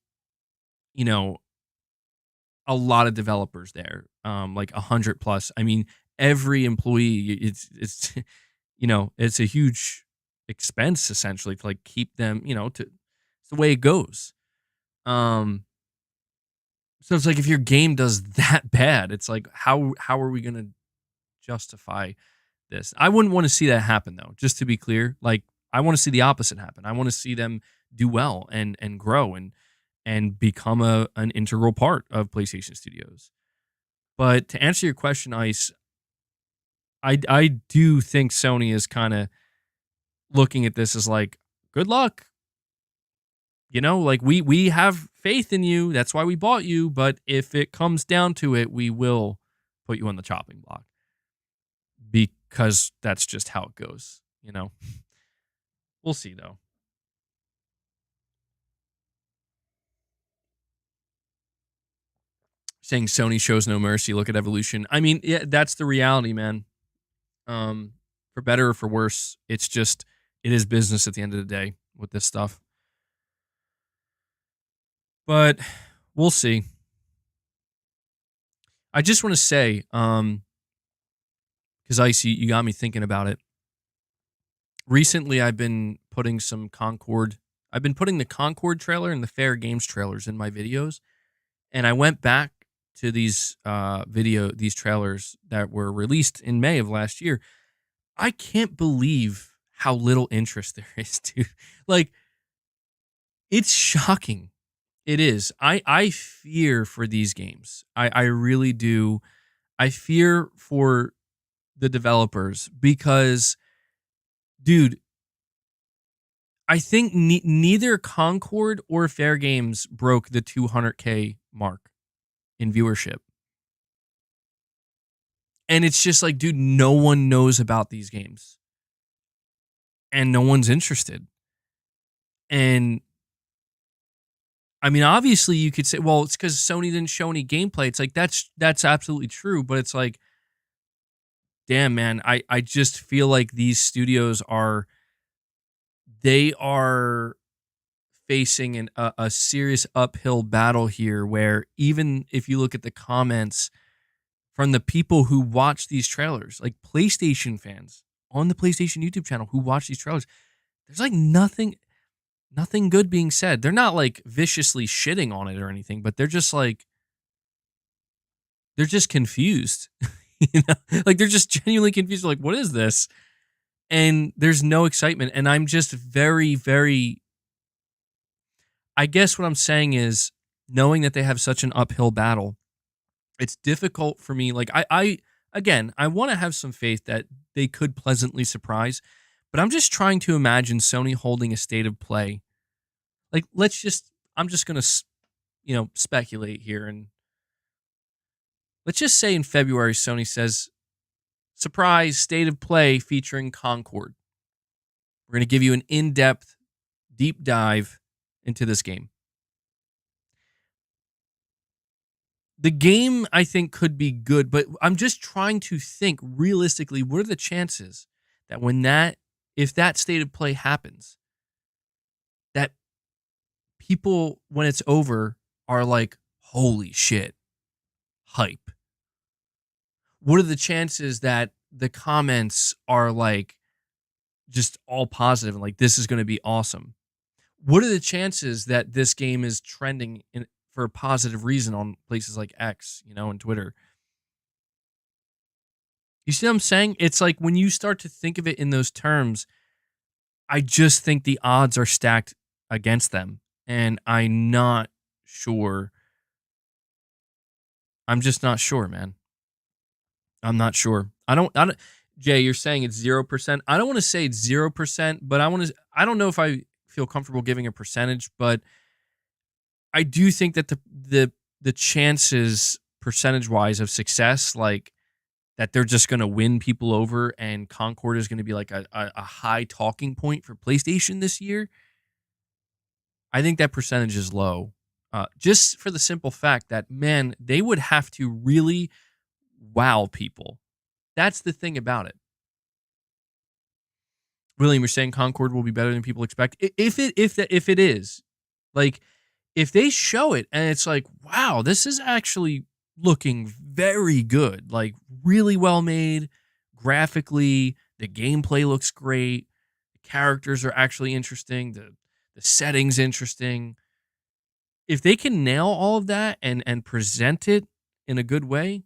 you know, a lot of developers there, like 100 plus. I mean, every employee, it's it's a huge expense essentially to like keep them, it's the way it goes. Um, so it's like if your game does that bad, it's like how are we gonna justify this? I wouldn't want to see that happen though. Just to be clear, like I want to see the opposite happen. I want to see them do well and grow and become an integral part of PlayStation Studios. But to answer your question, Ice, I do think Sony is kind of looking at this as like, good luck. Like we have faith in you. That's why we bought you. But if it comes down to it, we will put you on the chopping block because that's just how it goes. We'll see though. Saying Sony shows no mercy. Look at evolution. I mean, yeah, that's the reality, man. For better or for worse, it is business at the end of the day with this stuff. But we'll see. I just want to say, because Ice, you got me thinking about it. Recently, I've been putting some Concord. I've been putting the Concord trailer and the Fair Games trailers in my videos, and I went back to these trailers that were released in May of last year. I can't believe how little interest there is, dude. Like, it's shocking. It is. I fear for these games. I really do. I fear for the developers because, dude, I think neither Concord or Fair Games broke the 200K mark in viewership. And it's just like, dude, no one knows about these games. And no one's interested. And I mean, obviously you could say, well, it's because Sony didn't show any gameplay. It's like, that's absolutely true. But it's like, damn, man, I just feel like these studios are facing a serious uphill battle here where even if you look at the comments from the people who watch these trailers, like PlayStation fans on the PlayStation YouTube channel who watch these trailers, there's like nothing good being said. They're not like viciously shitting on it or anything, but they're just confused. Like they're just genuinely confused. Like, what is this? And there's no excitement. And I'm just very, very, I guess what I'm saying is knowing that they have such an uphill battle, it's difficult for me. Like I want to have some faith that they could pleasantly surprise, but I'm just trying to imagine Sony holding a state of play. Like, I'm just going to, speculate here. And let's just say in February, Sony says, surprise state of play featuring Concord. We're going to give you an in-depth, deep dive into this game. The game, I think, could be good, but I'm just trying to think realistically, what are the chances that if that state of play happens, that people, when it's over, are like, holy shit, hype? What are the chances that the comments are like just all positive and like, this is going to be awesome? What are the chances that this game is trending for a positive reason on places like X, and Twitter? You see what I'm saying? It's like when you start to think of it in those terms, I just think the odds are stacked against them. And I'm not sure. I'm just not sure, man. I'm not sure. I don't, Jay, you're saying it's 0%. I don't want to say it's 0%, but I don't know if I feel comfortable giving a percentage, but I do think that the chances percentage-wise of success, like, that they're just gonna win people over and Concord is gonna be like a high talking point for PlayStation this year, I think that percentage is low. Just for the simple fact that, man, they would have to really wow people. That's the thing about it. William, you're saying Concord will be better than people expect. If it is, like, if they show it and it's like, wow, this is actually looking very good, like really well made, graphically, the gameplay looks great, the characters are actually interesting, the settings interesting. If they can nail all of that and present it in a good way,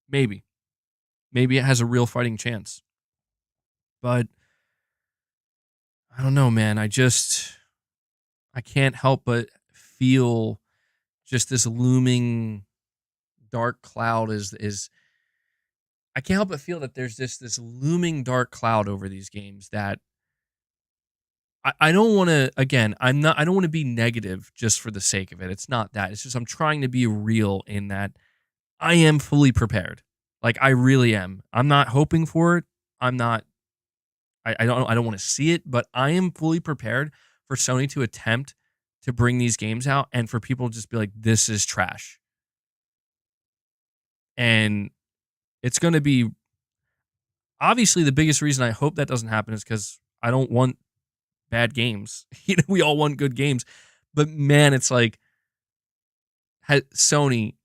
maybe it has a real fighting chance. But I don't know, man. I can't help but feel just this looming dark cloud is I can't help but feel that there's this looming dark cloud over these games that I don't want to, again, I don't want to be negative just for the sake of it. It's not that. It's just I'm trying to be real in that I am fully prepared. Like, I really am. I'm not hoping for it. I'm not I don't want to see it, but I am fully prepared for Sony to attempt to bring these games out and for people to just be like, this is trash. And it's going to be, obviously, the biggest reason I hope that doesn't happen is because I don't want bad games. We all want good games. But man, it's like, Sony,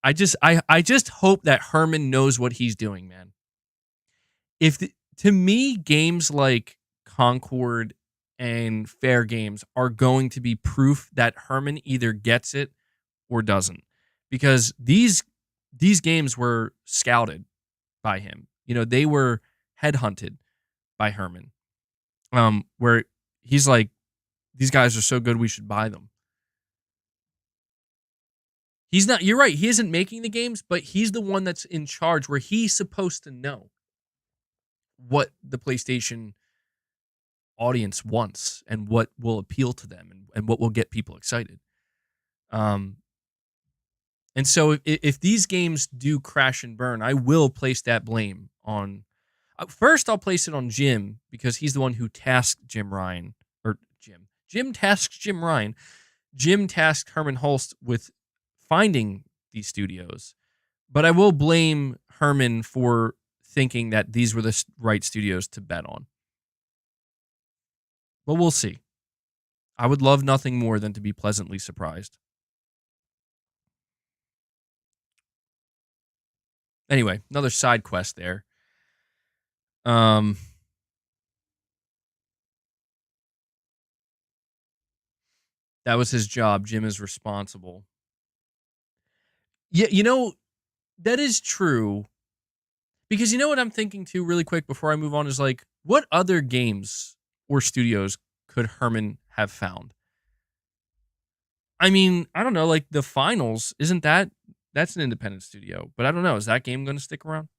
I just hope that Herman knows what he's doing, man. To me, games like Concord and Fair Games are going to be proof that Herman either gets it or doesn't. Because these games were scouted by him. They were headhunted by Herman. Where he's like, these guys are so good, we should buy them. He's not, you're right, he isn't making the games, but he's the one that's in charge where he's supposed to know what the PlayStation audience wants and what will appeal to them and what will get people excited. And so if these games do crash and burn, I will place that blame on, first I'll place it on Jim because he's the one who tasked Jim tasked Jim Ryan. Jim tasked Herman Hulst with finding these studios. But I will blame Herman for thinking that these were the right studios to bet on. But we'll see. I would love nothing more than to be pleasantly surprised. Anyway, another side quest there. That was his job. Jim is responsible. Yeah, that is true. Because you know what I'm thinking too, really quick before I move on, is like, what other games or studios could Herman have found? I mean, I don't know, like the Finals, that's an independent studio, but I don't know, is that game going to stick around?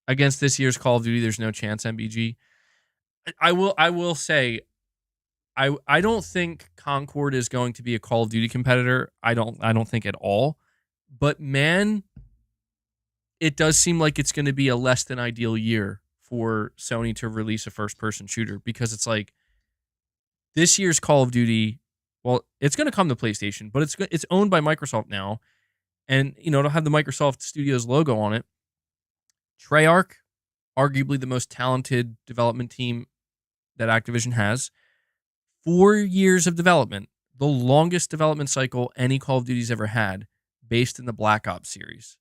Against this year's Call of Duty, there's no chance, MBG. I will say, I don't think Concord is going to be a Call of Duty competitor. I don't think at all. But man, it does seem like it's going to be a less than ideal year for Sony to release a first-person shooter because it's like this year's Call of Duty, well, it's going to come to PlayStation, but it's owned by Microsoft now, and it'll have the Microsoft Studios logo on it. Treyarch, arguably the most talented development team that Activision has, 4 years of development, the longest development cycle any Call of Duty's ever had, based in the Black Ops series.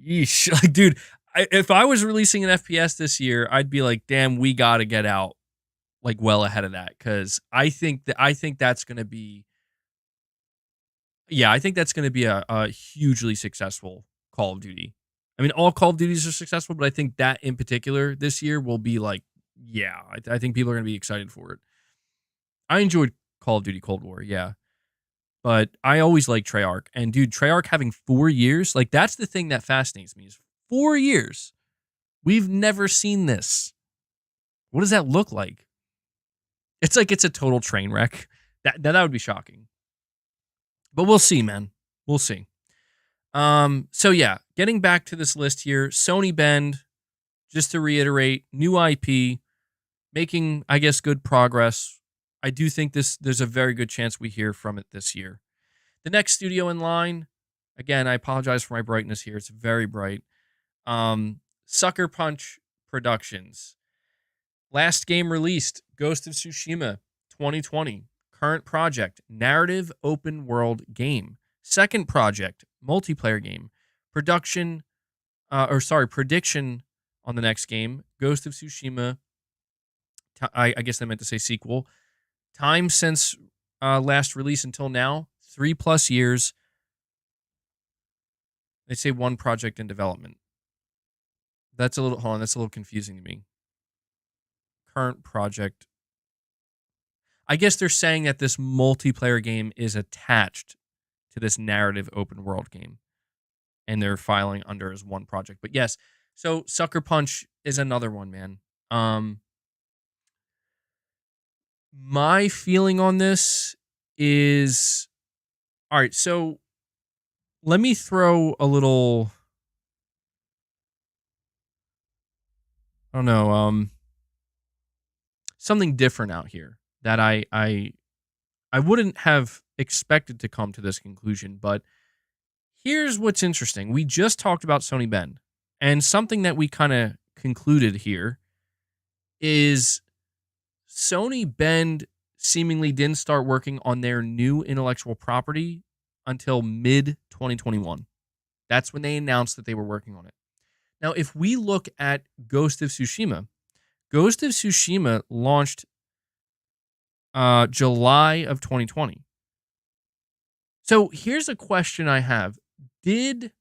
Yeesh. Like, dude, if I was releasing an FPS this year, I'd be like, damn, we got to get out like well ahead of that. Cause I think that's going to be, I think that's going to be a hugely successful Call of Duty. I mean, all Call of Duties are successful, but I think that in particular this year will be like, I think people are going to be excited for it. I enjoyed Call of Duty Cold War. Yeah. But I always like Treyarch. And dude, Treyarch having 4 years, like that's the thing that fascinates me is 4 years. We've never seen this. What does that look like? It's like it's a total train wreck. That would be shocking. But we'll see, man. We'll see. So yeah, getting back to this list here, Sony Bend, just to reiterate, new IP, making, I guess, good progress. I do think there's a very good chance we hear from it this year. The next studio in line, again, I apologize for my brightness here. It's very bright. Sucker Punch Productions. Last game released, Ghost of Tsushima 2020. Current project, narrative open world game. Second project, multiplayer game. Prediction on the next game, Ghost of Tsushima. I guess I meant to say sequel. Time since last release until now, 3+ years. They say one project in development. That's a little confusing to me. Current project. I guess they're saying that this multiplayer game is attached to this narrative open world game, and they're filing under as one project. But yes, so Sucker Punch is another one, man. My feeling on this is, all right, so let me throw a little, I don't know, something different out here that I wouldn't have expected to come to this conclusion, but here's what's interesting. We just talked about Sony Bend, and something that we kind of concluded here is Sony Bend seemingly didn't start working on their new intellectual property until mid-2021. That's when they announced that they were working on it. Now, if we look at Ghost of Tsushima launched July of 2020. So here's a question I have. Did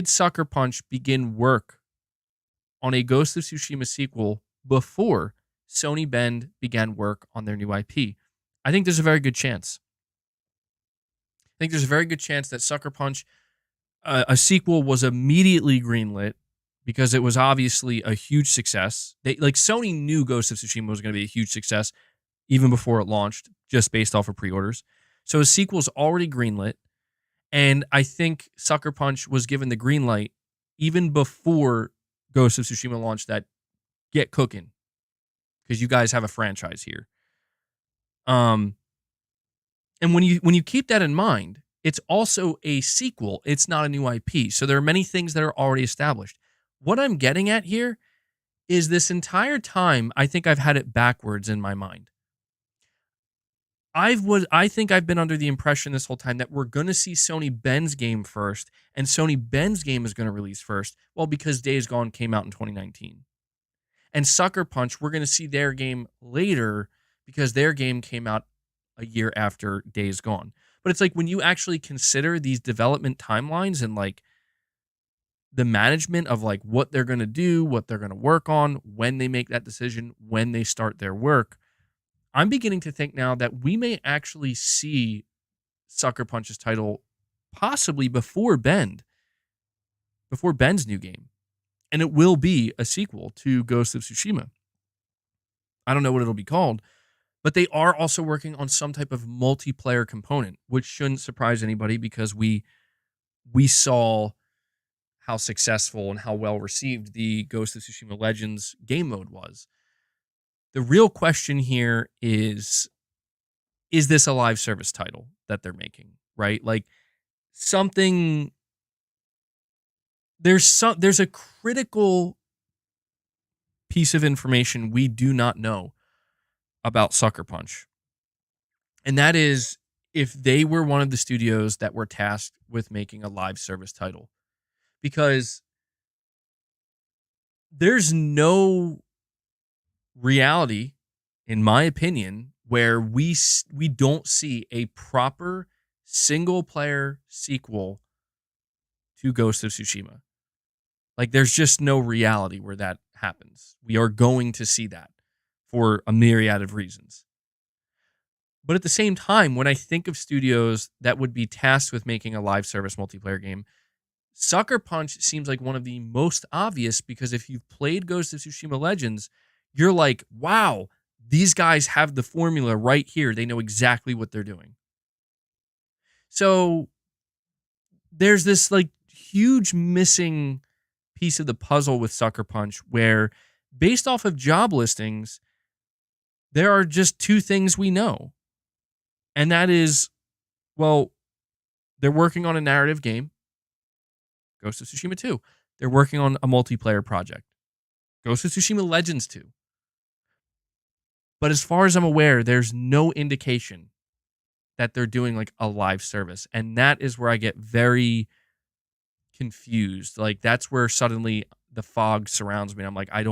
Sucker Punch begin work on a Ghost of Tsushima sequel before Sony Bend began work on their new IP? I think there's a very good chance. I think there's a very good chance that Sucker Punch, a sequel, was immediately greenlit because it was obviously a huge success. Sony knew Ghost of Tsushima was going to be a huge success even before it launched, just based off of pre-orders. So a sequel's already greenlit, and I think Sucker Punch was given the green light even before Ghost of Tsushima launched, that get cooking, because you guys have a franchise here. And when you keep that in mind, it's also a sequel. It's not a new IP. So there are many things that are already established. What I'm getting at here is this entire time, I think I've had it backwards in my mind. I think I've been under the impression this whole time that we're going to see Sony Bend's game first, and Sony Bend's game is going to release first. Well, because Days Gone came out in 2019. And Sucker Punch, we're going to see their game later because their game came out a year after Days Gone. But it's like when you actually consider these development timelines and like the management of like what they're going to do, what they're going to work on, when they make that decision, when they start their work, I'm beginning to think now that we may actually see Sucker Punch's title possibly before Bend's new game. And it will be a sequel to Ghost of Tsushima. I don't know what it'll be called, but they are also working on some type of multiplayer component, which shouldn't surprise anybody because we saw how successful and how well received the Ghost of Tsushima Legends game mode was. The real question here is this a live service title that they're making, right? Like something, there's a critical piece of information we do not know about Sucker Punch. And that is if they were one of the studios that were tasked with making a live service title. Because there's no reality, in my opinion, where we don't see a proper single-player sequel to Ghost of Tsushima. Like, there's just no reality where that happens. We are going to see that for a myriad of reasons. But at the same time, when I think of studios that would be tasked with making a live service multiplayer game, Sucker Punch seems like one of the most obvious because if you've played Ghost of Tsushima Legends, you're like, wow, these guys have the formula right here. They know exactly what they're doing. So there's this like huge missing piece of the puzzle with Sucker Punch where, based off of job listings, there are just two things we know. And that is, well, they're working on a narrative game, Ghost of Tsushima 2. They're working on a multiplayer project, Ghost of Tsushima Legends 2. But as far as I'm aware, there's no indication that they're doing like a live service. And that is where I get very confused. Like, that's where suddenly the fog surrounds me. I'm like, I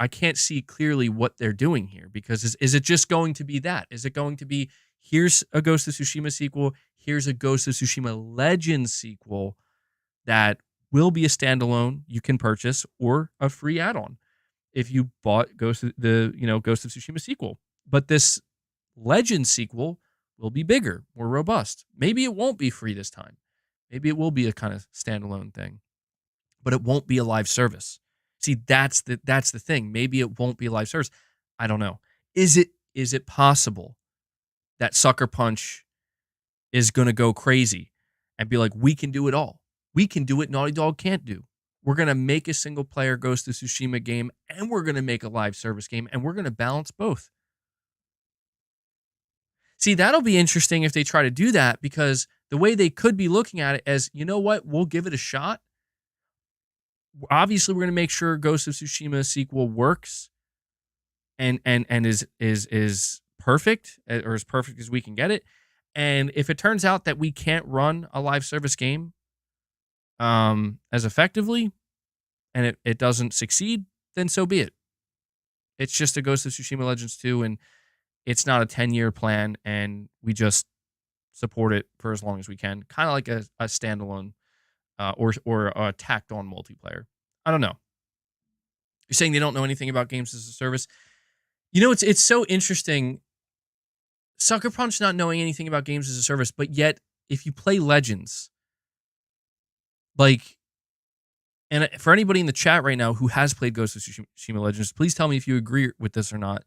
can't see clearly what they're doing here, because is it just going to be that? Is it going to be, here's a Ghost of Tsushima sequel, here's a Ghost of Tsushima Legends sequel that will be a standalone you can purchase, or a free add-on if you bought Ghost of Tsushima sequel. But this Legends sequel will be bigger, more robust. Maybe it won't be free this time. Maybe it will be a kind of standalone thing, but it won't be a live service. See, that's the thing. Maybe it won't be a live service. I don't know. Is it possible that Sucker Punch is going to go crazy and be like, we can do it all. We can do what Naughty Dog can't do. We're going to make a single player Ghost of Tsushima game, and we're going to make a live service game, and we're going to balance both. See, that'll be interesting if they try to do that, because the way they could be looking at it as, you know what, we'll give it a shot. Obviously, we're going to make sure Ghost of Tsushima sequel works and is perfect, or as perfect as we can get it. And if it turns out that we can't run a live service game as effectively, and it doesn't succeed, then so be it. It's just a Ghost of Tsushima Legends 2, and it's not a 10-year plan, and we just support it for as long as we can. Kind of like a standalone or a tacked-on multiplayer. I don't know. You're saying they don't know anything about games as a service? You know, it's so interesting. Sucker Punch not knowing anything about games as a service, but yet if you play Legends, like, and for anybody in the chat right now who has played Ghost of Tsushima Legends, please tell me if you agree with this or not.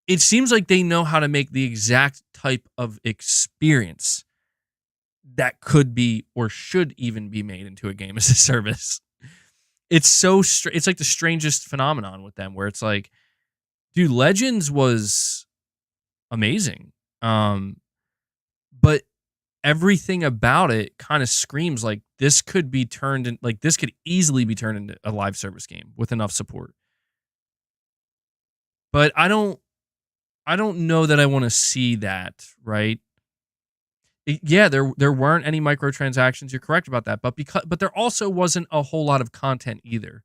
It seems like they know how to make the exact type of experience that could be or should even be made into a game as a service. It's so it's like the strangest phenomenon with them, where it's like, dude, Legends was amazing. But everything about it kind of screams like this could be turned in, like this could easily be turned into a live service game with enough support. But I don't know that I want to see that, right? Yeah, there weren't any microtransactions. You're correct about that, but there also wasn't a whole lot of content either.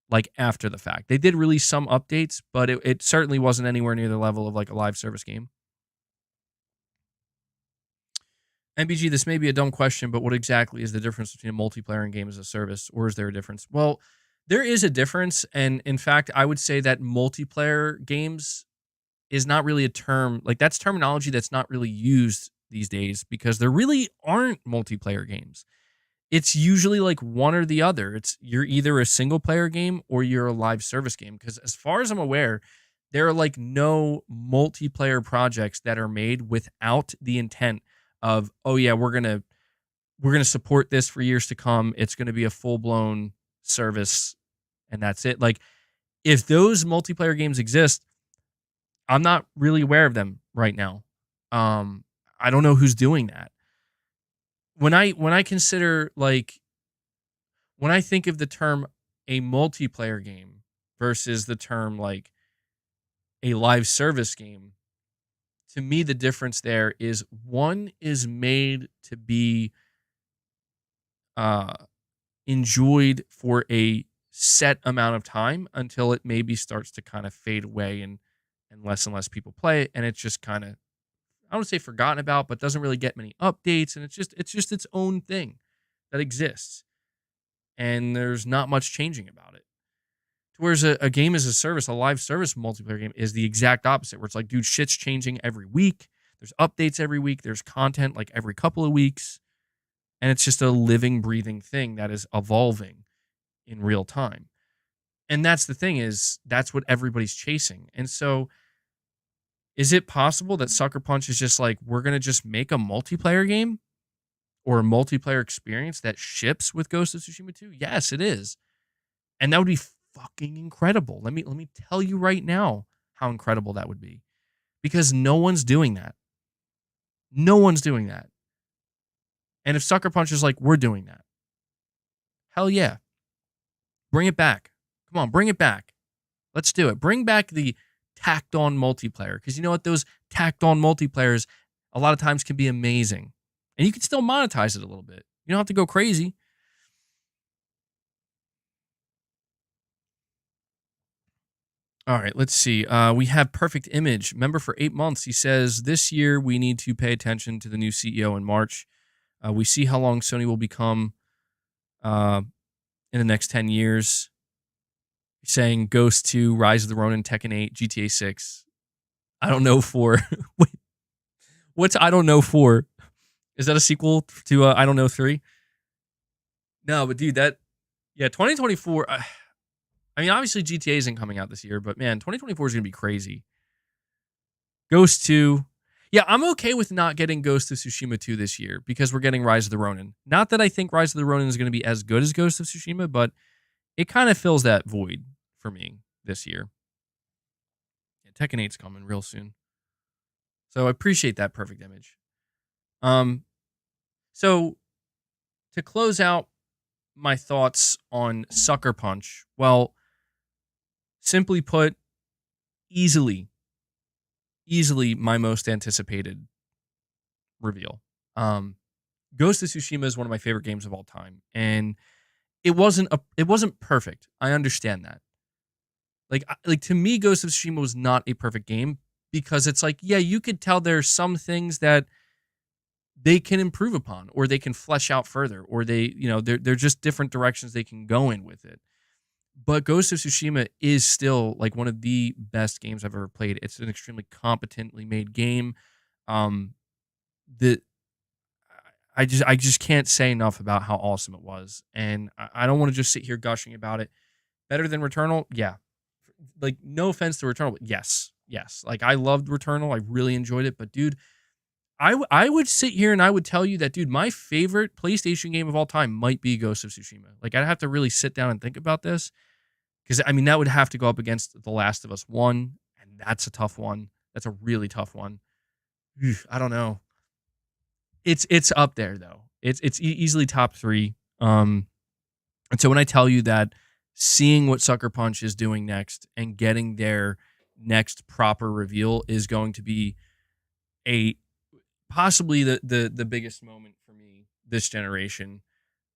Like after the fact, they did release some updates, but it certainly wasn't anywhere near the level of like a live service game. MBG, this may be a dumb question, but what exactly is the difference between a multiplayer and game as a service, or is there a difference? Well, there is a difference, and in fact, I would say that multiplayer games is not really a term, like that's terminology that's not really used these days, because there really aren't multiplayer games. It's usually like one or the other. You're either a single player game or you're a live service game, because as far as I'm aware, there are like no multiplayer projects that are made without the intent of, oh yeah, we're going to support this for years to come. It's going to be a full-blown service, and that's it. Like, if those multiplayer games exist, I'm not really aware of them right now. I don't know who's doing that. When I consider, like, when I think of the term a multiplayer game versus the term like a live service game, to me the difference there is one is made to be enjoyed for a set amount of time until it maybe starts to kind of fade away and less people play it, and it's just kind of, I don't want to say forgotten about, but doesn't really get many updates, and it's just its own thing that exists, and there's not much changing about it. Whereas a game as a service, a live service multiplayer game, is the exact opposite, where it's like, dude, shit's changing every week. There's updates every week. There's content like every couple of weeks. And it's just a living, breathing thing that is evolving in real time. And that's the thing, is that's what everybody's chasing. And so is it possible that Sucker Punch is just like, we're going to just make a multiplayer game or a multiplayer experience that ships with Ghost of Tsushima 2? Yes, it is. And that would be fucking incredible. Let me tell you right now how incredible that would be. Because no one's doing that. No one's doing that. And if Sucker Punch is like, we're doing that, hell yeah. Bring it back. Come on, bring it back. Let's do it. Bring back the tacked on multiplayer. Because you know what? Those tacked on multiplayers a lot of times can be amazing. And you can still monetize it a little bit. You don't have to go crazy. All right, let's see. We have Perfect Image, member for 8 months. He says, this year we need to pay attention to the new CEO in March. We see how long Sony will become in the next 10 years. He's saying Ghost 2, Rise of the Ronin, Tekken 8, GTA 6. I don't know 4. Wait, what's I don't know 4? Is that a sequel to I don't know 3? No, but dude, 2024... I mean, obviously GTA isn't coming out this year, but man, 2024 is going to be crazy. Ghost 2. Yeah, I'm okay with not getting Ghost of Tsushima 2 this year because we're getting Rise of the Ronin. Not that I think Rise of the Ronin is going to be as good as Ghost of Tsushima, but it kind of fills that void for me this year. Yeah, Tekken 8's coming real soon. So I appreciate that, Perfect Image. So to close out my thoughts on Sucker Punch, well, simply put, easily my most anticipated reveal. Ghost of Tsushima is one of my favorite games of all time, and it wasn't perfect. I understand that. Like to me, Ghost of Tsushima was not a perfect game because it's like, yeah, you could tell there's some things that they can improve upon, or they can flesh out further, or they're just different directions they can go in with it. But Ghost of Tsushima is still like one of the best games I've ever played. It's an extremely competently made game. I just can't say enough about how awesome it was, and I don't want to just sit here gushing about it. Better than Returnal, yeah. Like, no offense to Returnal, but yes. Like, I loved Returnal, I really enjoyed it, but dude, I would sit here and I would tell you that, dude, my favorite PlayStation game of all time might be Ghost of Tsushima. Like, I'd have to really sit down and think about this. Because, I mean, that would have to go up against The Last of Us 1, and that's a tough one. That's a really tough one. I don't know. It's up there, though. It's easily top 3. And so when I tell you that seeing what Sucker Punch is doing next and getting their next proper reveal is going to be possibly the biggest moment for me this generation.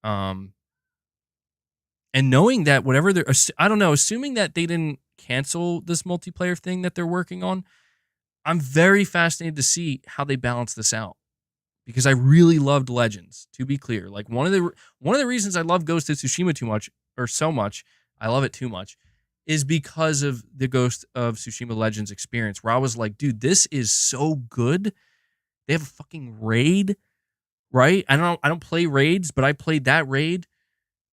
And knowing that whatever assuming that they didn't cancel this multiplayer thing that they're working on, I'm very fascinated to see how they balance this out. Because I really loved Legends, to be clear. Like, one of the reasons I love Ghost of Tsushima so much, I love it too much, is because of the Ghost of Tsushima Legends experience, where I was like, dude, this is so good. They have a fucking raid, right? I don't play raids, but I played that raid.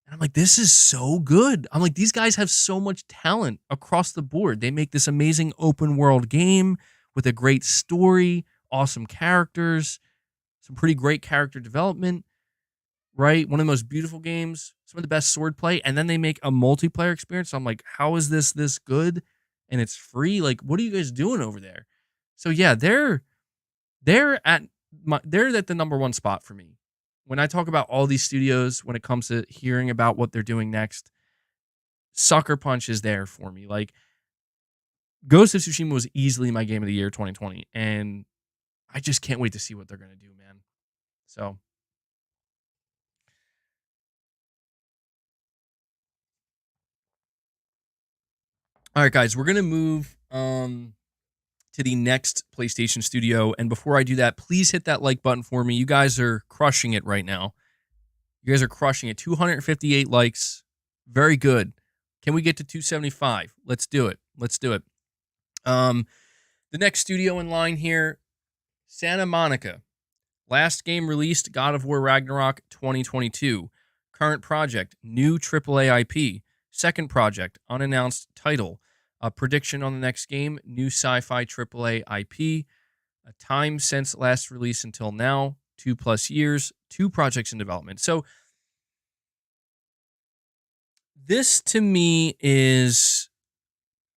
And I'm like, this is so good. I'm like, these guys have so much talent across the board. They make this amazing open world game with a great story, awesome characters, some pretty great character development, right? One of the most beautiful games, some of the best swordplay. And then they make a multiplayer experience. So I'm like, how is this good? And it's free. Like, what are you guys doing over there? So yeah, they're at the number one spot for me. When I talk about all these studios, when it comes to hearing about what they're doing next, Sucker Punch is there for me. Like, Ghost of Tsushima was easily my game of the year 2020, and I just can't wait to see what they're going to do, man. So, all right, guys, we're going to move to the next PlayStation studio, and before I do that, please hit that like button for me. You guys are crushing it right now. You guys are crushing it. 258 likes. Very good. Can we get to 275? Let's do it. The next studio in line here, Santa Monica. Last game released, God of War Ragnarok 2022. Current project, new AAA IP. Second project, unannounced title. A prediction on the next game, new sci-fi AAA IP. A time since last release until now, 2+ years, 2 projects in development. So this to me is,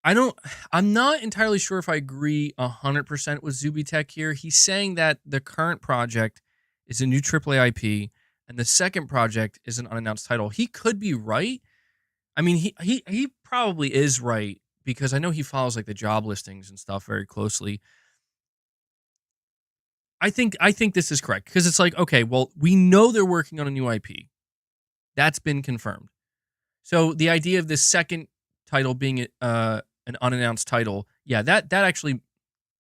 I'm not entirely sure if I agree 100% with Zubitech here. He's saying that the current project is a new AAA IP and the second project is an unannounced title. He could be right. I mean, he probably is right because I know he follows like the job listings and stuff very closely. I think this is correct because it's like, okay, well, we know they're working on a new IP. That's been confirmed. So the idea of this second title being an unannounced title, yeah, that actually,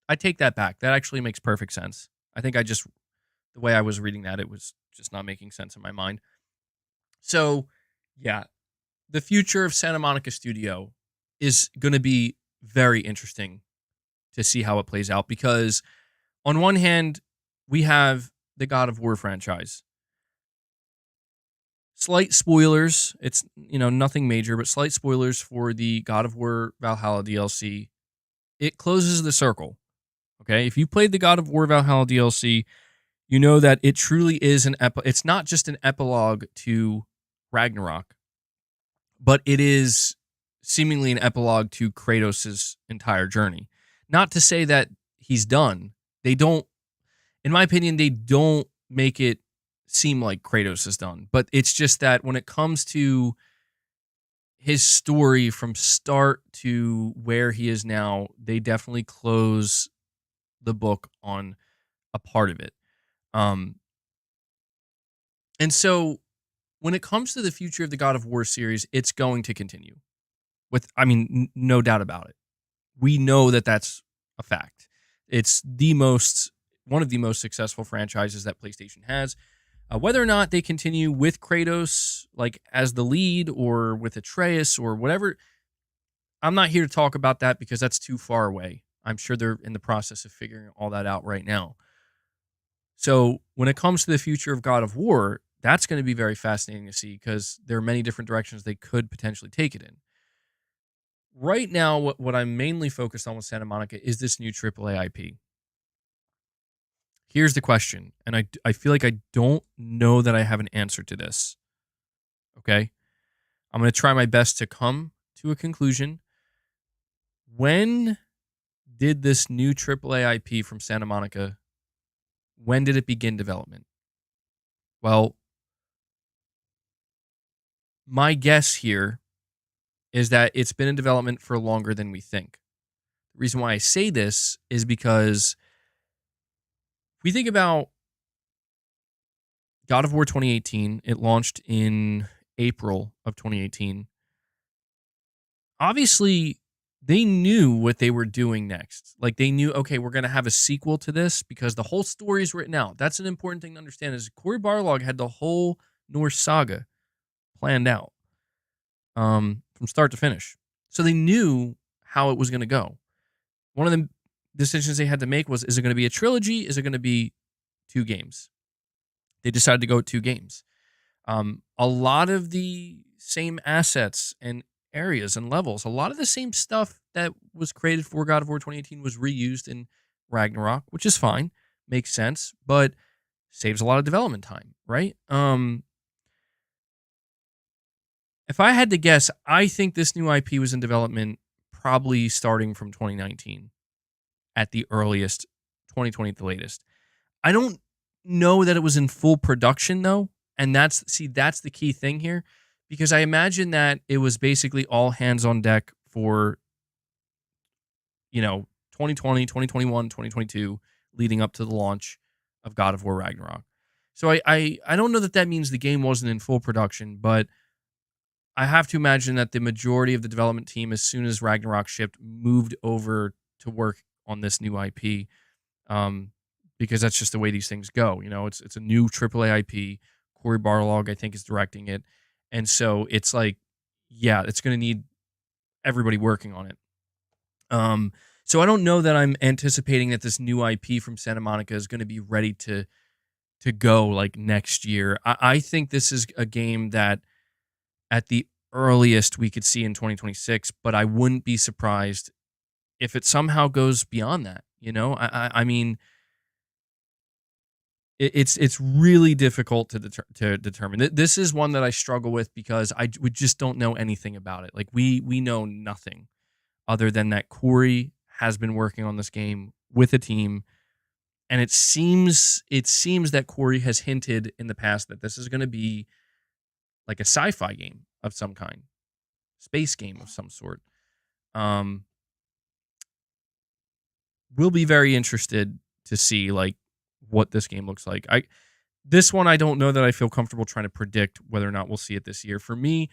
I take that back. That actually makes perfect sense. I think the way I was reading that, it was just not making sense in my mind. So, yeah, the future of Santa Monica Studio is going to be very interesting to see how it plays out because on one hand, we have the God of War franchise. Slight spoilers. It's, nothing major, but slight spoilers for the God of War Valhalla DLC. It closes the circle. Okay? If you played the God of War Valhalla DLC, you know that it truly is it's not just an epilogue to Ragnarok, but it is seemingly an epilogue to Kratos' entire journey. Not to say that he's done. They don't, in my opinion, they don't make it seem like Kratos is done. But it's just that when it comes to his story from start to where he is now, they definitely close the book on a part of it. And so when it comes to the future of the God of War series, it's going to continue. No doubt about it. We know that that's a fact. It's one of the most successful franchises that PlayStation has. Whether or not they continue with Kratos like as the lead or with Atreus or whatever, I'm not here to talk about that because that's too far away. I'm sure they're in the process of figuring all that out right now. So when it comes to the future of God of War, that's going to be very fascinating to see because there are many different directions they could potentially take it in. Right now, what I'm mainly focused on with Santa Monica is this new AAA IP. Here's the question, and I feel like I don't know that I have an answer to this. Okay? I'm going to try my best to come to a conclusion. When did this new AAA IP from Santa Monica, when did it begin development? Well, my guess here is that it's been in development for longer than we think. The reason why I say this is because if we think about God of War 2018, it launched in April of 2018. Obviously, they knew what they were doing next. Like they knew, okay, we're going to have a sequel to this because the whole story is written out. That's an important thing to understand is Cory Barlog had the whole Norse saga planned out from start to finish. So they knew how it was going to go. One of the decisions they had to make was, is it going to be a trilogy? Is it going to be 2 games? They decided to go with 2 games. A lot of the same assets and areas and levels, a lot of the same stuff that was created for God of War 2018 was reused in Ragnarok, which is fine, makes sense, but saves a lot of development time, right? If I had to guess, I think this new IP was in development probably starting from 2019 at the earliest, 2020 at the latest. I don't know that it was in full production though, and that's the key thing here, because I imagine that it was basically all hands on deck for 2020, 2021, 2022 leading up to the launch of God of War Ragnarok. So I don't know that means the game wasn't in full production, but I have to imagine that the majority of the development team, as soon as Ragnarok shipped, moved over to work on this new IP, because that's just the way these things go. It's a new AAA IP. Cory Barlog, I think, is directing it, and so it's like, yeah, it's going to need everybody working on it. So I don't know that I'm anticipating that this new IP from Santa Monica is going to be ready to to go like next year. I think this is a game that at the earliest we could see in 2026, but I wouldn't be surprised if it somehow goes beyond that. I mean, it's really difficult to determine. This is one that I struggle with because we just don't know anything about it. Like we know nothing other than that Corey has been working on this game with a team, and it seems that Corey has hinted in the past that this is going to be like a sci-fi game of some kind, space game of some sort. We'll be very interested to see like what this game looks like. This one I don't know that I feel comfortable trying to predict whether or not we'll see it this year. For me,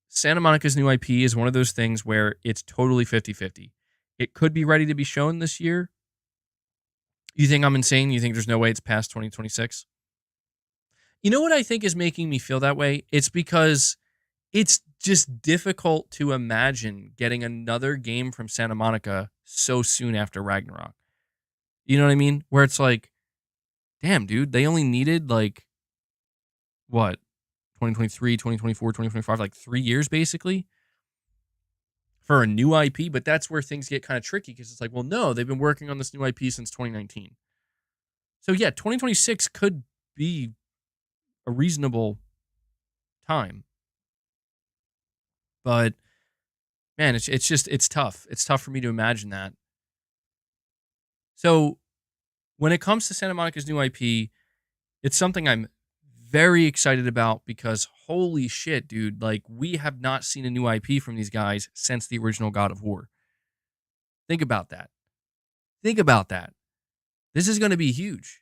Santa Monica's new IP is one of those things where it's totally 50-50. It could be ready to be shown this year. You think I'm insane? You think there's no way it's past 2026? You know what I think is making me feel that way? It's because it's just difficult to imagine getting another game from Santa Monica so soon after Ragnarok. You know what I mean? Where it's like, damn, dude, they only needed like, what, 2023, 2024, 2025, like 3 years basically for a new IP. But that's where things get kind of tricky because it's like, well, no, they've been working on this new IP since 2019. So yeah, 2026 could be a reasonable time. But man, it's tough. It's tough for me to imagine that. So when it comes to Santa Monica's new IP, it's something I'm very excited about because holy shit, dude, like we have not seen a new IP from these guys since the original God of War. Think about that. Think about that. This is going to be huge.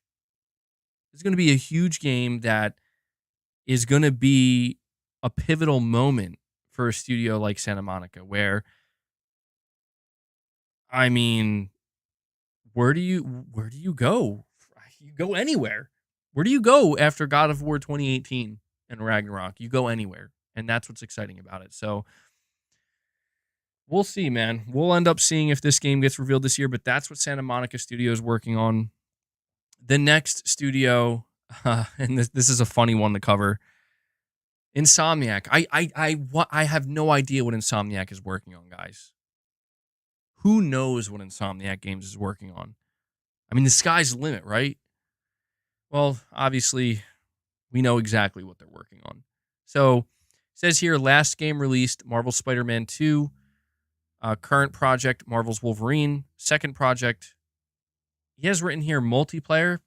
This is going to be a huge game that is going to be a pivotal moment for a studio like Santa Monica where, I mean, where do you go? You go anywhere. Where do you go after God of War 2018 and Ragnarok? You go anywhere. And that's what's exciting about it. So we'll see, man. We'll end up seeing if this game gets revealed this year, but that's what Santa Monica Studio is working on. The next studio, and this is a funny one to cover, Insomniac. I have no idea what Insomniac is working on, guys. Who knows what Insomniac Games is working on? I mean, the sky's the limit, right? Well, obviously, we know exactly what they're working on. So, it says here, last game released, Marvel's Spider-Man 2. Current project, Marvel's Wolverine. Second project, he has written here, multiplayer.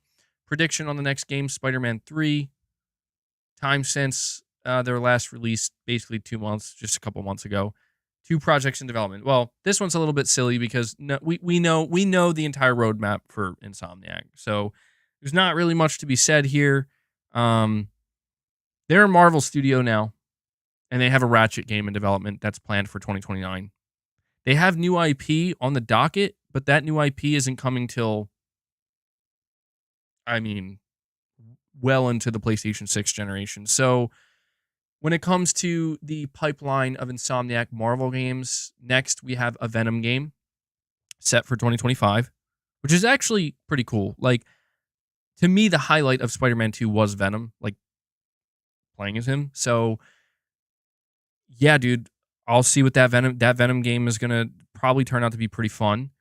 Prediction on the next game, Spider-Man 3. Time since their last release, basically 2 months, just a couple months ago. 2 projects in development. Well, this one's a little bit silly because we know the entire roadmap for Insomniac. So there's not really much to be said here. They're a Marvel studio now, and they have a Ratchet game in development that's planned for 2029. They have new IP on the docket, but that new IP isn't coming till, I mean, well into the PlayStation 6 generation. So when it comes to the pipeline of Insomniac Marvel games, next we have a Venom game set for 2025, which is actually pretty cool. Like, to me, the highlight of Spider-Man 2 was Venom, like playing as him. So yeah, dude, I'll see what that Venom game is gonna probably turn out to be pretty fun.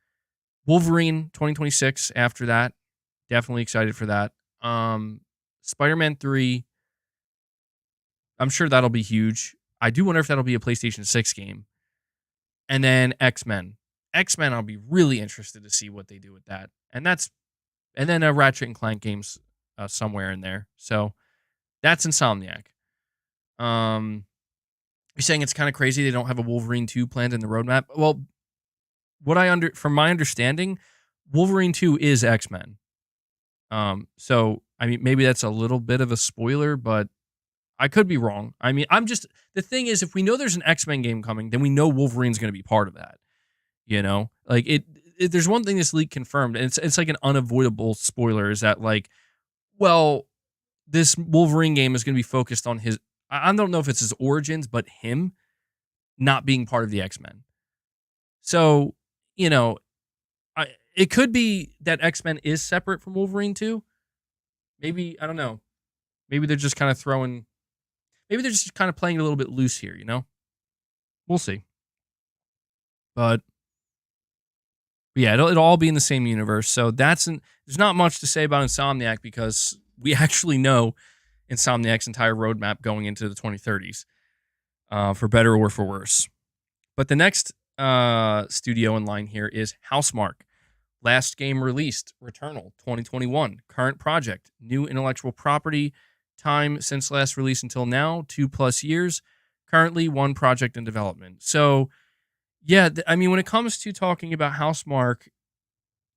Wolverine 2026 after that. Definitely excited for that. Spider-Man 3, I'm sure that'll be huge. I do wonder if that'll be a PlayStation 6 game. And then X-Men. X-Men, I'll be really interested to see what they do with that. And then a Ratchet and Clank games somewhere in there. So that's Insomniac. You're saying it's kind of crazy they don't have a Wolverine 2 planned in the roadmap? Well, from my understanding, Wolverine 2 is X-Men. So I mean, maybe that's a little bit of a spoiler, but I could be wrong. I mean, the thing is, if we know there's an X-Men game coming, then we know Wolverine's going to be part of that. You know, like there's one thing this leak confirmed, and it's like an unavoidable spoiler, is that like, well, this Wolverine game is going to be focused on his, I don't know if it's his origins, but him not being part of the X-Men. So, you know, it could be that X-Men is separate from Wolverine 2. Maybe, I don't know. Maybe they're just kind of throwing, maybe they're just kind of playing a little bit loose here, you know? We'll see. But yeah, it'll all be in the same universe. So there's not much to say about Insomniac because we actually know Insomniac's entire roadmap going into the 2030s, for better or for worse. But the next studio in line here is Housemarque. Last game released, Returnal 2021. Current project, new intellectual property. Time since last release until now, 2+ years. Currently, one project in development. So, yeah, I mean, when it comes to talking about Housemarque,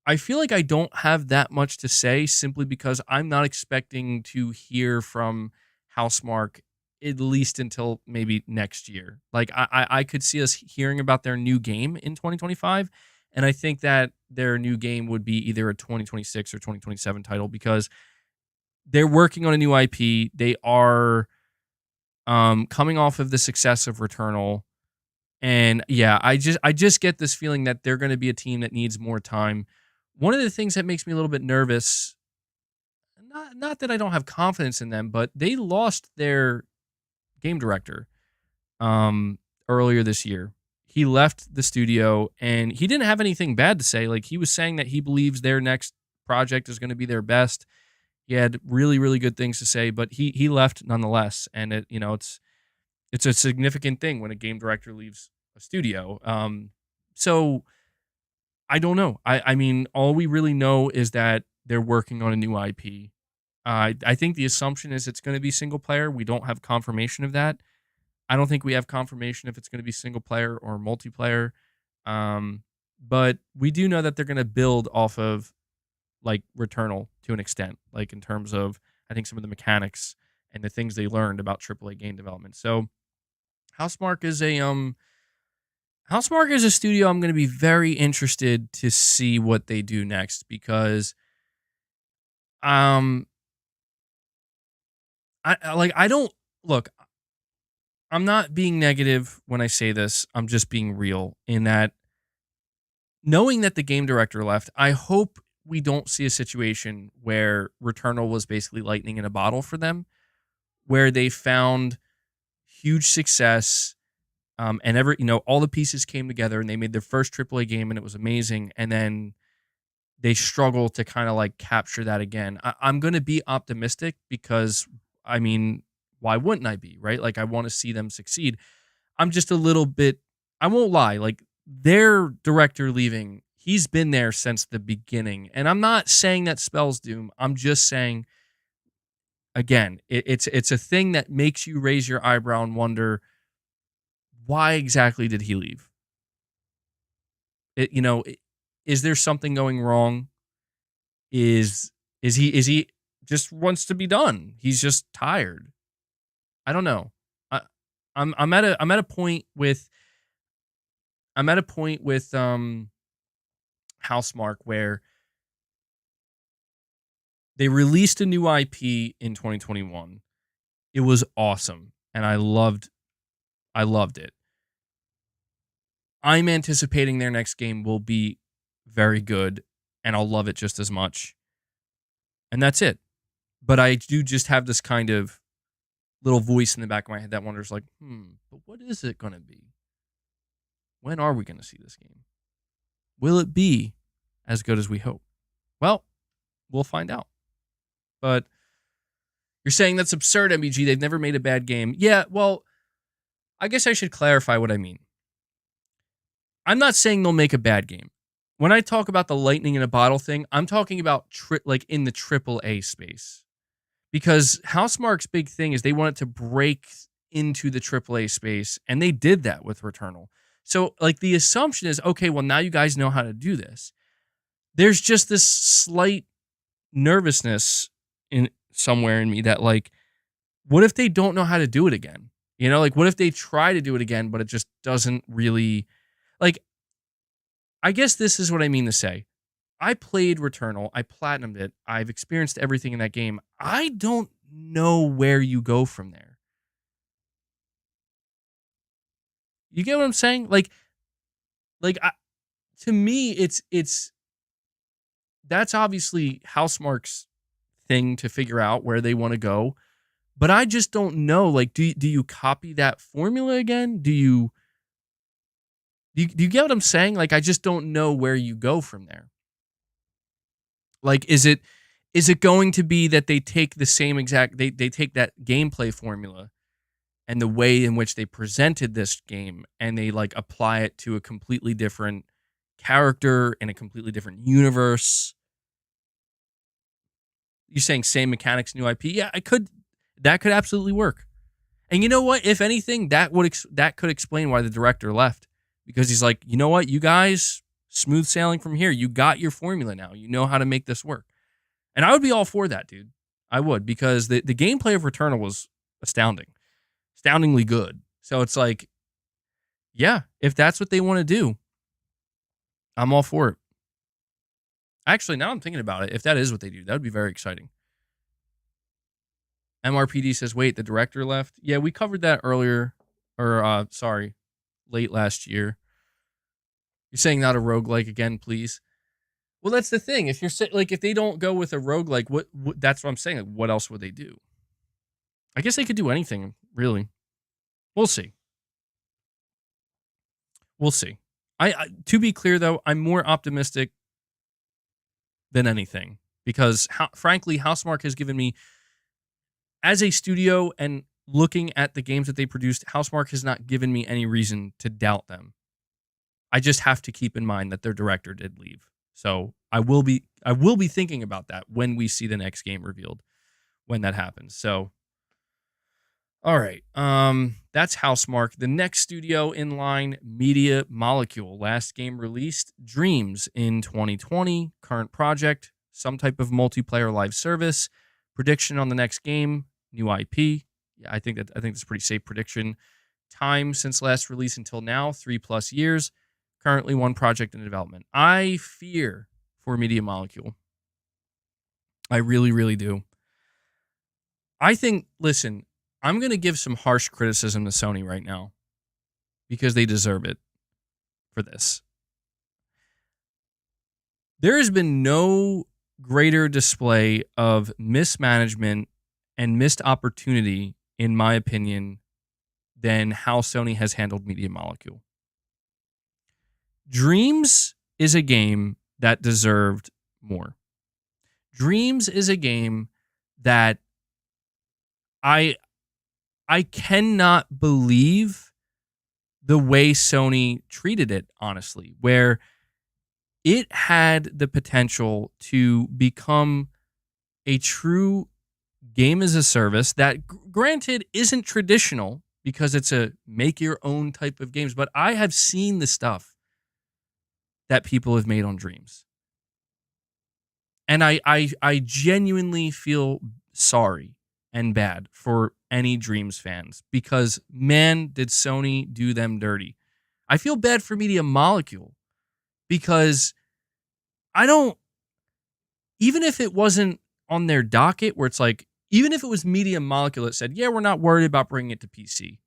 I feel like I don't have that much to say simply because I'm not expecting to hear from Housemarque at least until maybe next year. Like I could see us hearing about their new game in 2025, and I think that their new game would be either a 2026 or 2027 title because they're working on a new IP. They are coming off of the success of Returnal. And yeah, I just get this feeling that they're going to be a team that needs more time. One of the things that makes me a little bit nervous, not that I don't have confidence in them, but they lost their game director earlier this year. He left the studio and he didn't have anything bad to say. Like he was saying that he believes their next project is going to be their best. He had really, really good things to say, but he left nonetheless. And it's a significant thing when a game director leaves a studio. So I don't know. I mean, all we really know is that they're working on a new IP. I think the assumption is it's going to be single player. We don't have confirmation of that. I don't think we have confirmation if it's going to be single player or multiplayer. But we do know that they're going to build off of like Returnal to an extent, like in terms of I think some of the mechanics and the things they learned about AAA game development. So Housemarque is a Housemarque is a studio I'm going to be very interested to see what they do next because um I don't look, I'm not being negative when I say this. I'm just being real in that knowing that the game director left, I hope we don't see a situation where Returnal was basically lightning in a bottle for them, where they found huge success. And all the pieces came together and they made their first AAA game and it was amazing. And then they struggle to kind of like capture that again. I'm going to be optimistic because, I mean, why wouldn't I be, right? Like, I want to see them succeed. I'm just a little bit, I won't lie, like, their director leaving, he's been there since the beginning. And I'm not saying that spells doom. I'm just saying, again, it's a thing that makes you raise your eyebrow and wonder, why exactly did he leave? Is there something going wrong? Is he just wants to be done? He's just tired. I don't know. I, I'm at a point with Housemarque where they released a new IP in 2021. It was awesome, and I loved it. I'm anticipating their next game will be very good, and I'll love it just as much. And that's it. But I do just have this kind of little voice in the back of my head that wonders, like, but what is it going to be? When are we going to see this game? Will it be as good as we hope? Well, we'll find out. But you're saying that's absurd, MBG. They've never made a bad game. Yeah, well, I guess I should clarify what I mean. I'm not saying they'll make a bad game. When I talk about the lightning in a bottle thing, I'm talking about like in the AAA space. Because Housemarque's big thing is they wanted to break into the AAA space, and they did that with Returnal. So, like, the assumption is, okay, well, now you guys know how to do this. There's just this slight nervousness in somewhere in me that, like, what if they don't know how to do it again? You know, like, what if they try to do it again, but it just doesn't really, like, I guess this is what I mean to say. I played Returnal. I platinumed it. I've experienced everything in that game. I don't know where you go from there. You get what I'm saying? To me, it's that's obviously Housemarque's thing to figure out where they want to go. But I just don't know. Like, do you copy that formula again? Do you get what I'm saying? Like, I just don't know where you go from there. Like, is it going to be that they take the same exact, they take that gameplay formula and the way in which they presented this game and they like apply it to a completely different character in a completely different universe? You're saying same mechanics, new IP? Yeah, that could absolutely work. And you know what? If anything, that could explain why the director left, because he's like, you know what, you guys, smooth sailing from here. You got your formula now. You know how to make this work. And I would be all for that, dude. I would, because the gameplay of Returnal was astoundingly good. So it's like, yeah, if that's what they want to do, I'm all for it. Actually, now I'm thinking about it, if that is what they do, that would be very exciting. MRPD says, wait, the director left? Yeah, we covered that earlier, or late last year. You're saying not a roguelike again, please? Well, that's the thing. If you're like, if they don't go with a roguelike, what that's what I'm saying. Like, what else would they do? I guess they could do anything, really. We'll see. We'll see. I to be clear though, I'm more optimistic than anything, because frankly, Housemarque has given me, as a studio and looking at the games that they produced, Housemarque has not given me any reason to doubt them. I just have to keep in mind that their director did leave. So I will be thinking about that when we see the next game revealed, when that happens. So, all right. That's Housemarque. The next studio in line, Media Molecule. Last game released, Dreams, in 2020. Current project, some type of multiplayer live service. Prediction on the next game, new IP. Yeah, I think that's a pretty safe prediction. Time since last release until now, 3+ years. Currently one project in development. I fear for Media Molecule. I really, really do. I think, listen, I'm going to give some harsh criticism to Sony right now, because they deserve it for this. There has been no greater display of mismanagement and missed opportunity, in my opinion, than how Sony has handled Media Molecule. Dreams is a game that deserved more. Dreams is a game that I cannot believe the way Sony treated it, honestly, where it had the potential to become a true game as a service that, granted, isn't traditional because it's a make your own type of games, but I have seen the stuff that people have made on Dreams. And I genuinely feel sorry and bad for any Dreams fans, because, man, did Sony do them dirty. I feel bad for Media Molecule, because even if it wasn't on their docket, where it's like, even if it was Media Molecule that said, yeah, we're not worried about bringing it to PC.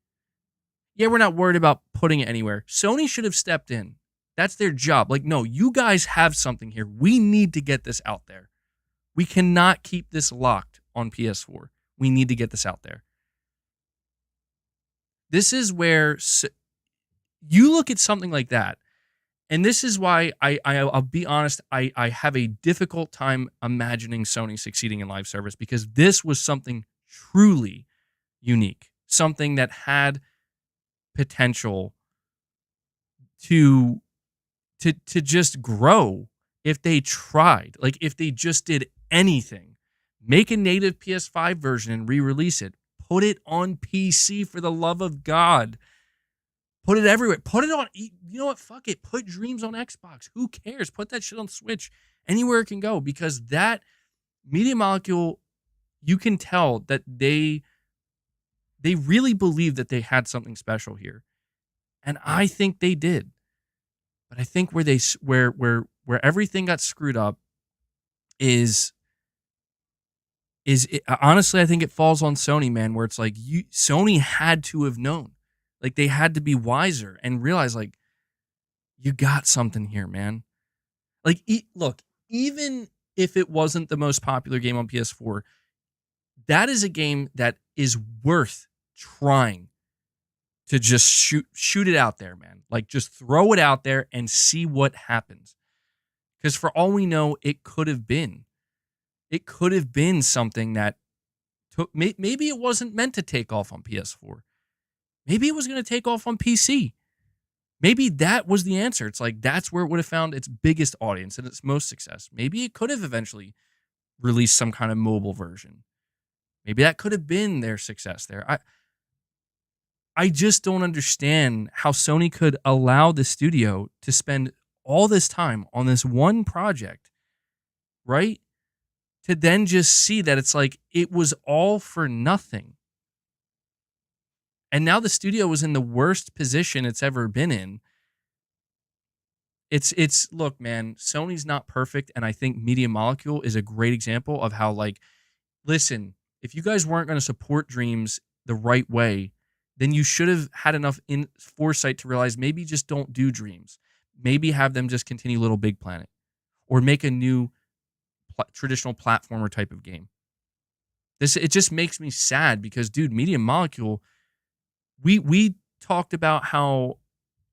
Yeah, we're not worried about putting it anywhere. Sony should have stepped in. That's their job. Like, no, you guys have something here. We need to get this out there. We cannot keep this locked on PS4. We need to get this out there. This is where you look at something like that, and this is why I'll be honest, I have a difficult time imagining Sony succeeding in live service, because this was something truly unique, something that had potential to just grow if they tried. Like, if they just did anything, make a native PS5 version and re-release it, put it on PC, for the love of God. Put it everywhere. Put it on, you know what? Fuck it. Put Dreams on Xbox. Who cares? Put that shit on Switch. Anywhere it can go, because that Media Molecule, you can tell that they really believe that they had something special here. And I think they did. But I think where everything got screwed up is honestly, I think it falls on Sony, man, where it's like, Sony had to have known. Like, they had to be wiser and realize, like, you got something here, man. Like, look, even if it wasn't the most popular game on PS4, that is a game that is worth trying to just shoot it out there, man. Like, just throw it out there and see what happens. Because for all we know, it could have been. It could have been something that took. Maybe it wasn't meant to take off on PS4. Maybe it was going to take off on PC. Maybe that was the answer. It's like, that's where it would have found its biggest audience and its most success. Maybe it could have eventually released some kind of mobile version. Maybe that could have been their success there. I just don't understand how Sony could allow the studio to spend all this time on this one project, right? To then just see that it's like it was all for nothing. And now the studio was in the worst position it's ever been in. It's look, man, Sony's not perfect, and I think Media Molecule is a great example of how, like, listen, if you guys weren't going to support Dreams the right way, then you should have had enough foresight to realize maybe just don't do Dreams. Maybe have them just continue Little Big Planet, or make a new traditional platformer type of game. It just makes me sad because, dude, Media Molecule, we talked about how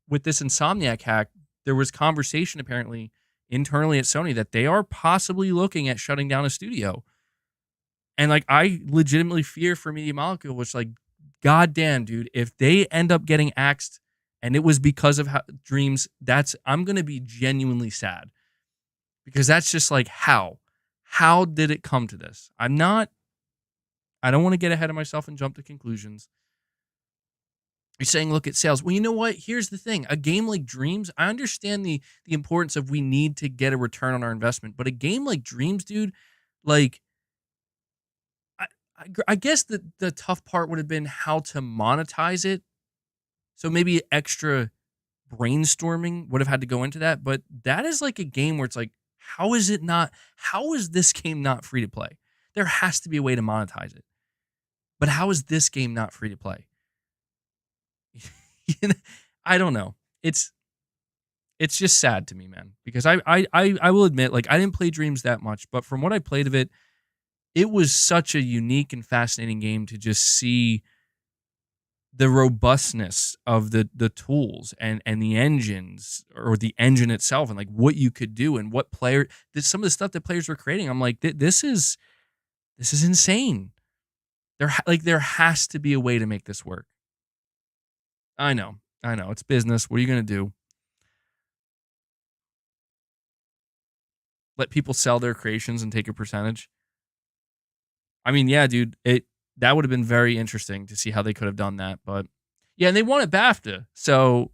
with this Insomniac hack, there was conversation apparently internally at Sony that they are possibly looking at shutting down a studio. And like, I legitimately fear for Media Molecule, which, like, goddamn, dude, if they end up getting axed and it was because of Dreams, I'm going to be genuinely sad, because that's just like, how did it come to this? I don't want to get ahead of myself and jump to conclusions. You're saying look at sales. Well, you know what? Here's the thing. A game like Dreams, I understand the importance of we need to get a return on our investment. But a game like Dreams, dude, like, I guess the tough part would have been how to monetize it. So maybe extra brainstorming would have had to go into that. But that is like a game where it's like, how is this game not free to play? There has to be a way to monetize it. But how is this game not free to play? I don't know. It's just sad to me, man, because I will admit, like, I didn't play Dreams that much, but from what I played of it, it was such a unique and fascinating game to just see the robustness of the tools and the engines, or the engine itself, and like what you could do and what some of the stuff that players were creating. I'm like, this is insane. There has to be a way to make this work. I know. It's business. What are you going to do? Let people sell their creations and take a percentage? I mean, yeah, dude, that would have been very interesting to see how they could have done that. But yeah, and they won at BAFTA. So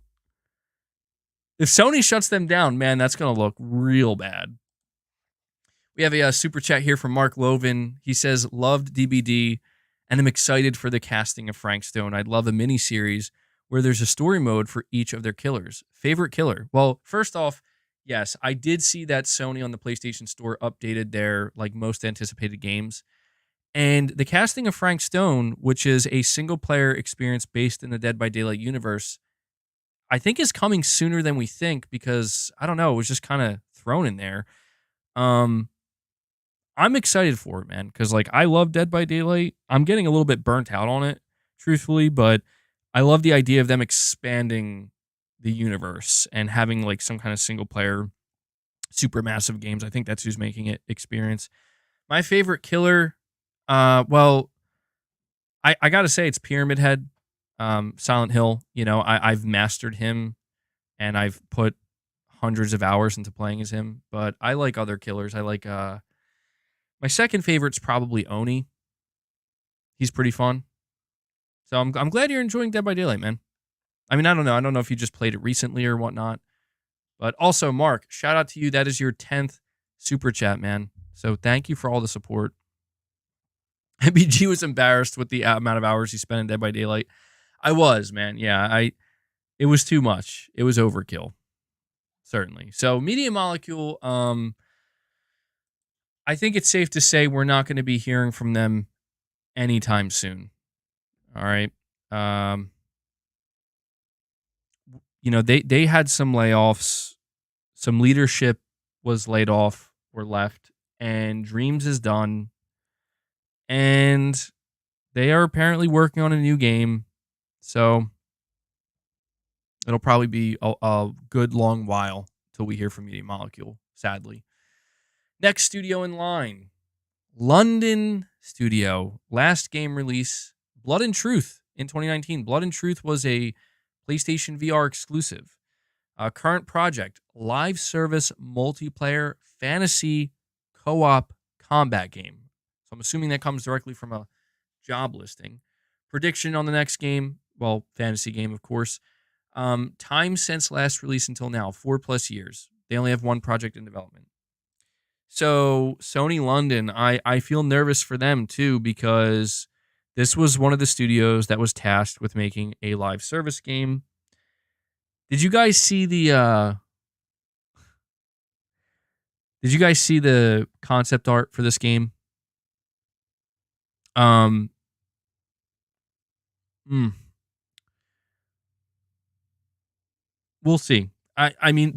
if Sony shuts them down, man, that's going to look real bad. We have a super chat here from Mark Loven. He says, loved DBD, and I'm excited for the casting of Frank Stone. I'd love a mini-series where there's a story mode for each of their killers. Favorite killer? Well, first off, yes, I did see that Sony on the PlayStation Store updated their, like, most anticipated games. And the casting of Frank Stone, which is a single-player experience based in the Dead by Daylight universe, I think is coming sooner than we think, because, I don't know, it was just kind of thrown in there. I'm excited for it, man, because, like, I love Dead by Daylight. I'm getting a little bit burnt out on it, truthfully, but I love the idea of them expanding the universe and having, like, some kind of single-player supermassive games. I think that's who's making it experience. My favorite killer, well, I gotta say it's Pyramid Head, Silent Hill. You know, I've mastered him, and I've put hundreds of hours into playing as him. But I like other killers. I like my second favorite's probably Oni. He's pretty fun. So I'm glad you're enjoying Dead by Daylight, man. I mean, I don't know if you just played it recently or whatnot. But also, Mark, shout out to you. That is your 10th super chat, man. So thank you for all the support. MBG was embarrassed with the amount of hours he spent in Dead by Daylight. I was, man. Yeah, it was too much. It was overkill. Certainly. So Media Molecule, I think it's safe to say we're not going to be hearing from them anytime soon. All right. You know, they had some layoffs. Some leadership was laid off or left. and Dreams is done, and they are apparently working on a new game. So it'll probably be a good long while till we hear from Media Molecule, sadly. Next studio in line, London studio. Last game release, Blood and Truth in 2019. Blood and Truth was a PlayStation VR exclusive. Current project, live service multiplayer fantasy co-op combat game. So I'm assuming that comes directly from a job listing. Prediction on the next game, well, fantasy game, of course. Time since last release until now, 4+ years. They only have one project in development. So Sony London, I feel nervous for them too, because this was one of the studios that was tasked with making a live service game. Did you guys see the concept art for this game? We'll see. I mean,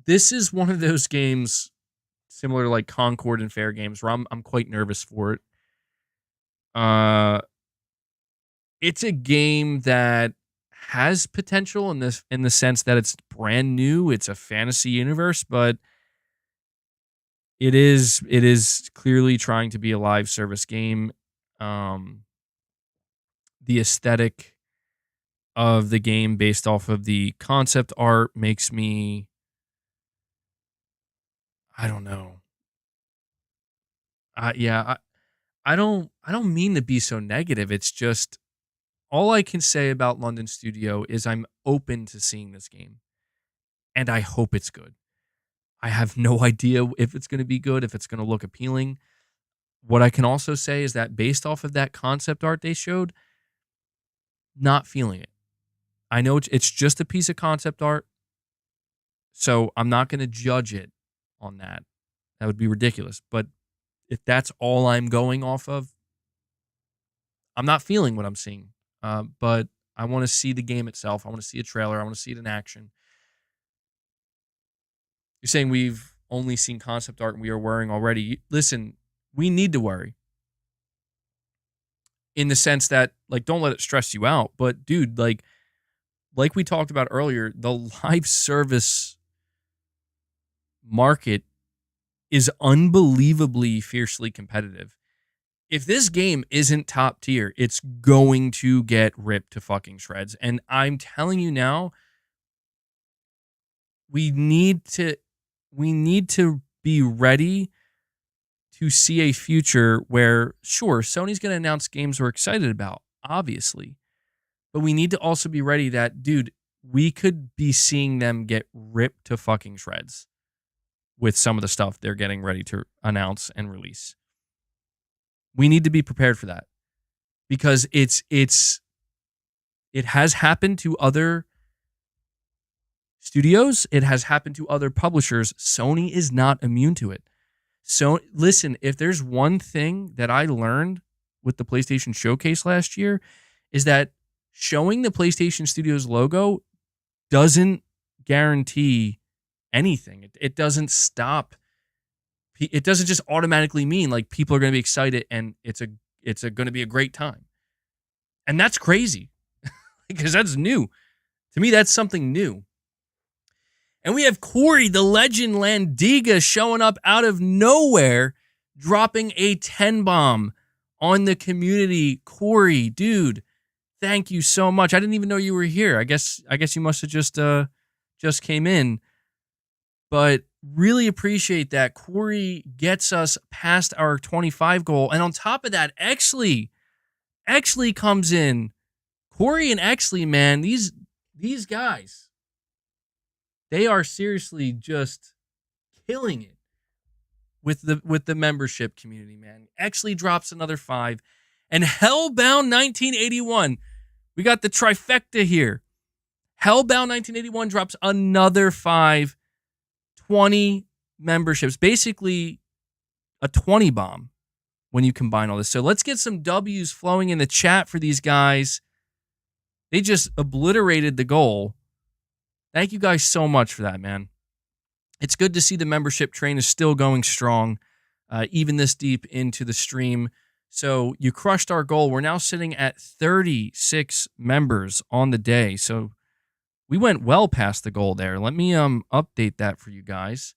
this is one of those games similar to like Concord and Fair Games where I'm quite nervous for it. It's a game that has potential in the sense that it's brand new. It's a fantasy universe, but it is clearly trying to be a live service game. The aesthetic of the game based off of the concept art makes me, I don't know. I don't mean to be so negative. It's just all I can say about London Studio is I'm open to seeing this game, and I hope it's good. I have no idea if it's going to be good, if it's going to look appealing. What I can also say is that based off of that concept art they showed, not feeling it. I know it's just a piece of concept art, so I'm not going to judge it on that. That would be ridiculous. But if that's all I'm going off of, I'm not feeling what I'm seeing. But I want to see the game itself. I want to see a trailer. I want to see it in action. You're saying we've only seen concept art and we are worrying already. Listen, we need to worry. In the sense that, like, don't let it stress you out. But, dude, like we talked about earlier, the live service market is unbelievably fiercely competitive. If this game isn't top tier, it's going to get ripped to fucking shreds. And I'm telling you now, we need to be ready to see a future where, sure, Sony's going to announce games we're excited about, obviously. But we need to also be ready that, dude, we could be seeing them get ripped to fucking shreds with some of the stuff they're getting ready to announce and release. We need to be prepared for that because it has happened to other studios. It has happened to other publishers. Sony is not immune to it. So listen, if there's one thing that I learned with the PlayStation Showcase last year is that showing the PlayStation Studios logo doesn't guarantee anything. It doesn't stop. It doesn't just automatically mean like people are going to be excited and it's going to be a great time. And that's crazy because that's new. To me, that's something new. And we have Corey, the legend Landiga, showing up out of nowhere, dropping a 10 bomb on the community. Corey, dude, thank you so much. I didn't even know you were here. I guess you must have just came in. But really appreciate that. Corey gets us past our 25 goal. And on top of that, Exley comes in. Corey and Exley, man, these guys, they are seriously just killing it with the membership community, man. Exley drops another 5. And Hellbound 1981. We got the trifecta here. Hellbound 1981 drops another 5. 20 memberships. Basically a 20 bomb when you combine all this. So let's get some W's flowing in the chat for these guys. They just obliterated the goal. Thank you guys so much for that, man. It's good to see the membership train is still going strong. even this deep into the stream. So you crushed our goal. We're now sitting at 36 members on the day. So we went well past the goal there. Let me update that for you guys.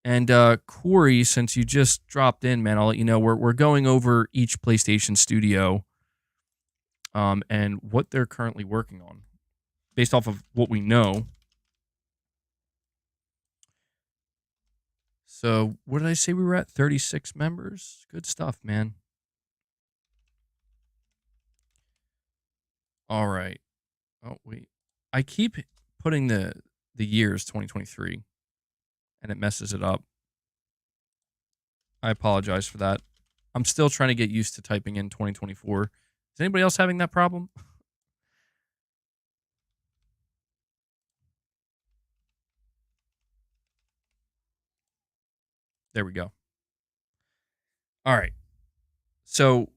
And Corey, since you just dropped in, man, I'll let you know we're going over each PlayStation studio and what they're currently working on based off of what we know. So what did I say we were at? 36 members? Good stuff, man. All right. Oh, wait. I keep putting the years 2023 and it messes it up. I apologize for that. I'm still trying to get used to typing in 2024. Is anybody else having that problem? There we go. All right. So,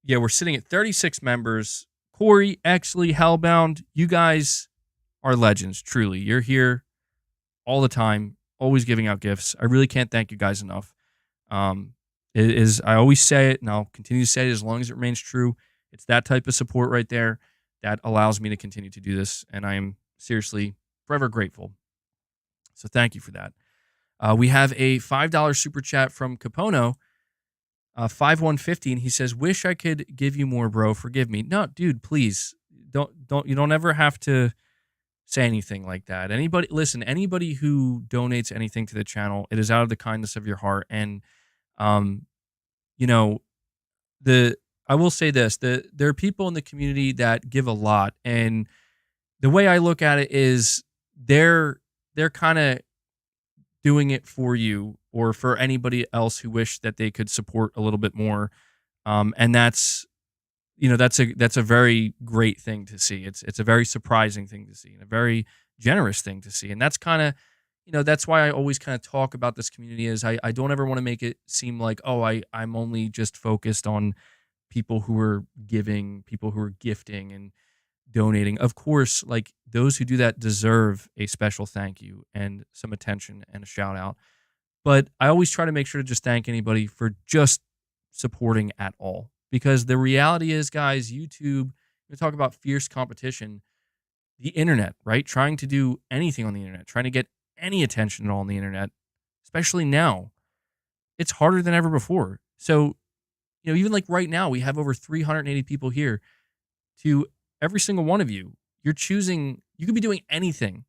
yeah, we're sitting at 36 members. Corey, Exley, Hellbound, you guys are legends, truly. You're here all the time, always giving out gifts. I really can't thank you guys enough. It is, I always say it, and I'll continue to say it as long as it remains true. It's that type of support right there that allows me to continue to do this, and I am seriously forever grateful. So thank you for that. We have a $5 super chat from Capono, 5150, and he says, "Wish I could give you more, bro. Forgive me." No, dude, please don't. You don't ever have to say anything like that. Anybody who donates anything to the channel, it is out of the kindness of your heart. And you know, I will say this: there are people in the community that give a lot, and the way I look at it is they're kind of doing it for you or for anybody else who wish that they could support a little bit more. And that's a very great thing to see. It's a very surprising thing to see and a very generous thing to see. And that's kind of, that's why I always kind of talk about this community is I don't ever want to make it seem like, oh, I'm only just focused on people who are giving, people who are gifting and donating. Of course, like those who do that deserve a special thank you and some attention and a shout out. But I always try to make sure to just thank anybody for just supporting at all. Because the reality is, guys, YouTube, we talk about fierce competition, the internet, right? Trying to do anything on the internet, trying to get any attention at all on the internet, especially now, it's harder than ever before. So, even like right now, we have over 380 people here. To every single one of you, you're choosing, you could be doing anything,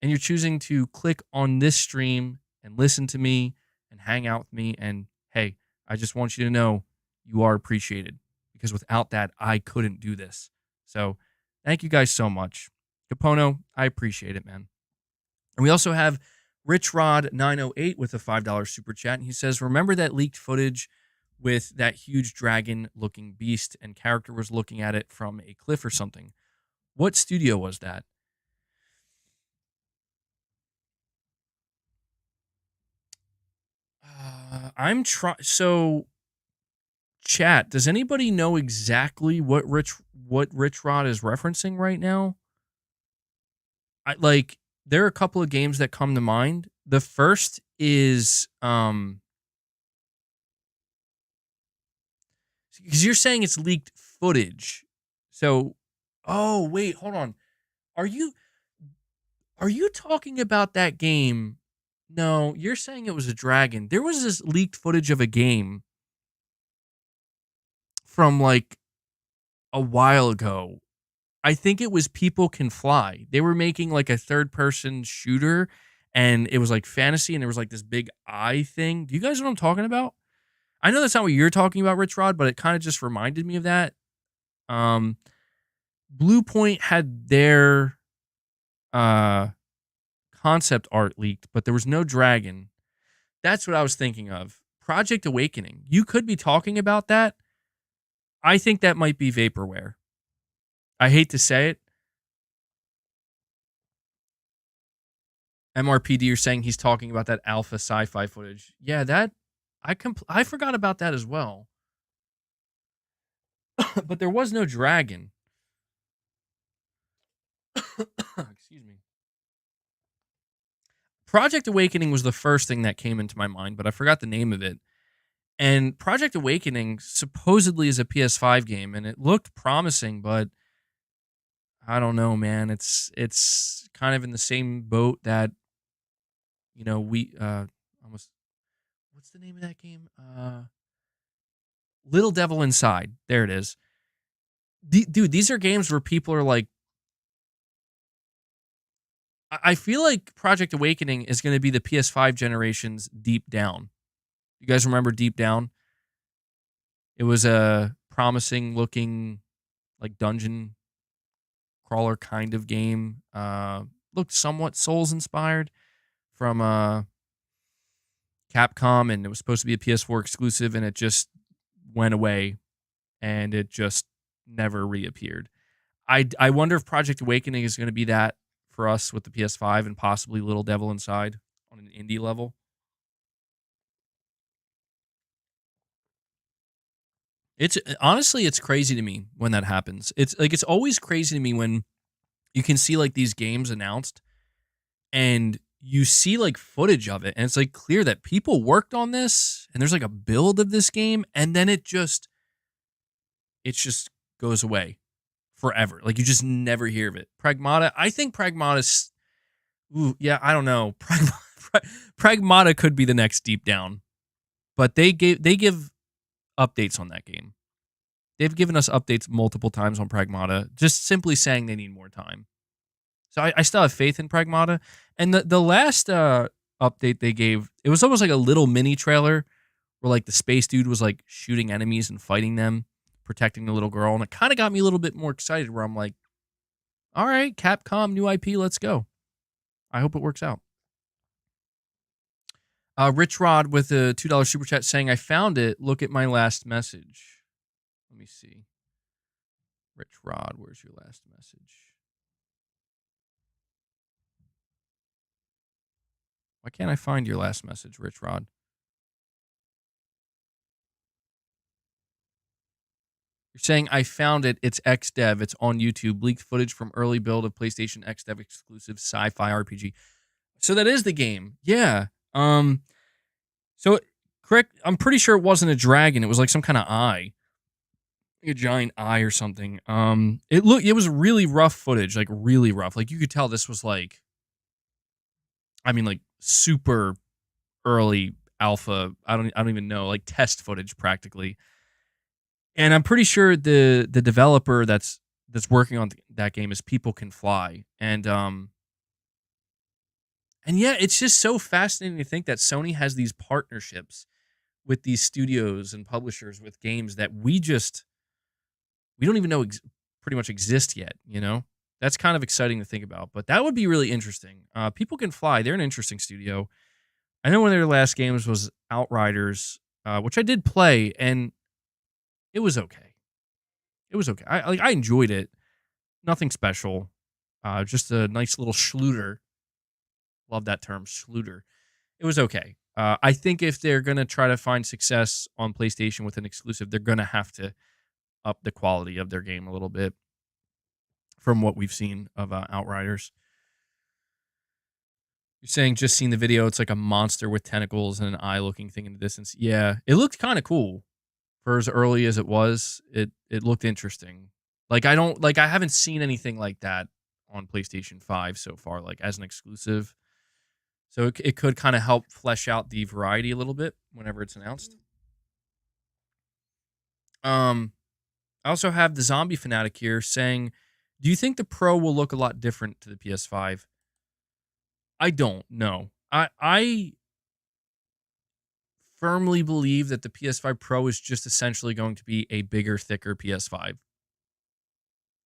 and you're choosing to click on this stream and listen to me and hang out with me. And hey, I just want you to know you are appreciated, because without that, I couldn't do this. So thank you guys so much. Capono, I appreciate it, man. And we also have Rich Rod 908 with a $5 super chat. And he says, "Remember that leaked footage with that huge dragon looking beast and character was looking at it from a cliff or something? What studio was that?" So chat, does anybody know exactly what Rich Rod is referencing right now? There are a couple of games that come to mind. The first is because you're saying it's leaked footage. So, oh wait, hold on. Are you talking about that game? No, you're saying it was a dragon. There was this leaked footage of a game from like a while ago. I think it was People Can Fly. They were making like a third-person shooter, and it was like fantasy, and there was like this big eye thing. Do you guys know what I'm talking about? I know that's not what you're talking about, Rich Rod, but it kind of just reminded me of that. Blue Point had their concept art leaked, but there was no dragon. That's what I was thinking of. Project Awakening. You could be talking about that. I think that might be vaporware. I hate to say it. MRPD, you're saying he's talking about that alpha sci-fi footage. Yeah, that I forgot about that as well. But there was no dragon. Excuse me. Project Awakening was the first thing that came into my mind, but I forgot the name of it. And Project Awakening supposedly is a PS5 game, and it looked promising, but I don't know, man. It's kind of in the same boat that we almost what's the name of that game? Little Devil Inside. There it is. Dude, these are games where people are like, I feel like Project Awakening is going to be the PS5 generation's Deep Down. You guys remember Deep Down? It was a promising looking like dungeon crawler kind of game. Looked somewhat Souls inspired from Capcom, and it was supposed to be a PS4 exclusive, and it just went away, and it just never reappeared. I wonder if Project Awakening is going to be that for us with the PS5 and possibly Little Devil Inside on an indie level. It's honestly, it's crazy to me when that happens. It's always crazy to me when you can see like these games announced and you see like footage of it and it's like clear that people worked on this and there's like a build of this game and then it just goes away forever. Like you just never hear of it. Pragmata, I think Pragmata's I don't know. Pragmata could be the next Deep Down. But they give updates on that game. They've given us updates multiple times on Pragmata, just simply saying they need more time. So I still have faith in Pragmata. And the last update they gave, it was almost like a little mini trailer where like the space dude was like shooting enemies and fighting them, protecting the little girl. And it kind of got me a little bit more excited where I'm like, all right, Capcom, new IP, let's go. I hope it works out. Rich Rod with a $2 super chat saying, I found it. Look at my last message. Let me see. Rich Rod, where's your last message? Why can't I find your last message, Rich Rod? You're saying, I found it. It's XDev. It's on YouTube. Leaked footage from early build of PlayStation XDev exclusive sci-fi RPG. So that is the game. Yeah. So correct. I'm pretty sure it wasn't a dragon. It was like some kind of eye. A giant eye or something. It was really rough footage, like really rough. Like you could tell this was like, I mean, like super early alpha. I don't even know, like test footage practically. And I'm pretty sure the developer that's working on that game is People Can Fly. And yeah, it's just so fascinating to think that Sony has these partnerships with these studios and publishers with games that we don't even know pretty much exist yet, That's kind of exciting to think about, but that would be really interesting. People Can Fly, they're an interesting studio. I know one of their last games was Outriders, which I did play, and it was okay. It was okay. I enjoyed it. Nothing special. Just a nice little schluter. Love that term, schluter. It was okay. I think if they're going to try to find success on PlayStation with an exclusive, they're going to have to up the quality of their game a little bit from what we've seen of Outriders. You're saying just seeing the video, it's like a monster with tentacles and an eye-looking thing in the distance. Yeah, it looked kind of cool for as early as it was. It looked interesting. Like I haven't seen anything like that on PlayStation 5 so far, like as an exclusive. So it could kind of help flesh out the variety a little bit whenever it's announced. I also have the Zombie Fanatic here saying, do you think the Pro will look a lot different to the PS5? I don't know. I firmly believe that the PS5 Pro is just essentially going to be a bigger, thicker PS5.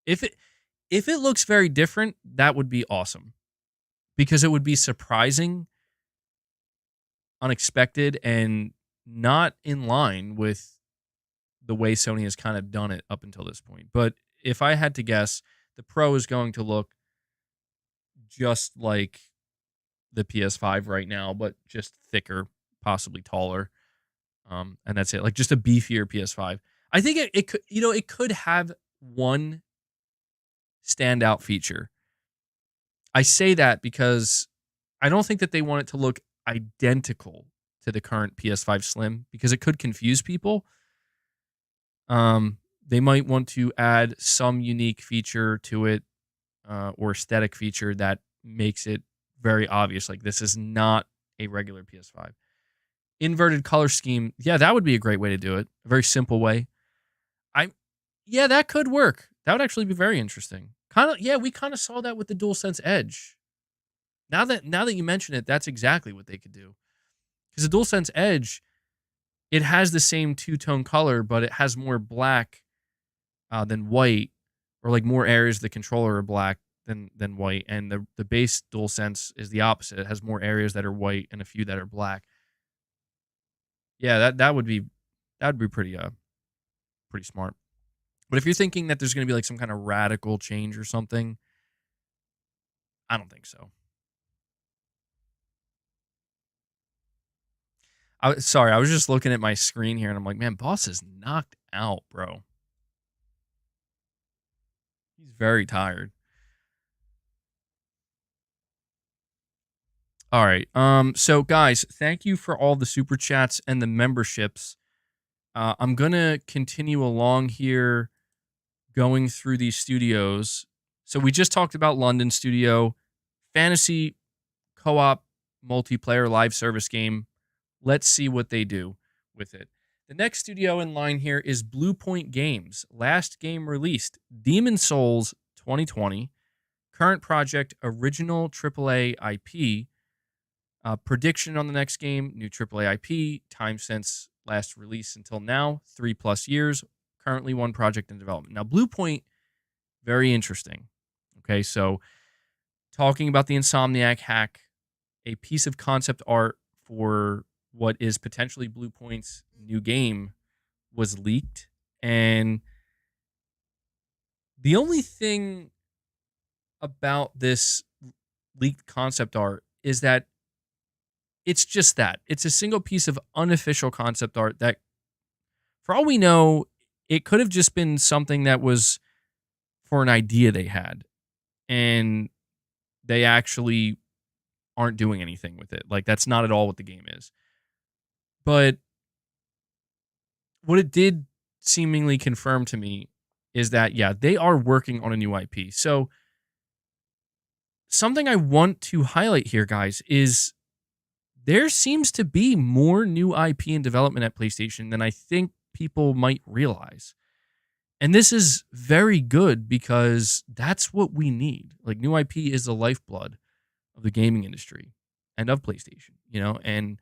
If it looks very different, that would be awesome. Because it would be surprising, unexpected, and not in line with the way Sony has kind of done it up until this point. But if I had to guess, the Pro is going to look just like the PS5 right now, but just thicker, possibly taller. And that's it. Like just a beefier PS5. I think it could, it could have one standout feature. I say that because I don't think that they want it to look identical to the current PS5 Slim because it could confuse people. They might want to add some unique feature to it, or aesthetic feature that makes it very obvious. Like, this is not a regular PS5. Inverted color scheme, yeah, that would be a great way to do it. A very simple way. Yeah, that could work. That would actually be very interesting. Yeah, we kind of saw that with the DualSense Edge. Now that you mention it, that's exactly what they could do. Because the DualSense Edge, it has the same two-tone color, but it has more black than white, or like more areas of the controller are black than white. And the base DualSense is the opposite. It has more areas that are white and a few that are black. Yeah, that would be pretty smart. But if you're thinking that there's going to be like some kind of radical change or something, I don't think so. Sorry, I was just looking at my screen here and I'm like, man, Boss is knocked out, bro. He's very tired. All right. So guys, thank you for all the super chats and the memberships. I'm gonna continue along here, going through these studios. So we just talked about London Studio, fantasy co-op multiplayer live service game. Let's see what they do with it. The next studio in line here is Blue Point Games. Last game released, Demon Souls 2020. Current project, original AAA IP. Prediction on the next game, new AAA IP. Time since last release until now, 3+ years. Currently one project in development. Now, Blue Point, very interesting. Okay, so talking about the Insomniac hack, a piece of concept art for what is potentially Blue Point's new game was leaked. And the only thing about this leaked concept art is that it's just that. It's a single piece of unofficial concept art that, for all we know, it could have just been something that was for an idea they had. And they actually aren't doing anything with it. Like, that's not at all what the game is. But what it did seemingly confirm to me is that, yeah, they are working on a new IP. So something I want to highlight here, guys, is there seems to be more new IP in development at PlayStation than I think people might realize. And this is very good because that's what we need. Like, new IP is the lifeblood of the gaming industry and of PlayStation, and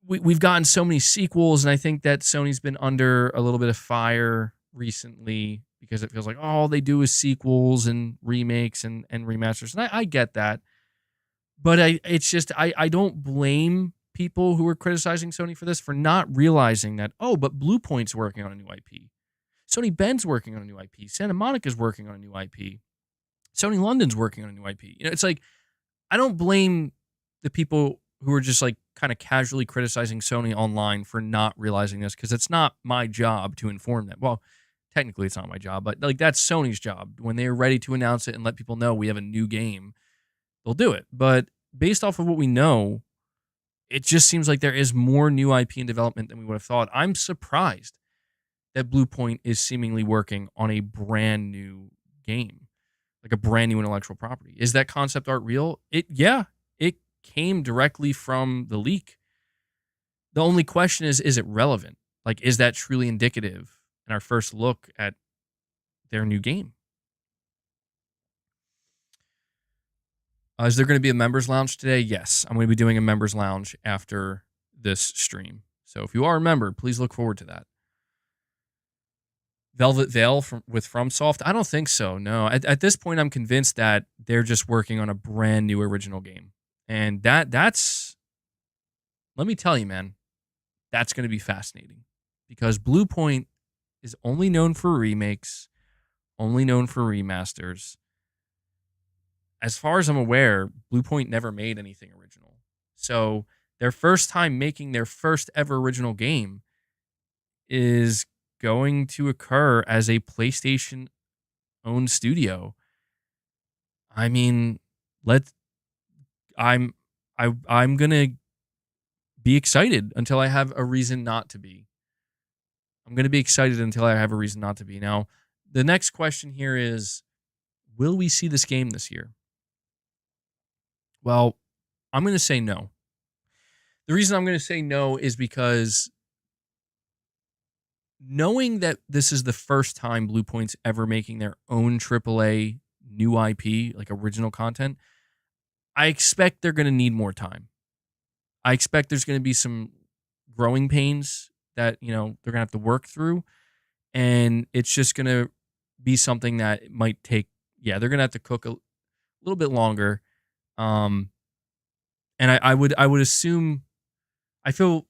we've gotten so many sequels, and I think that Sony's been under a little bit of fire recently because it feels like all they do is sequels and remakes and remasters. And I get that. But I don't blame people who are criticizing Sony for this for not realizing that, but Blue Point's working on a new IP. Sony Bend's working on a new IP. Santa Monica's working on a new IP. Sony London's working on a new IP. It's like, I don't blame the people who are just like kind of casually criticizing Sony online for not realizing this, because it's not my job to inform them. Well, technically it's not my job, but like, that's Sony's job. When they're ready to announce it and let people know we have a new game, they'll do it. But based off of what we know, it just seems like there is more new IP in development than we would have thought. I'm surprised that Blue Point is seemingly working on a brand new game, like a brand new intellectual property. Is that concept art real? It came directly from the leak. The only question is it relevant? Like, is that truly indicative in our first look at their new game? Is there going to be a members lounge today? Yes, I'm going to be doing a members lounge after this stream. So if you are a member, please look forward to that. Velvet Veil with FromSoft? I don't think so. No, at this point, I'm convinced that they're just working on a brand new original game, and that's. Let me tell you, man, that's going to be fascinating, because Blue Point is only known for remakes, only known for remasters. As far as I'm aware, Blue Point never made anything original. So their first time making their first ever original game is going to occur as a PlayStation-owned studio. I mean, I'm gonna be excited until I have a reason not to be. I'm gonna be excited until I have a reason not to be. Now, the next question here is, will we see this game this year? Well, I'm gonna say no. The reason I'm gonna say no is because knowing that this is the first time Blue Point's ever making their own AAA new IP, like original content, I expect they're going to need more time. I expect there's going to be some growing pains that, they're going to have to work through. And it's just going to be something that might take, they're going to have to cook a little bit longer. And I would assume, I feel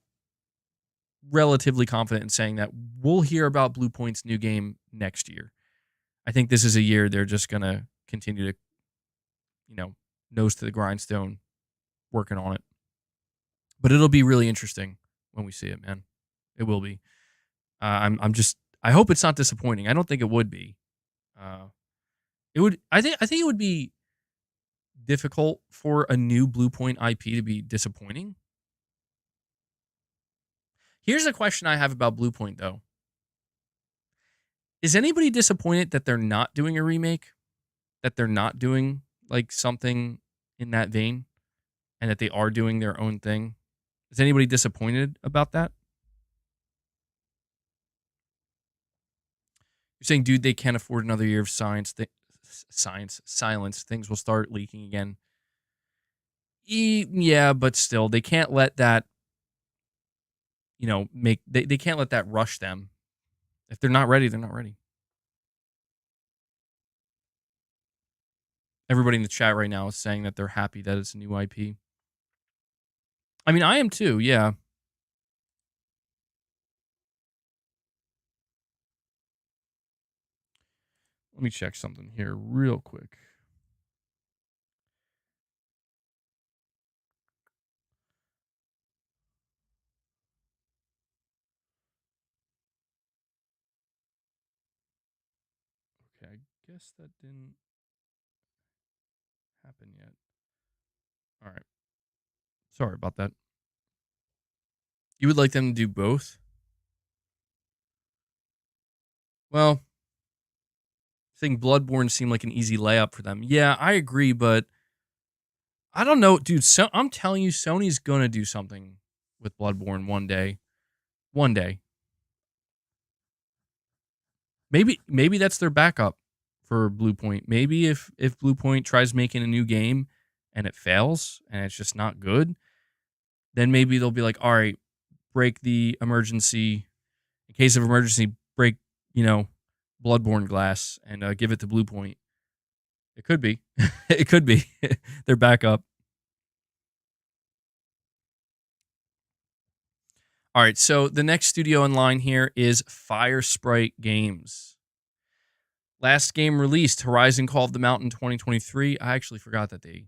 relatively confident in saying that we'll hear about Blue Point's new game next year. I think this is a year they're just going to continue to, nose to the grindstone working on it. But it'll be really interesting when we see it, man. It will be. I hope it's not disappointing. I don't think it would be. It would. I think it would be difficult for a new Blue Point IP to be disappointing. Here's a question I have about Blue Point, though. Is anybody disappointed that they're not doing a remake? That they're not doing like something in that vein? And that they are doing their own thing? Is anybody disappointed about that? You're saying, dude, they can't afford another year of silence. Things will start leaking again. Yeah, but still, they can't let that, they can't let that rush them. If they're not ready, they're not ready. Everybody in the chat right now is saying that they're happy that it's a new IP. I mean, I am too, yeah. Let me check something here real quick. Okay, I guess that didn't happen yet. All right. Sorry about that. You would like them to do both? Well, I think Bloodborne seemed like an easy layup for them. Yeah, I agree, but I don't know, dude. So I'm telling you, Sony's gonna do something with Bloodborne one day. One day. Maybe that's their backup for Blue Point. Maybe if Blue Point tries making a new game and it fails and it's just not good, then maybe they'll be like, all right, break the emergency. In case of emergency, break, Bloodborne glass and give it to Blue Point. It could be. It could be. Their backup. All right, so the next studio in line here is Fire Sprite Games. Last game released, Horizon Call of the Mountain 2023. I actually forgot that they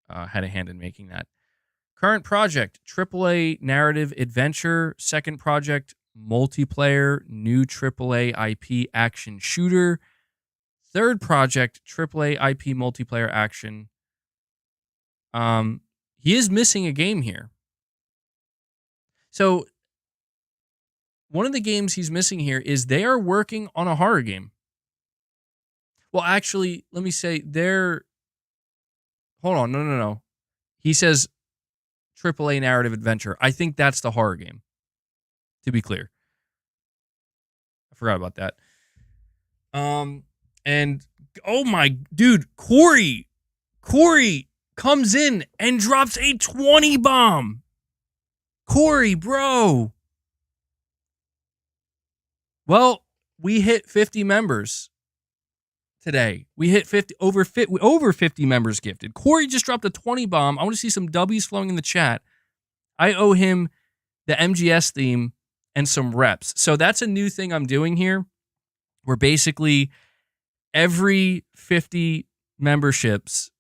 had a hand in making that. Current project, AAA narrative adventure. Second project, multiplayer, new AAA IP action shooter. Third project, AAA IP multiplayer action. He is missing a game here. So one of the games he's missing here is they are working on a horror game. Well, actually, let me say hold on, no. He says AAA narrative adventure. I think that's the horror game, to be clear. I forgot about that. And oh my dude, Corey comes in and drops a 20 bomb. Corey, bro. Well, we hit 50 members today. We hit 50 over 50 members gifted. Corey just dropped a 20 bomb. I want to see some W's flowing in the chat. I owe him the MGS theme and some reps. So that's a new thing I'm doing here. Where basically every 50 memberships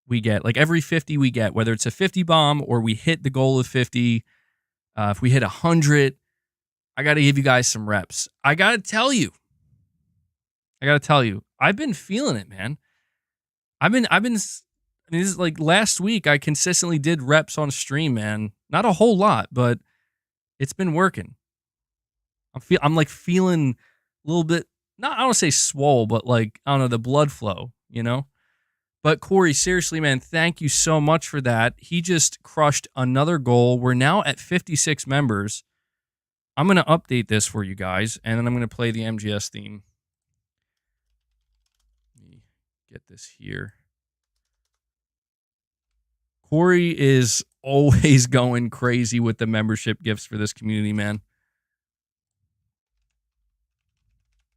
we get, like every 50 we get, whether it's a 50 bomb or we hit the goal of 50, if we hit 100, I got to give you guys some reps. I got to tell you, I've been feeling it, man. I've been I mean, this is like last week. I consistently did reps on stream, man. Not a whole lot, but it's been working. I'm like feeling a little bit. Not I don't want to say swole, but like I don't know the blood flow, you know. But Corey, seriously, man, thank you so much for that. He just crushed another goal. We're now at 56 members. I'm going to update this for you guys, and then I'm going to play the MGS theme. Let me get this here. Corey is always going crazy with the membership gifts for this community, man.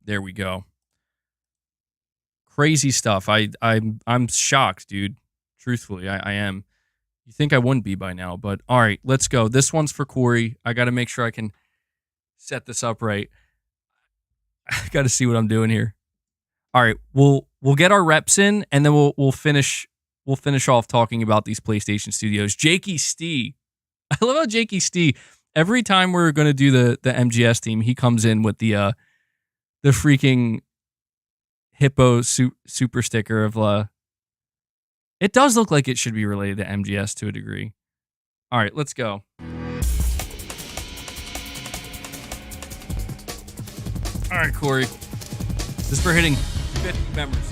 There we go. Crazy stuff. I'm shocked, dude. Truthfully, I am. You think I wouldn't be by now, but all right, let's go. This one's for Corey. I got to make sure I can set this up right. I got to see what I'm doing here. All right, we'll get our reps in, and then we'll finish off talking about these PlayStation Studios. Jakey Stee. I love how Jakey Stee, every time we're going to do the MGS team, he comes in with the freaking hippo super sticker of it does look like it should be related to MGS to a degree. All right, let's go. All right, Corey. This is for hitting 50 members.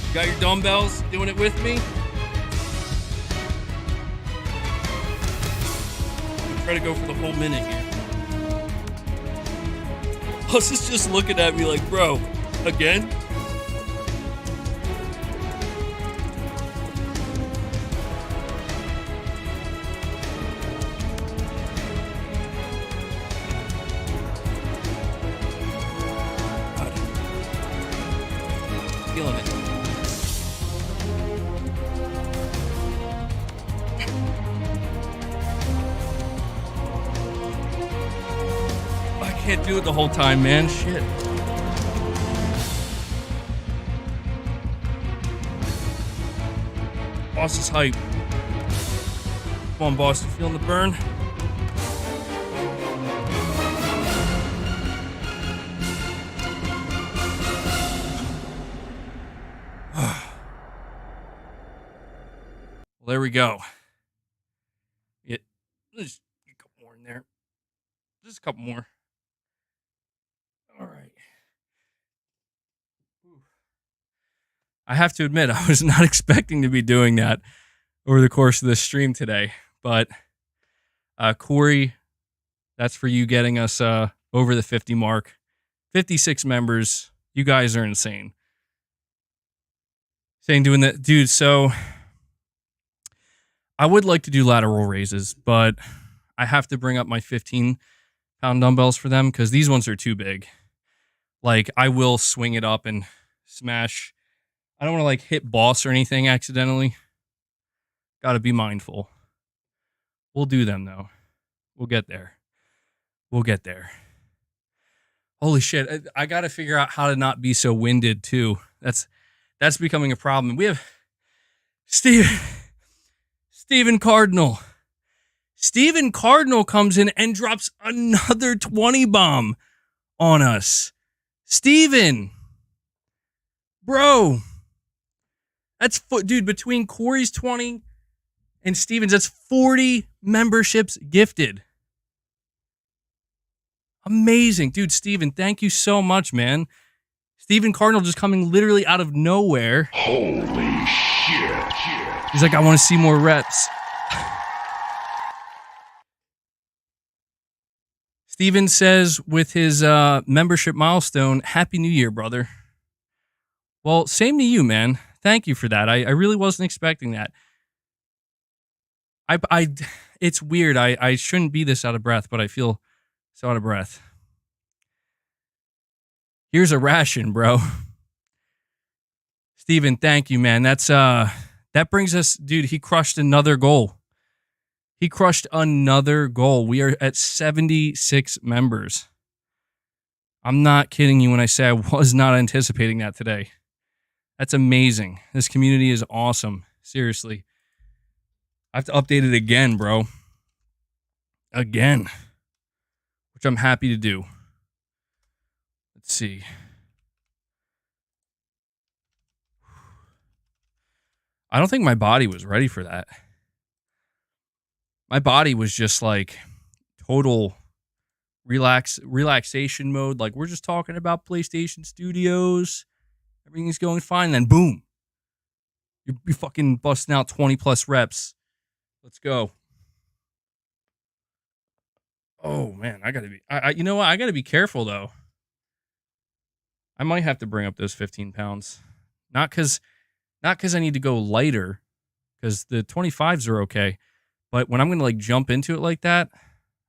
You got your dumbbells? Doing it with me? I'm trying to go for the whole minute here. Us is just looking at me like, bro, again? God. Feeling it. Can't do it the whole time, man. Shit. Boss is hype. Come on, boss. You feeling the burn? Well, there we go. Just a couple more in there. Just a couple more. All right. I have to admit, I was not expecting to be doing that over the course of this stream today. But Corey, that's for you getting us over the 50 mark. 56 members. You guys are insane. Saying doing that, dude. So I would like to do lateral raises, but I have to bring up my 15-pound dumbbells for them because these ones are too big. Like, I will swing it up and smash. I don't want to, like, hit boss or anything accidentally. Got to be mindful. We'll do them, though. We'll get there. We'll get there. Holy shit. I got to figure out how to not be so winded, too. That's becoming a problem. We have Steven Cardinal. Steven Cardinal comes in and drops another 20 bomb on us. Steven, bro, that's dude, between Corey's 20 and Steven's, that's 40 memberships gifted. Amazing. Dude, Steven, thank you so much, man. Steven Cardinal just coming literally out of nowhere.
Holy shit.
He's like, I want to see more reps. Steven says with his membership milestone, Happy New Year, brother. Well, same to you, man. Thank you for that. I really wasn't expecting that. It's weird. I shouldn't be this out of breath, but I feel so out of breath. Here's a ration, bro. Steven, thank you, man. That brings us, dude, he crushed another goal. He crushed another goal. We are at 76 members. I'm not kidding you when I say I was not anticipating that today. That's amazing. This community is awesome. Seriously. I have to update it again, bro. Again. Which I'm happy to do. Let's see. I don't think my body was ready for that. My body was just like total relaxation mode. Like, we're just talking about PlayStation Studios. Everything's going fine. Then boom, you're fucking busting out 20 plus reps. Let's go. Oh man, I gotta be. You know what? I gotta be careful though. I might have to bring up those 15 pounds. Not because I need to go lighter, because the 25s are okay. But when I'm gonna like jump into it like that,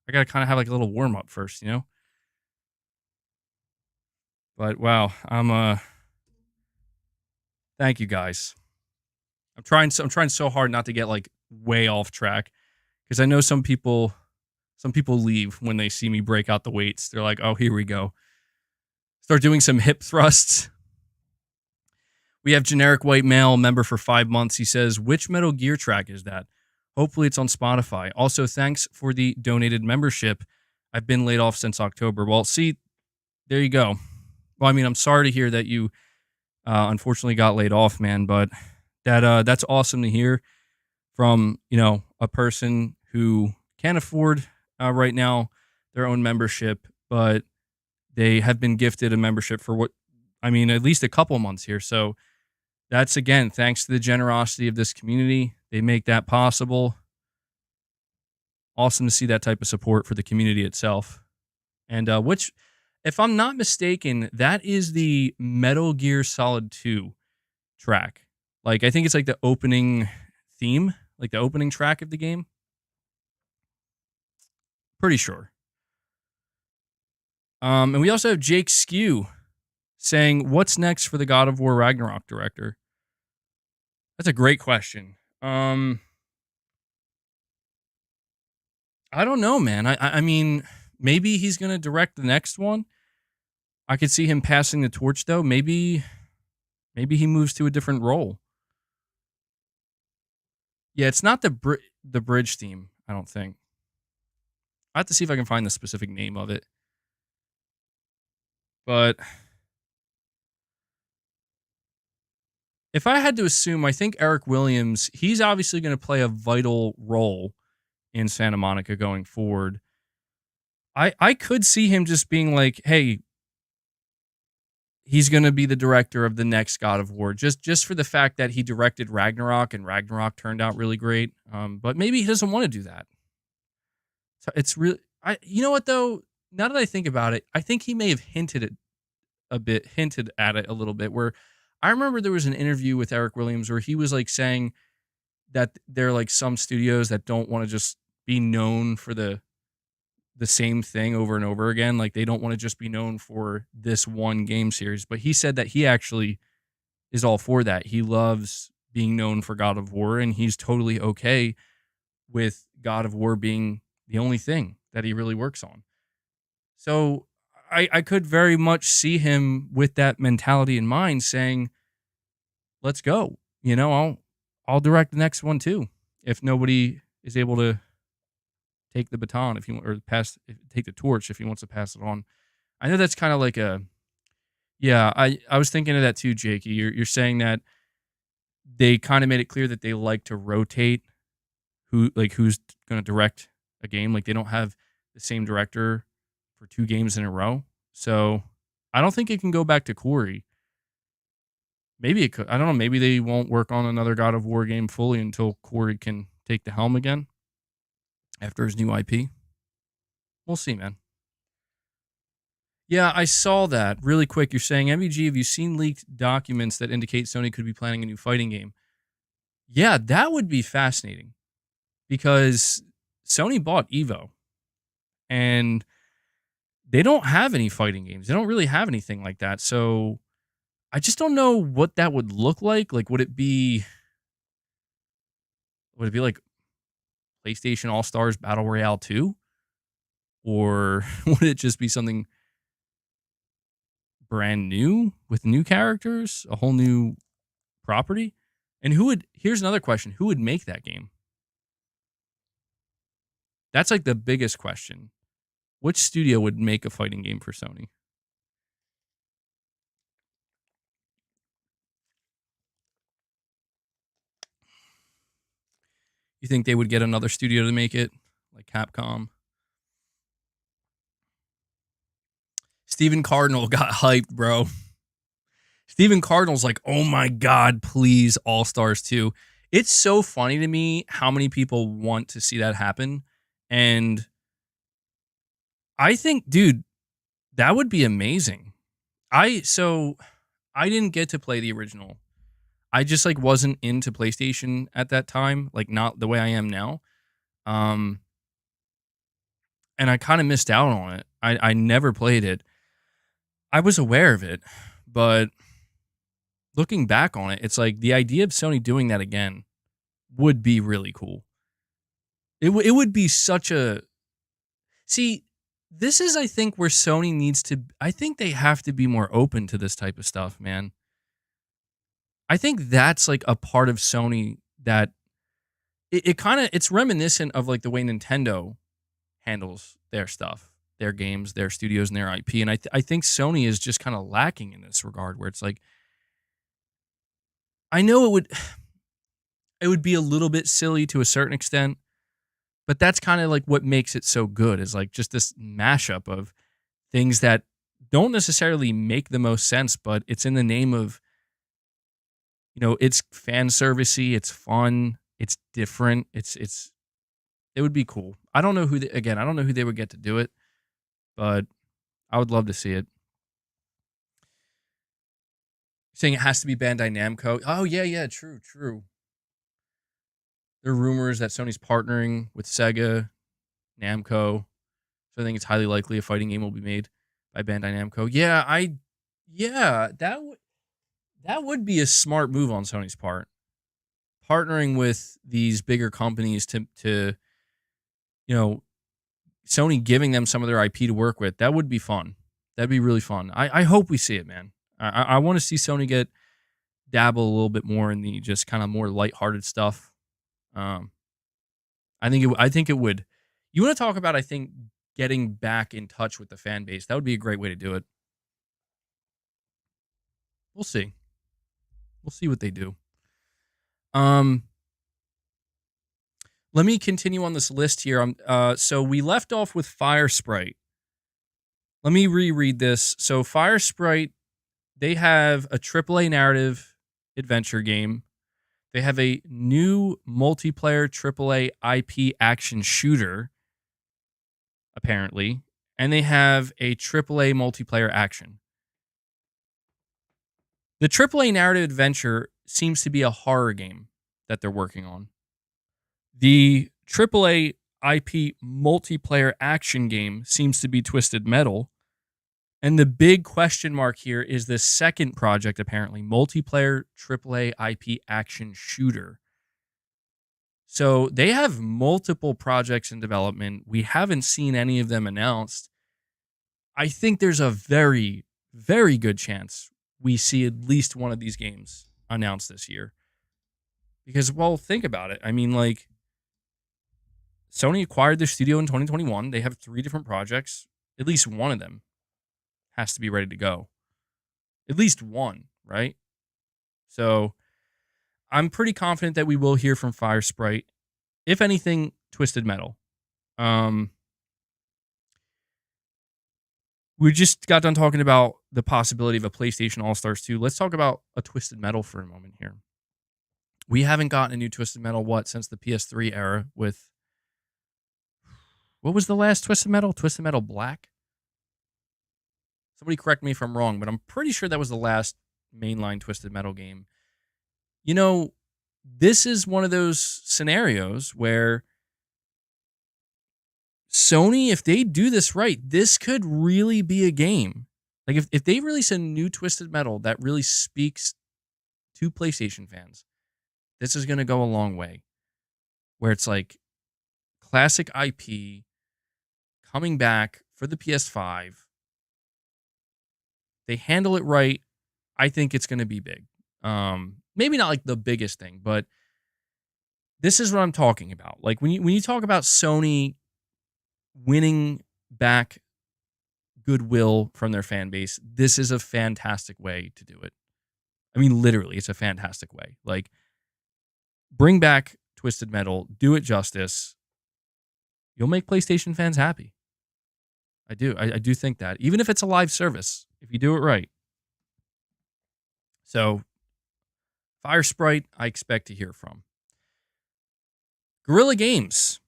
I gotta kind of have like a little warm up first, you know. But wow, thank you guys. I'm trying so hard not to get like way off track, because I know some people leave when they see me break out the weights. They're like, "Oh, here we go." Start doing some hip thrusts. We have generic white male member for 5 months. He says, "Which Metal Gear track is that? Hopefully it's on Spotify. Also, thanks for the donated membership. I've been laid off since October." Well, see, there you go. Well, I mean, I'm sorry to hear that you unfortunately got laid off, man, but that's awesome to hear from, a person who can't afford right now their own membership, but they have been gifted a membership for at least a couple months here. So that's, again, thanks to the generosity of this community. They make that possible. Awesome to see that type of support for the community itself. And which, if I'm not mistaken, that is the Metal Gear Solid 2 track. Like, I think it's like the opening theme, like the opening track of the game. Pretty sure. And we also have Jake Skew saying, "What's next for the God of War Ragnarok director?" That's a great question. I don't know, man. I mean, maybe he's gonna direct the next one. I could see him passing the torch, though. Maybe he moves to a different role. Yeah, it's not the bridge theme, I don't think. I have to see if I can find the specific name of it. But if I had to assume, I think Eric Williams, he's obviously going to play a vital role in Santa Monica going forward. I could see him just being like, hey, he's going to be the director of the next God of War, just for the fact that he directed Ragnarok, and Ragnarok turned out really great. But maybe he doesn't want to do that. So it's really, you know what though? Now that I think about it, I think he may have hinted at it a little bit. Where I remember there was an interview with Eric Williams where he was like saying that there are like some studios that don't want to just be known for the same thing over and over again. Like, they don't want to just be known for this one game series. But he said that he actually is all for that. He loves being known for God of War, and he's totally okay with God of War being the only thing that he really works on. So I could very much see him with that mentality in mind saying, let's go. I'll direct the next one too. If nobody is able to take the baton, take the torch if he wants to pass it on. I know that's kind of like I was thinking of that too, Jakey. You're saying that they kind of made it clear that they like to rotate who's going to direct a game. Like, they don't have the same director for 2 games in a row. So I don't think it can go back to Corey. Maybe it could. I don't know. Maybe they won't work on another God of War game fully until Corey can take the helm again after his new IP. We'll see, man. Yeah, I saw that. Really quick, you're saying, MBG, have you seen leaked documents that indicate Sony could be planning a new fighting game? Yeah, that would be fascinating, because Sony bought Evo, and they don't have any fighting games. They don't really have anything like that. So I just don't know what that would look like. Like, would it be like PlayStation All-Stars Battle Royale 2? Or would it just be something brand new with new characters, a whole new property? And here's another question. Who would make that game? That's like the biggest question. Which studio would make a fighting game for Sony? You think they would get another studio to make it, like Capcom? Steven Cardinal got hyped, bro. Steven Cardinal's like, oh my God, please, All Stars 2. It's so funny to me how many people want to see that happen. And I think, dude, that would be amazing. I didn't get to play the original. I just like wasn't into PlayStation at that time, like not the way I am now. And I kind of missed out on it. I never played it. I was aware of it, but looking back on it, it's like the idea of Sony doing that again would be really cool. It would be such a... See, this is, I think, where Sony needs to... I think they have to be more open to this type of stuff, man. I think that's like a part of Sony that... It's reminiscent of like the way Nintendo handles their stuff, their games, their studios, and their IP. And I think Sony is just kind of lacking in this regard, where it's like... I know it would be a little bit silly to a certain extent, but that's kind of like what makes it so good, is like just this mashup of things that don't necessarily make the most sense, but it's in the name of, it's fan servicey, it's fun, it's different, it would be cool. I don't know who they would get to do it, but I would love to see it. Saying it has to be Bandai Namco. Oh, yeah, true. There are rumors that Sony's partnering with Sega, Namco. So I think it's highly likely a fighting game will be made by Bandai Namco. Yeah, that would be a smart move on Sony's part. Partnering with these bigger companies to Sony giving them some of their IP to work with. That would be fun. That'd be really fun. I hope we see it, man. I want to see Sony dabble a little bit more in the just kind of more lighthearted stuff. I think it would. You want to talk about, I think, getting back in touch with the fan base? That would be a great way to do it. We'll see. We'll see what they do. Let me continue on this list here. So we left off with Fire Sprite. Let me reread this. So Fire Sprite, they have a AAA narrative adventure game. They have a new multiplayer AAA IP action shooter, apparently. And they have a AAA multiplayer action. The AAA narrative adventure seems to be a horror game that they're working on. The AAA IP multiplayer action game seems to be Twisted Metal. And the big question mark here is this second project, apparently, multiplayer AAA IP action shooter. So they have multiple projects in development. We haven't seen any of them announced. I think there's a very, very good chance we see at least one of these games announced this year. Because, well, think about it. I mean, like, Sony acquired their studio in 2021. They have 3 different projects. At least one of them has to be ready to go. At least one, right? So I'm pretty confident that we will hear from Fire Sprite. If anything, Twisted Metal. We just got done talking about the possibility of a PlayStation All-Stars 2. Let's talk about a Twisted Metal for a moment here. We haven't gotten a new Twisted Metal, since the PS3 era with... What was the last Twisted Metal? Twisted Metal Black? Somebody correct me if I'm wrong, but I'm pretty sure that was the last mainline Twisted Metal game. This is one of those scenarios where Sony, if they do this right, this could really be a game. Like, if they release a new Twisted Metal that really speaks to PlayStation fans, this is going to go a long way. Where it's like classic IP coming back for the PS5. They handle it right. I think it's going to be big. Maybe not like the biggest thing, but this is what I'm talking about. Like when you talk about Sony winning back goodwill from their fan base, this is a fantastic way to do it. I mean, literally, it's a fantastic way. Like, bring back Twisted Metal, do it justice, you'll make PlayStation fans happy. I do. I do think that. Even if it's a live service, if you do it right. So, Fire Sprite, I expect to hear from. Guerrilla Games.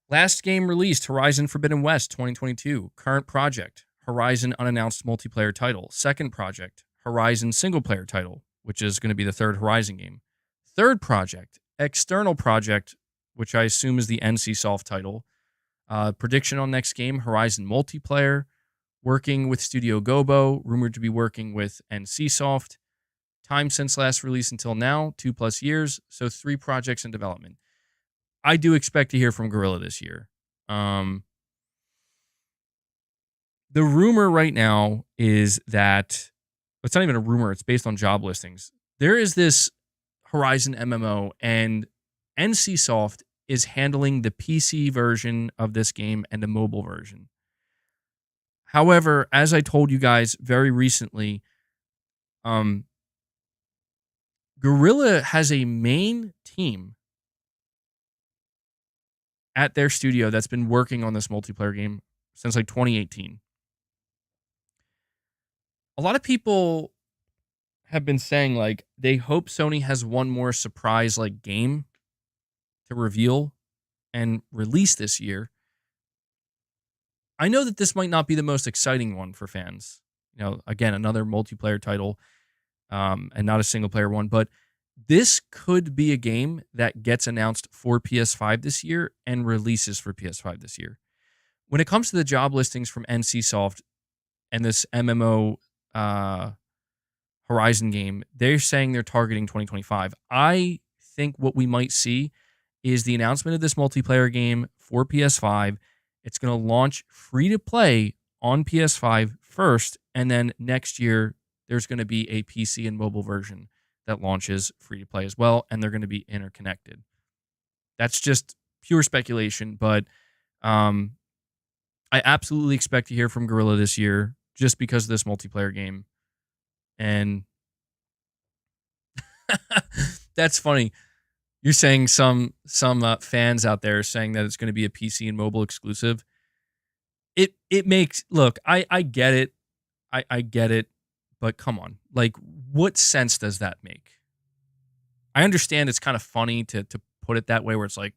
Last game released, Horizon Forbidden West 2022. Current project, Horizon unannounced multiplayer title. Second project, Horizon single player title, which is going to be the third Horizon game. Third project, external project, which I assume is the NCSoft title. Prediction on next game, Horizon multiplayer. Working with Studio Gobo, rumored to be working with NCSoft. Time since last release until now, 2+ years. So 3 projects in development. I do expect to hear from Guerilla this year. The rumor right now is that, it's not even a rumor, it's based on job listings. There is this Horizon MMO, and NCSoft is handling the PC version of this game and the mobile version. However, as I told you guys very recently, Guerilla has a main team at their studio that's been working on this multiplayer game since like 2018. A lot of people have been saying like they hope Sony has one more surprise like game to reveal and release this year. I know that this might not be the most exciting one for fans. You know, again, another multiplayer title, and not a single player one, but this could be a game that gets announced for PS5 this year and releases for PS5 this year. When it comes to the job listings from NCSoft and this MMO Horizon game, they're saying they're targeting 2025. I think what we might see is the announcement of this multiplayer game for PS5. It's going to launch free to play on PS5 first, and then next year there's going to be a PC and mobile version that launches free to play as well, and they're going to be interconnected. That's just pure speculation, but I absolutely expect to hear from Guerilla this year just because of this multiplayer game. And that's funny. You're saying some fans out there saying that it's going to be a PC and mobile exclusive. It makes, look, I get it. I get it, but come on. Like, what sense does that make? I understand it's kind of funny to put it that way, where it's like,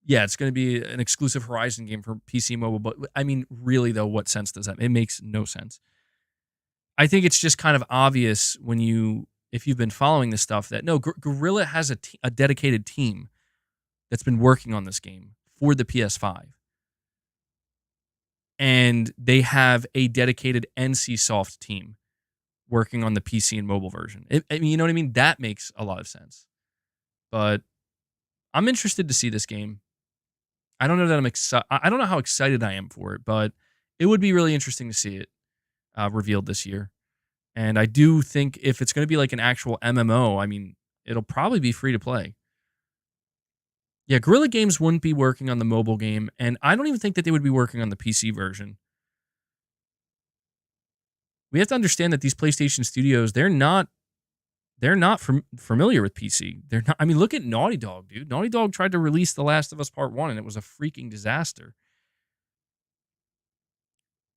yeah, it's going to be an exclusive Horizon game for PC and mobile, but I mean, really though, what sense does that make? It makes no sense. I think it's just kind of obvious if you've been following this stuff, that no, Guerilla has a dedicated team that's been working on this game for the PS5. And they have a dedicated NCSoft team working on the PC and mobile version. I mean, you know what I mean? That makes a lot of sense. But I'm interested to see this game. I don't know that I'm excited. I don't know how excited I am for it, but it would be really interesting to see it revealed this year. And I do think if it's going to be like an actual MMO, I mean, it'll probably be free to play. Yeah, Guerrilla Games wouldn't be working on the mobile game, and I don't even think that they would be working on the PC version. We have to understand that these PlayStation studios, they're not familiar with PC. They're not. I mean, look at Naughty Dog, dude. Naughty Dog tried to release The Last of Us Part 1, and it was a freaking disaster.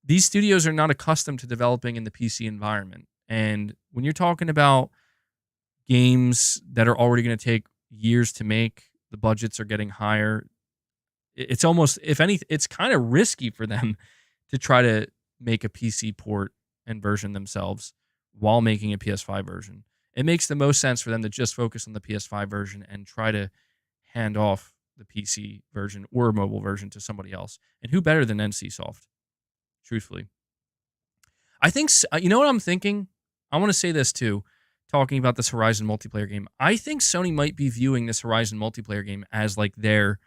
These studios are not accustomed to developing in the PC environment. And when you're talking about games that are already going to take years to make, the budgets are getting higher. It's almost, if anything, it's kind of risky for them to try to make a PC port and version themselves while making a PS5 version. It makes the most sense for them to just focus on the PS5 version and try to hand off the PC version or mobile version to somebody else. And who better than NCSoft? Truthfully, I think, you know what I'm thinking? I want to say this too, talking about this Horizon multiplayer game. I think Sony might be viewing this Horizon multiplayer game as like their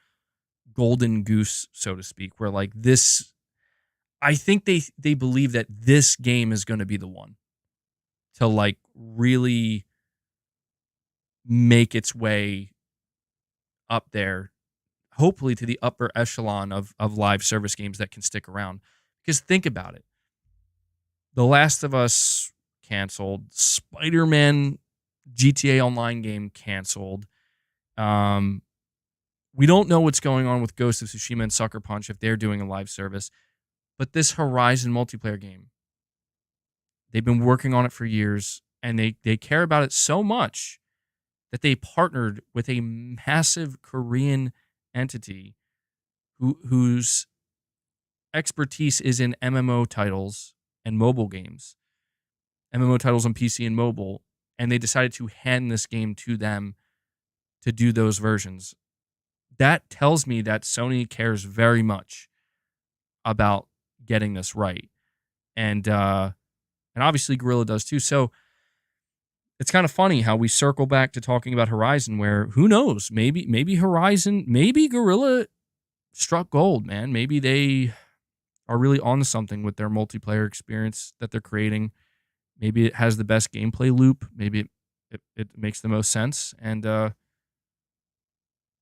golden goose, so to speak, where like this, I think they believe that this game is going to be the one to like really make its way up there, hopefully to the upper echelon of live service games that can stick around. Because think about it. The Last of Us canceled. Spider-Man GTA Online game canceled. We don't know what's going on with Ghost of Tsushima and Sucker Punch if they're doing a live service. But this Horizon multiplayer game, they've been working on it for years, and they care about it so much that they partnered with a massive Korean entity whose expertise is in MMO titles and mobile games, MMO titles on PC and mobile, and they decided to hand this game to them to do those versions. That tells me that Sony cares very much about getting this right, and obviously Guerilla does too. So it's kind of funny how we circle back to talking about Horizon, where who knows, maybe Horizon, maybe Guerilla struck gold, man. Maybe they are really on to something with their multiplayer experience that they're creating. Maybe it has the best gameplay loop. Maybe it makes the most sense, and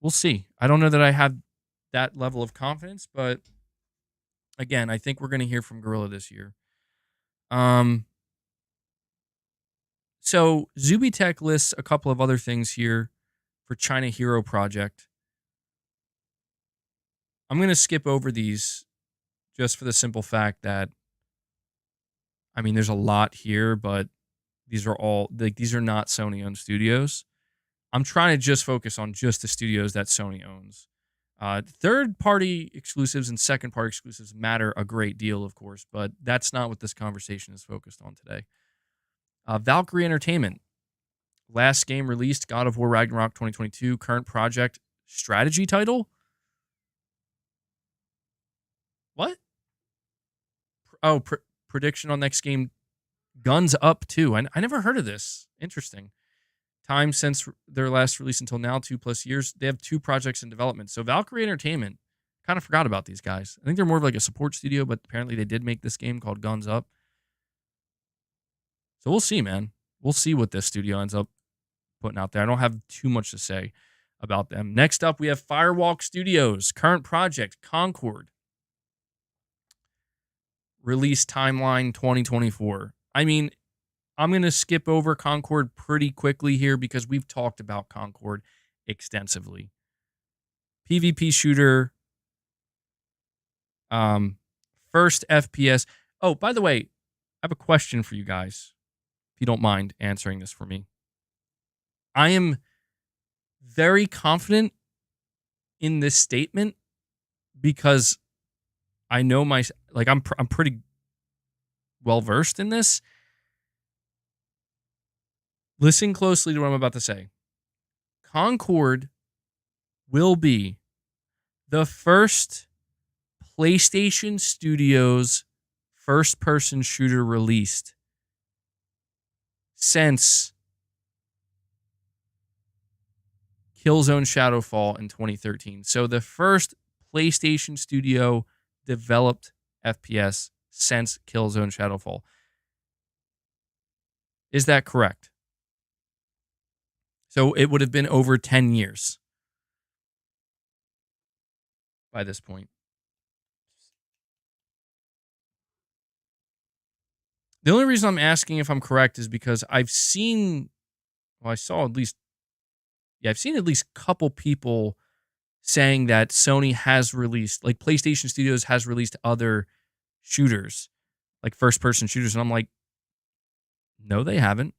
we'll see. I don't know that I have that level of confidence, but again, I think we're going to hear from Guerilla this year. So Zubitech lists a couple of other things here for China Hero Project. I'm going to skip over these just for the simple fact that, I mean, there's a lot here, but these are all, like, these are not Sony-owned studios. I'm trying to just focus on just the studios that Sony owns. Third-party exclusives and second-party exclusives matter a great deal, of course, but that's not what this conversation is focused on today. Valkyrie Entertainment. Last game released, God of War Ragnarok 2022. Current project, strategy title? What? Oh, prediction on next game, Guns Up 2. I never heard of this. Interesting. Time since their last release until now, 2+ years. They have 2 projects in development. So Valkyrie Entertainment, kind of forgot about these guys. I think they're more of like a support studio, but apparently they did make this game called Guns Up. So we'll see, man. We'll see what this studio ends up putting out there. I don't have too much to say about them. Next up, we have Firewalk Studios. Current project, Concord. Release timeline 2024. I mean, I'm going to skip over Concord pretty quickly here because we've talked about Concord extensively. PvP shooter. First FPS. Oh, by the way, I have a question for you guys, if you don't mind answering this for me. I am very confident in this statement because I know I'm pretty well versed in this. Listen closely to what I'm about to say. Concord will be the first PlayStation Studios first-person shooter released since Killzone Shadowfall in 2013. So the first PlayStation Studio developed FPS since Killzone Shadowfall. Is that correct? So it would have been over 10 years by this point. The only reason I'm asking if I'm correct is because I've seen a couple people saying that Sony has released, like PlayStation Studios has released other shooters, like first-person shooters, and I'm like, no, they haven't.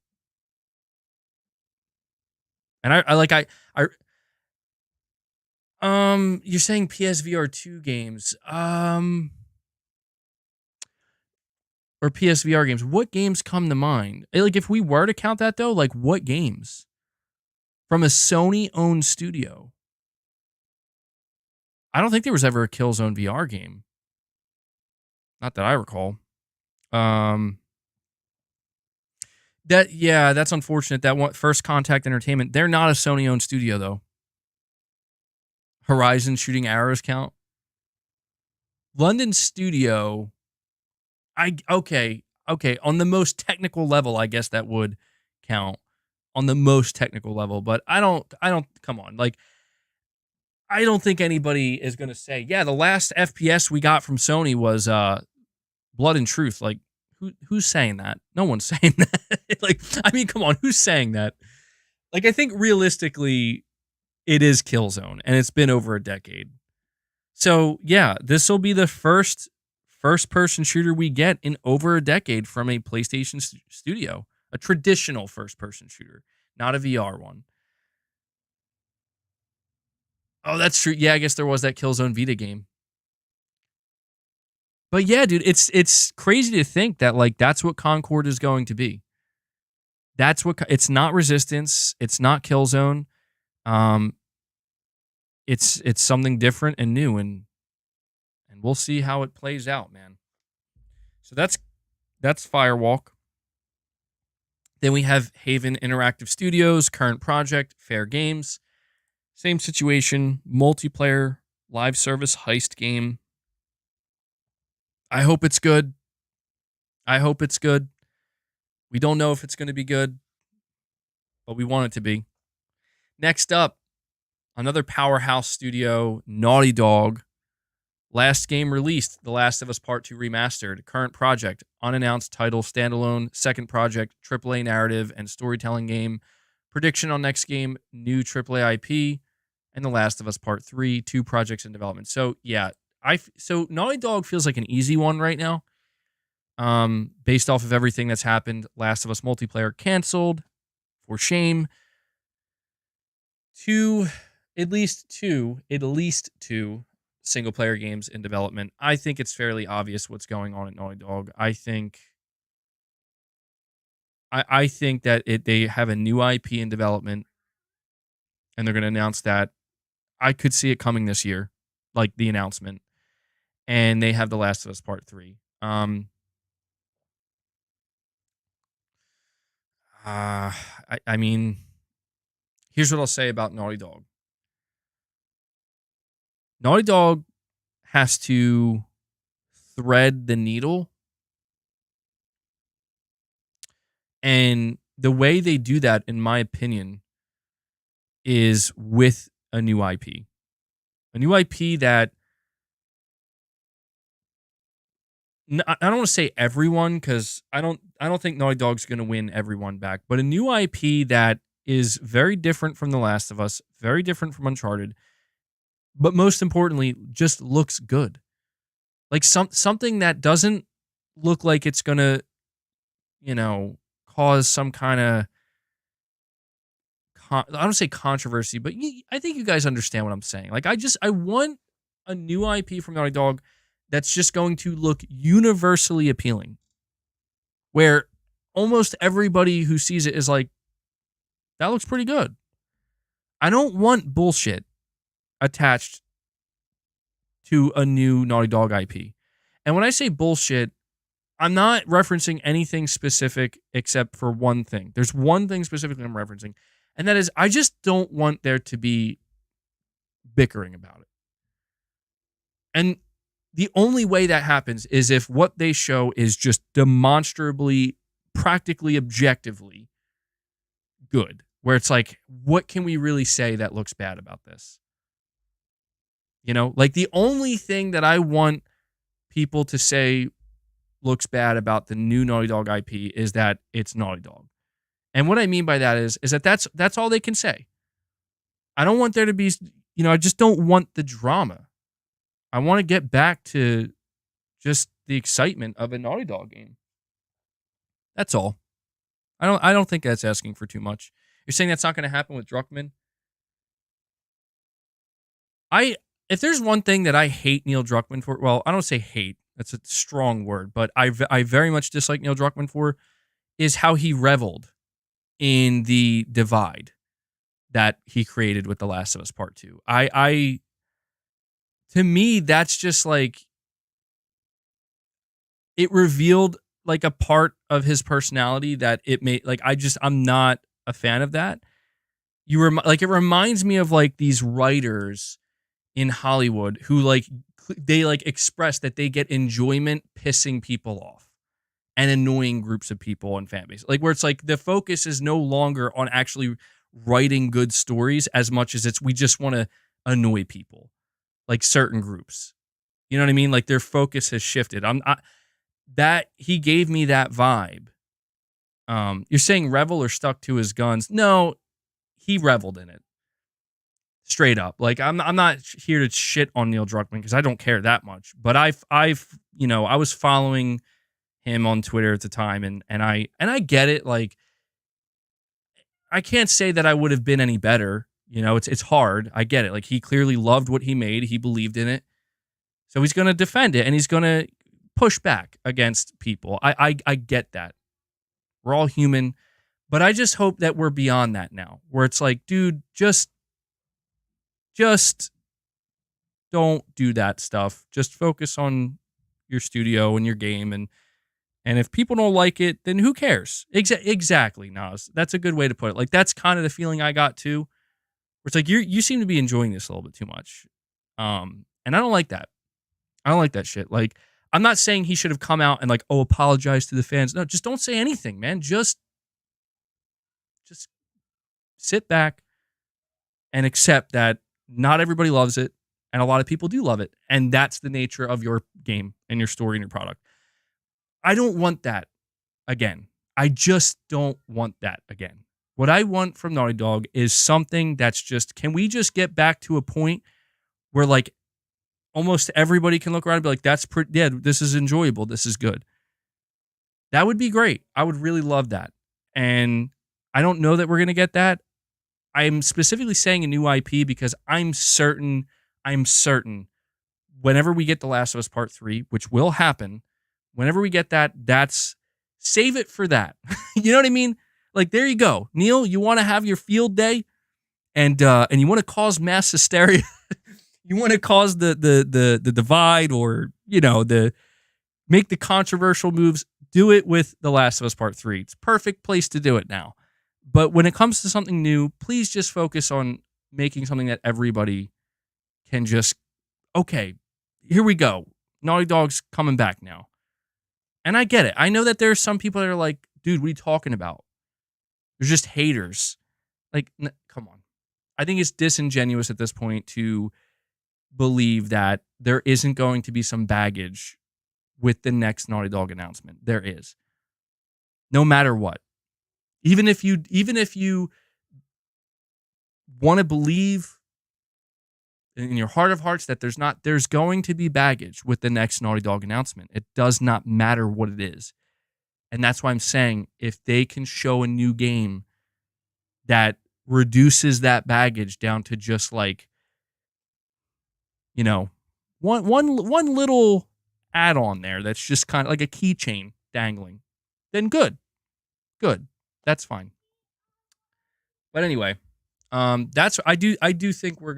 And you're saying PSVR 2 games, or PSVR games. What games come to mind? Like, if we were to count that though, like what games from a Sony-owned studio? I don't think there was ever a Killzone VR game. Not that I recall. That's unfortunate. That one, First Contact Entertainment, they're not a Sony-owned studio, though. Horizon Shooting Arrows count. London Studio, okay. On the most technical level, I guess that would count. On the most technical level, but I don't, come on. Like, I don't think anybody is going to say, yeah, the last FPS we got from Sony was Blood and Truth. Like, who's saying that? No one's saying that. Like, I mean, come on, who's saying that? Like, I think realistically, it is Killzone, and it's been over a decade. So, yeah, this will be the first-person shooter we get in over a decade from a PlayStation studio. A traditional first-person shooter, not a VR one. Oh, that's true. Yeah, I guess there was that Killzone Vita game. But yeah, dude, it's crazy to think that, like, that's what Concord is going to be. That's what it's not Resistance, it's not Killzone. It's something different and new, and we'll see how it plays out, man. So that's Firewalk. Then we have Haven Interactive Studios, current project, Fair Games. Same situation, multiplayer, live service heist game. I hope it's good. We don't know if it's going to be good, but we want it to be. Next up, another powerhouse studio, Naughty Dog. Last game released, The Last of Us Part 2 Remastered. Current project, unannounced title, standalone. Second project, AAA narrative and storytelling game. Prediction on next game, new AAA IP. And The Last of Us Part 3, 2 projects in development. So, yeah, so Naughty Dog feels like an easy one right now. Based off of everything that's happened. Last of Us multiplayer canceled. For shame. At least two single player games in development. I think it's fairly obvious what's going on at Naughty Dog. I think that they have a new IP in development, and they're going to announce that. I could see it coming this year, like the announcement. And they have The Last of Us Part 3. I mean, here's what I'll say about Naughty Dog. Naughty Dog has to thread the needle. And the way they do that, in my opinion, is with a new IP. A new IP that I don't want to say everyone, because I don't think Naughty Dog's going to win everyone back, but a new IP that is very different from The Last of Us, very different from Uncharted, but most importantly, just looks good. Like something that doesn't look like it's going to, cause some kind of, I don't say controversy, but I think you guys understand what I'm saying. Like, I want a new IP from Naughty Dog that's just going to look universally appealing, where almost everybody who sees it is like, that looks pretty good. I don't want bullshit attached to a new Naughty Dog IP. And when I say bullshit, I'm not referencing anything specific except for one thing. There's one thing specifically I'm referencing, and that is I just don't want there to be bickering about it. And the only way that happens is if what they show is just demonstrably, practically, objectively good. Where it's like, what can we really say that looks bad about this? Like, the only thing that I want people to say looks bad about the new Naughty Dog IP is that it's Naughty Dog. And what I mean by that is that that's all they can say. I don't want there to be, I just don't want the drama. I want to get back to just the excitement of a Naughty Dog game. That's all. I don't think that's asking for too much. You're saying that's not going to happen with Druckmann? If there's one thing that I hate Neil Druckmann for, well, I don't say hate. That's a strong word, but I very much dislike Neil Druckmann for is how he reveled in the divide that he created with The Last of Us Part 2. To me, that's just like, it revealed like a part of his personality that it made, like, I'm not a fan of that. It reminds me of like these writers in Hollywood who they express that they get enjoyment pissing people off and annoying groups of people and fan base. Like, where it's like the focus is no longer on actually writing good stories as much as we just want to annoy people, like certain groups. You know what I mean? Like, their focus has shifted. That he gave me that vibe. You're saying Revel or stuck to his guns? No, he reveled in it. Straight up. Like, I'm not here to shit on Neil Druckmann because I don't care that much. But I was following him on Twitter at the time, and I get it. Like, I can't say that I would have been any better. It's hard. I get it. Like, he clearly loved what he made. He believed in it. So he's going to defend it, and he's going to push back against people. I get that. We're all human. But I just hope that we're beyond that now, where it's like, dude, just don't do that stuff. Just focus on your studio and your game, and if people don't like it, then who cares? Exactly, Nas. That's a good way to put it. Like, that's kind of the feeling I got too. Where it's like, you seem to be enjoying this a little bit too much. And I don't like that. I don't like that shit. Like, I'm not saying he should have come out and like, oh, apologize to the fans. No, just don't say anything, man. Just sit back and accept that not everybody loves it, and a lot of people do love it. And that's the nature of your game and your story and your product. I don't want that again. I just don't want that again. What I want from Naughty Dog is something that's just, can we just get back to a point where like almost everybody can look around and be like, this is enjoyable. This is good. That would be great. I would really love that. And I don't know that we're going to get that. I'm specifically saying a new IP because I'm certain whenever we get The Last of Us Part 3, which will happen, whenever we get that, save it for that. You know what I mean? Like, there you go. Neil, you want to have your field day and you want to cause mass hysteria. You want to cause the divide, or, make the controversial moves. Do it with The Last of Us Part 3. It's a perfect place to do it now. But when it comes to something new, please just focus on making something that everybody can just, okay, here we go. Naughty Dog's coming back now. And I get it. I know that there's some people that are like, dude, what are you talking about? They're just haters. Like, come on. I think it's disingenuous at this point to believe that there isn't going to be some baggage with the next Naughty Dog announcement. There is. No matter what. Even if you want to believe in your heart of hearts that there's going to be baggage with the next Naughty Dog announcement. It does not matter what it is. And that's why I'm saying, if they can show a new game that reduces that baggage down to just like, one little add-on there that's just kind of like a keychain dangling, then good. That's fine. But anyway, I do think we're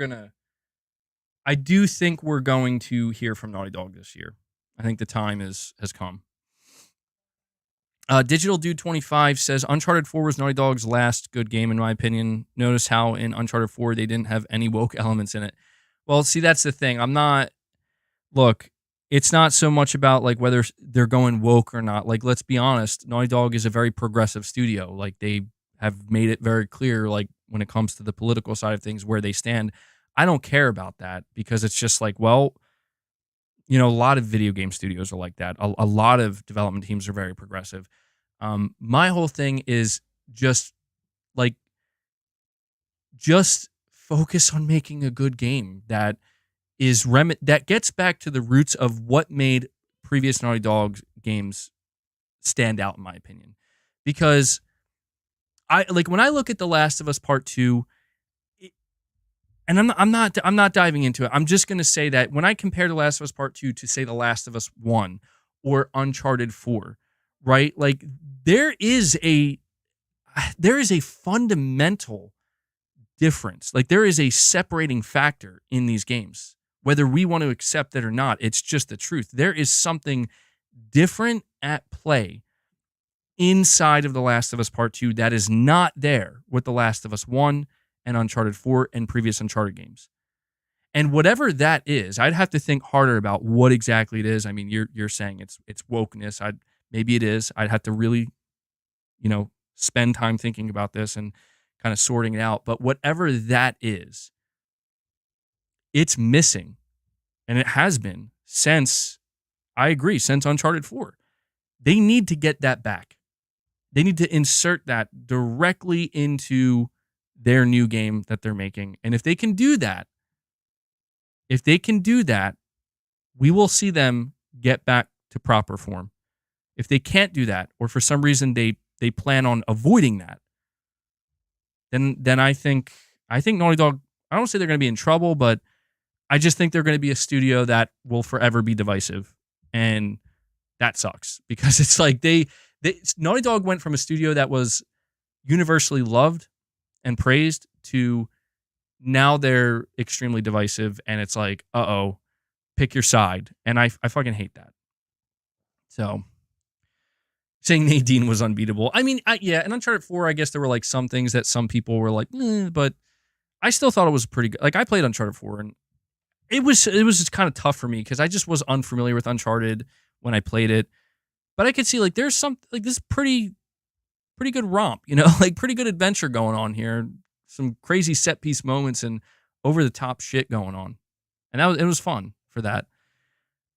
going to hear from Naughty Dog this year. I think the time has come. Digital Dude 25 says Uncharted 4 was Naughty Dog's last good game, in my opinion. Notice how in Uncharted 4 they didn't have any woke elements in it. Well, see, that's the thing. Look, it's not so much about like whether they're going woke or not. Like, let's be honest, Naughty Dog is a very progressive studio. Like, they have made it very clear, like, when it comes to the political side of things, where they stand. I don't care about that, because it's just like, well, a lot of video game studios are like that. A lot of development teams are very progressive. My whole thing is just focus on making a good game that gets back to the roots of what made previous Naughty Dog games stand out, in my opinion. Because when I look at The Last of Us Part 2, and I'm not diving into it. I'm just going to say that when I compare The Last of Us Part 2 to, say, The Last of Us 1 or Uncharted 4, right? Like, there is a fundamental difference. Like, there is a separating factor in these games. Whether we want to accept it or not, it's just the truth. There is something different at play inside of The Last of Us Part 2 that is not there with The Last of Us 1 and Uncharted 4 and previous Uncharted games. And whatever that is, I'd have to think harder about what exactly it is. I mean, you're saying it's wokeness. Maybe it is. I'd have to really, spend time thinking about this and kind of sorting it out. But whatever that is, it's missing. And it has been since Uncharted 4. They need to get that back. They need to insert that directly into their new game that they're making. And if they can do that, we will see them get back to proper form. If they can't do that, or for some reason they plan on avoiding that, then I think Naughty Dog, I don't say they're going to be in trouble, but I just think they're going to be a studio that will forever be divisive. And that sucks, because it's like Naughty Dog went from a studio that was universally loved and praised to now they're extremely divisive, and it's like, uh-oh, pick your side. And I fucking hate that. So saying Nadine was unbeatable. I mean, yeah, in Uncharted 4, I guess there were like some things that some people were like, but I still thought it was pretty good. Like, I played Uncharted 4, and it was just kind of tough for me because I just was unfamiliar with Uncharted when I played it. But I could see like there's some like this pretty good romp, like pretty good adventure going on here. Some crazy set piece moments and over the top shit going on. And it was fun for that.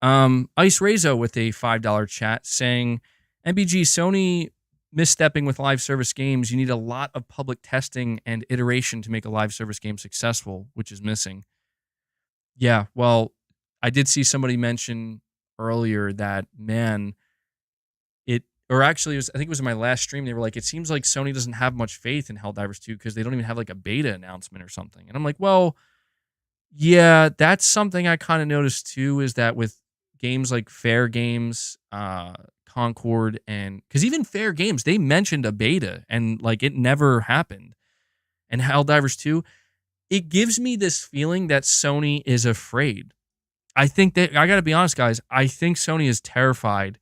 Ice Rezo with a $5 chat saying, MBG, Sony misstepping with live service games. You need a lot of public testing and iteration to make a live service game successful, which is missing. Yeah, well, I did see somebody mention earlier that, man, or actually, I think it was in my last stream, they were like, it seems like Sony doesn't have much faith in Helldivers 2 because they don't even have like a beta announcement or something. And I'm like, well, yeah, that's something I kind of noticed too, is that with games like Fair Games, Concord, and because even Fair Games, they mentioned a beta and like it never happened. And Helldivers 2, it gives me this feeling that Sony is afraid. I think that, I got to be honest, guys, I think Sony is terrified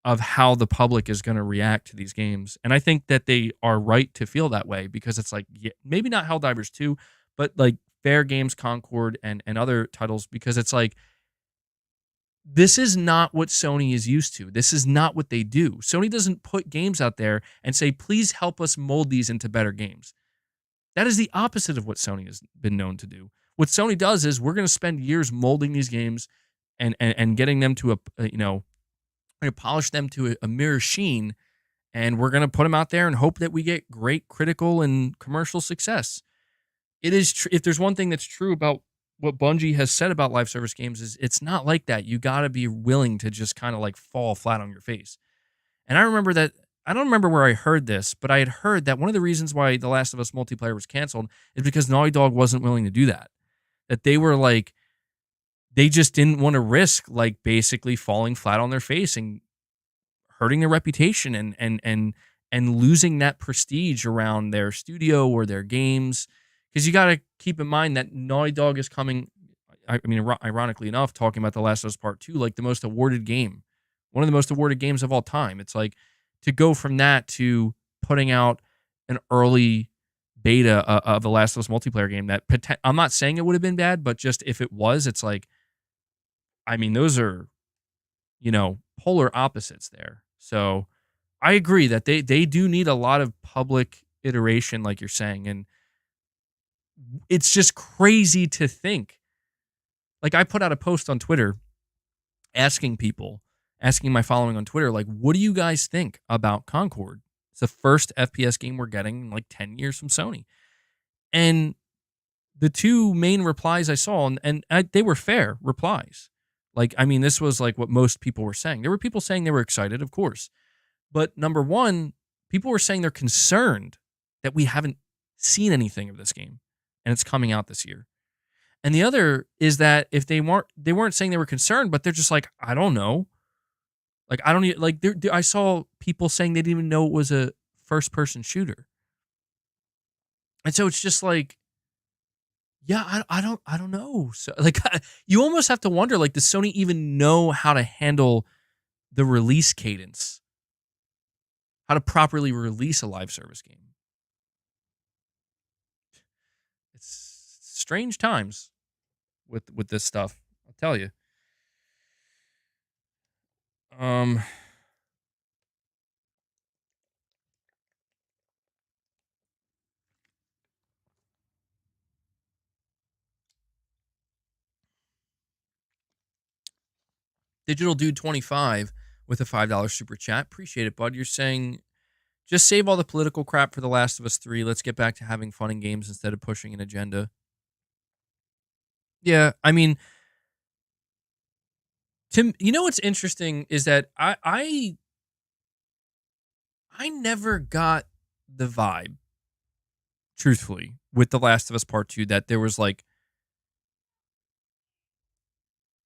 of how the public is going to react to these games. And I think that they are right to feel that way, because it's like, yeah, maybe not Helldivers 2, but like Fair Games, Concord, and other titles, because it's like, this is not what Sony is used to. This is not what they do. Sony doesn't put games out there and say, please help us mold these into better games. That is the opposite of what Sony has been known to do. What Sony does is, we're going to spend years molding these games and getting them to we're going to polish them to a mirror sheen, and we're going to put them out there and hope that we get great critical and commercial success. It is if there's one thing that's true about what Bungie has said about live service games, is it's not like that. You got to be willing to just kind of like fall flat on your face. And I remember that, I don't remember where I heard this, but I had heard that one of the reasons why The Last of Us multiplayer was canceled is because Naughty Dog wasn't willing to do that. That they were like, they just didn't want to risk like basically falling flat on their face and hurting their reputation and losing that prestige around their studio or their games. Because you got to keep in mind that Naughty Dog is coming, I mean, ironically enough, talking about The Last of Us Part 2, like the most awarded game, one of the most awarded games of all time. It's like, to go from that to putting out an early beta of The Last of Us multiplayer game that I'm not saying it would have been bad, but just if it was, it's like, I mean, those are, polar opposites there. So I agree that they do need a lot of public iteration, like you're saying. And it's just crazy to think. Like, I put out a post on Twitter asking my following on Twitter, like, what do you guys think about Concord? It's the first FPS game we're getting in like 10 years from Sony. And the two main replies I saw, and they were fair replies. Like, I mean, this was like what most people were saying. There were people saying they were excited, of course. But number one, people were saying they're concerned that we haven't seen anything of this game and it's coming out this year. And the other is that if they weren't saying they were concerned, but they're just like, I don't know. Like, I don't like, I saw people saying they didn't even know it was a first person shooter. And so it's just like, yeah, I don't know. So like, you almost have to wonder, like, does Sony even know how to handle the release cadence? How to properly release a live service game? It's strange times with this stuff, I'll tell you. Digital Dude 25 with a $5 super chat. Appreciate it, bud. You're saying Just save all the political crap for The Last of Us 3. Let's get back to having fun in games instead of pushing an agenda. Yeah, I mean, Tim, you know what's interesting is that I never got the vibe, truthfully, with The Last of Us Part 2 that there was like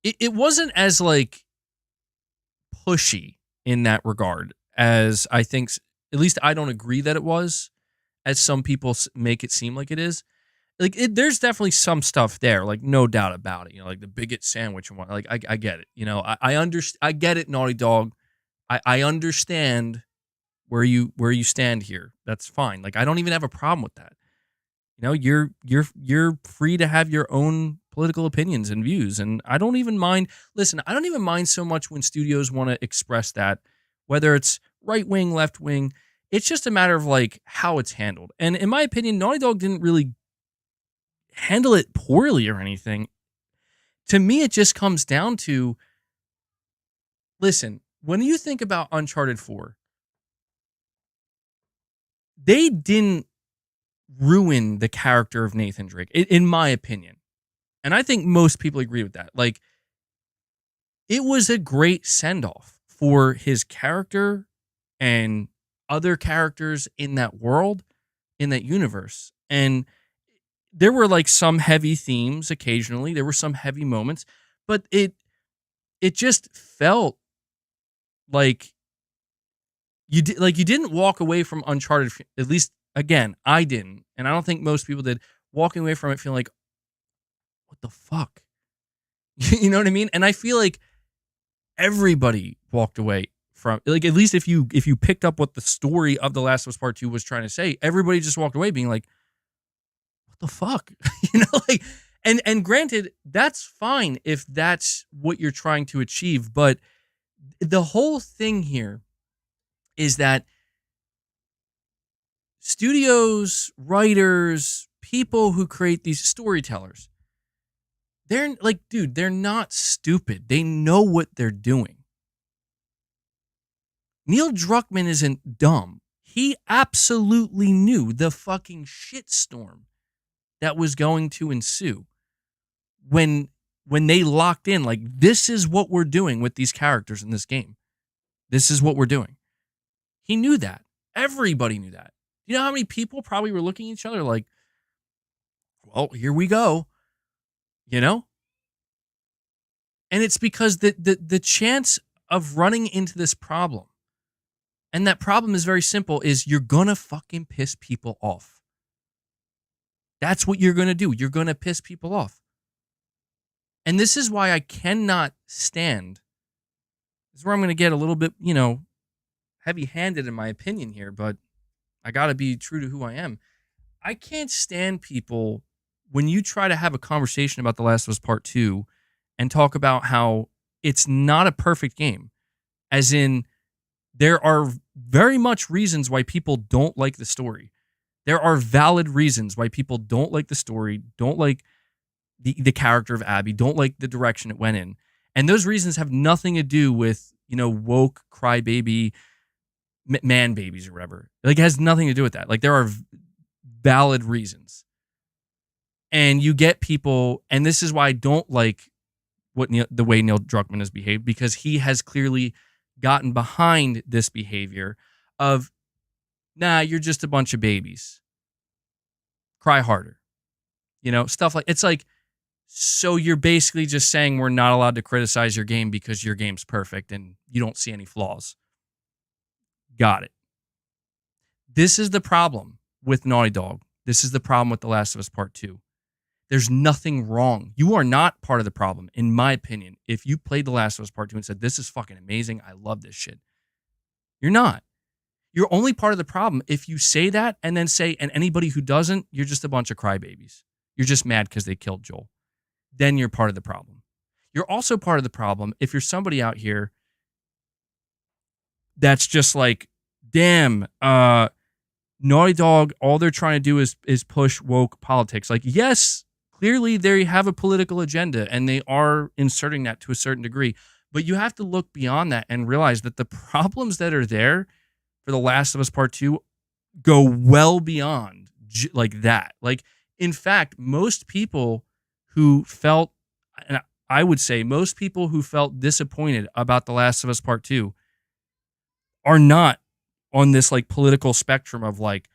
it wasn't as like pushy in that regard as I think, at least I don't agree that it was, as some people make it seem like it is. Like there's definitely some stuff there, like no doubt about it. You know, like the bigot sandwich and what. Like I get it. You know, I get it. Naughty Dog, I understand where you stand here. That's fine. Like I don't even have a problem with that. You know, you're free to have your own political opinions and views, and I don't even mind. Listen, I don't even mind so much when studios want to express that, whether it's right wing, left wing. It's just a matter of like how it's handled. And in my opinion, Naughty Dog didn't really handle it poorly or anything. To me, it just comes down to, listen, when you think about Uncharted 4, they didn't ruin the character of Nathan Drake, in my opinion. And I think most people agree with that. Like, it was a great send-off for his character and other characters in that world, in that universe. And there were like some heavy themes occasionally. There were some heavy moments, but it just felt like you didn't walk away from Uncharted. At least, again, I didn't, and I don't think most people did. Walking away from it feeling like, what the fuck? You know what I mean? And I feel like everybody walked away from, like, at least if you picked up what the story of The Last of Us Part 2 was trying to say, everybody just walked away being like, what the fuck? You know, like, and granted, that's fine if that's what you're trying to achieve, but the whole thing here is that studios, writers, people who create these storytellers, they're like, dude, they're not stupid. They know what they're doing. Neil Druckmann isn't dumb. He absolutely knew the fucking shitstorm that was going to ensue when they locked in, like, this is what we're doing with these characters in this game. This is what we're doing. He knew that. Everybody knew that. You know how many people probably were looking at each other like, well, here we go. You know? And it's because the chance of running into this problem, and that problem is very simple, is you're gonna fucking piss people off. That's what you're gonna do. You're gonna piss people off. And this is why I cannot stand, this is where I'm gonna get a little bit, you know, heavy-handed in my opinion here, but I gotta be true to who I am. I can't stand people when you try to have a conversation about The Last of Us Part 2 and talk about how it's not a perfect game. As in, there are very much reasons why people don't like the story. There are valid reasons why people don't like the story, don't like the character of Abby, don't like the direction it went in. And those reasons have nothing to do with, you know, woke, crybaby, man babies or whatever. Like, it has nothing to do with that. Like, there are valid reasons. And you get people, and this is why I don't like the way Neil Druckmann has behaved, because he has clearly gotten behind this behavior of, nah, you're just a bunch of babies. Cry harder. You know, stuff like, it's like, so you're basically just saying we're not allowed to criticize your game because your game's perfect and you don't see any flaws. Got it. This is the problem with Naughty Dog. This is the problem with The Last of Us Part 2. There's nothing wrong. You are not part of the problem, in my opinion. If you played The Last of Us Part 2 and said, this is fucking amazing, I love this shit, you're not. You're only part of the problem if you say that and then say, and anybody who doesn't, you're just a bunch of crybabies. You're just mad because they killed Joel. Then you're part of the problem. You're also part of the problem if you're somebody out here that's just like, damn, Naughty Dog, all they're trying to do is push woke politics. Like, yes, clearly they have a political agenda and they are inserting that to a certain degree. But you have to look beyond that and realize that the problems that are there for The Last of Us Part 2 go well beyond like that. Like, in fact, most people who felt, and I would say most people who felt disappointed about The Last of Us Part 2 are not on this like political spectrum of like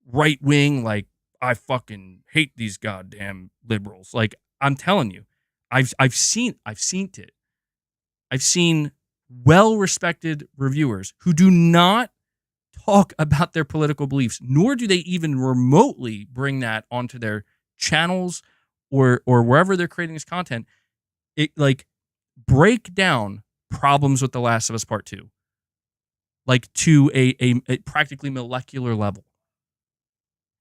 right wing, like I fucking hate these goddamn liberals. Like, I'm telling you, I've seen it. I've seen well-respected reviewers who do not talk about their political beliefs, nor do they even remotely bring that onto their channels or wherever they're creating this content. It like break down problems with The Last of Us Part 2, like to a practically molecular level.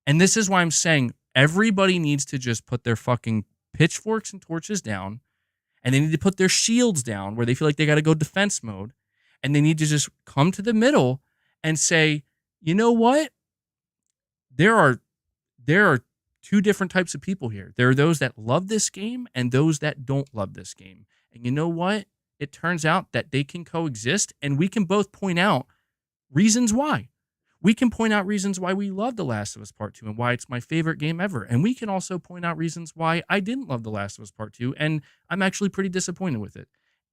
And this is why I'm saying everybody needs to just put their fucking pitchforks and torches down, and they need to put their shields down where they feel like they got to go defense mode, and they need to just come to the middle and say, you know what? There are two different types of people here. There are those that love this game and those that don't love this game. And you know what? It turns out that they can coexist, and we can both point out reasons why. We can point out reasons why we love The Last of Us Part 2 and why it's my favorite game ever. And we can also point out reasons why I didn't love The Last of Us Part 2 and I'm actually pretty disappointed with it.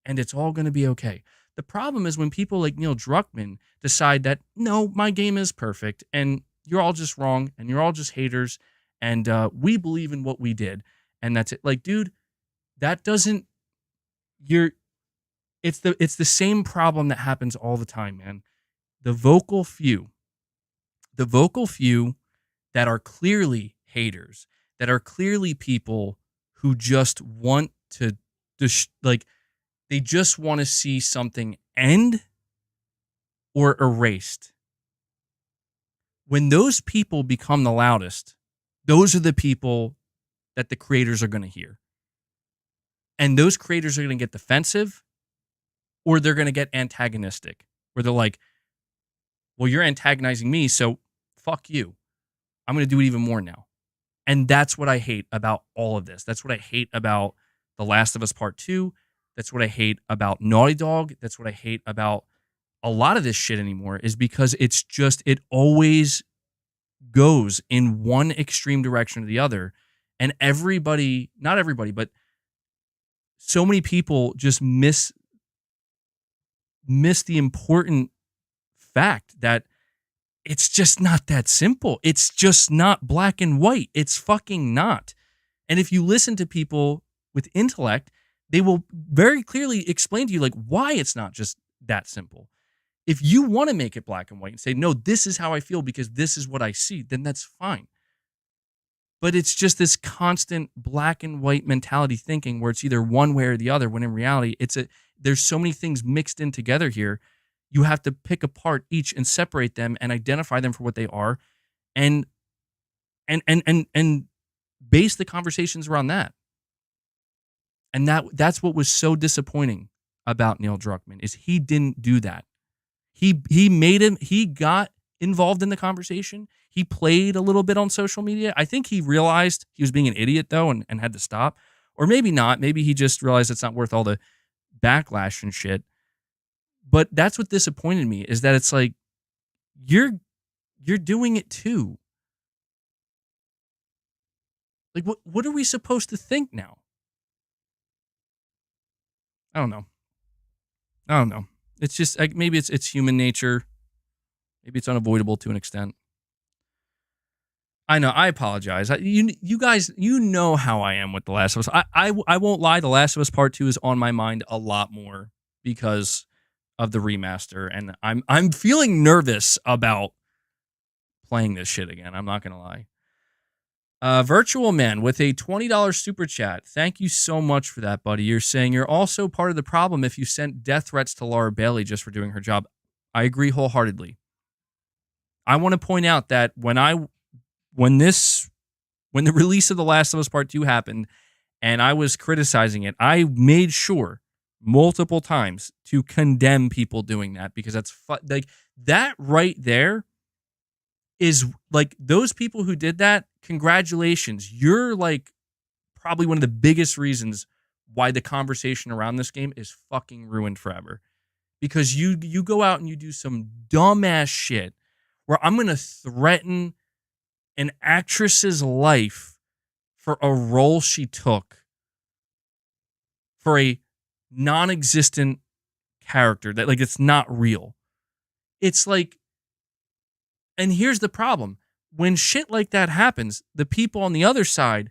And it's all going to be okay. The problem is when people like Neil Druckmann decide that, no, my game is perfect and you're all just wrong and you're all just haters and we believe in what we did and that's it. Like, dude, that doesn't, it's the same problem that happens all the time, man. The vocal few that are clearly haters, that are clearly people who just want to like, they just want to see something end or erased. When those people become the loudest, those are the people that the creators are going to hear. And those creators are going to get defensive or they're going to get antagonistic, where they're like, well, you're antagonizing me, so fuck you. I'm going to do it even more now. And that's what I hate about all of this. That's what I hate about The Last of Us Part 2. That's what I hate about Naughty Dog. That's what I hate about a lot of this shit anymore, is because it's just, it always goes in one extreme direction or the other. And everybody, not everybody, but so many people just miss the important fact that it's just not that simple. It's just not black and white. It's fucking not. And if you listen to people with intellect, they will very clearly explain to you like why it's not just that simple. If you want to make it black and white and say, no, this is how I feel because this is what I see, then that's fine. But it's just this constant black and white mentality thinking where it's either one way or the other, when in reality, there's so many things mixed in together here. You have to pick apart each and separate them and identify them for what they are and base the conversations around that. And that's what was so disappointing about Neil Druckmann, is he didn't do that. He got involved in the conversation. He played a little bit on social media. I think he realized he was being an idiot though and had to stop. Or maybe not. Maybe he just realized it's not worth all the backlash and shit. But that's what disappointed me, is that it's like, you're doing it too. Like, what are we supposed to think now? I don't know. It's just, maybe it's human nature. Maybe it's unavoidable to an extent. I know. I apologize. You guys, you know how I am with The Last of Us. I won't lie. The Last of Us Part 2 is on my mind a lot more because of the remaster, and I'm feeling nervous about playing this shit again. I'm not gonna lie. Virtual Man with a $20 super chat. Thank you so much for that, buddy. You're saying you're also part of the problem if you sent death threats to Laura Bailey just for doing her job. I agree wholeheartedly. I want to point out that when the release of The Last of Us Part 2 happened and I was criticizing it, I made sure multiple times to condemn people doing that, because that's like, that right there is like, those people who did that, congratulations. You're like probably one of the biggest reasons why the conversation around this game is fucking ruined forever, because you go out and you do some dumbass shit where I'm going to threaten an actress's life for a role she took for a non-existent character that, like, it's not real. It's like, and here's the problem. When shit like that happens, the people on the other side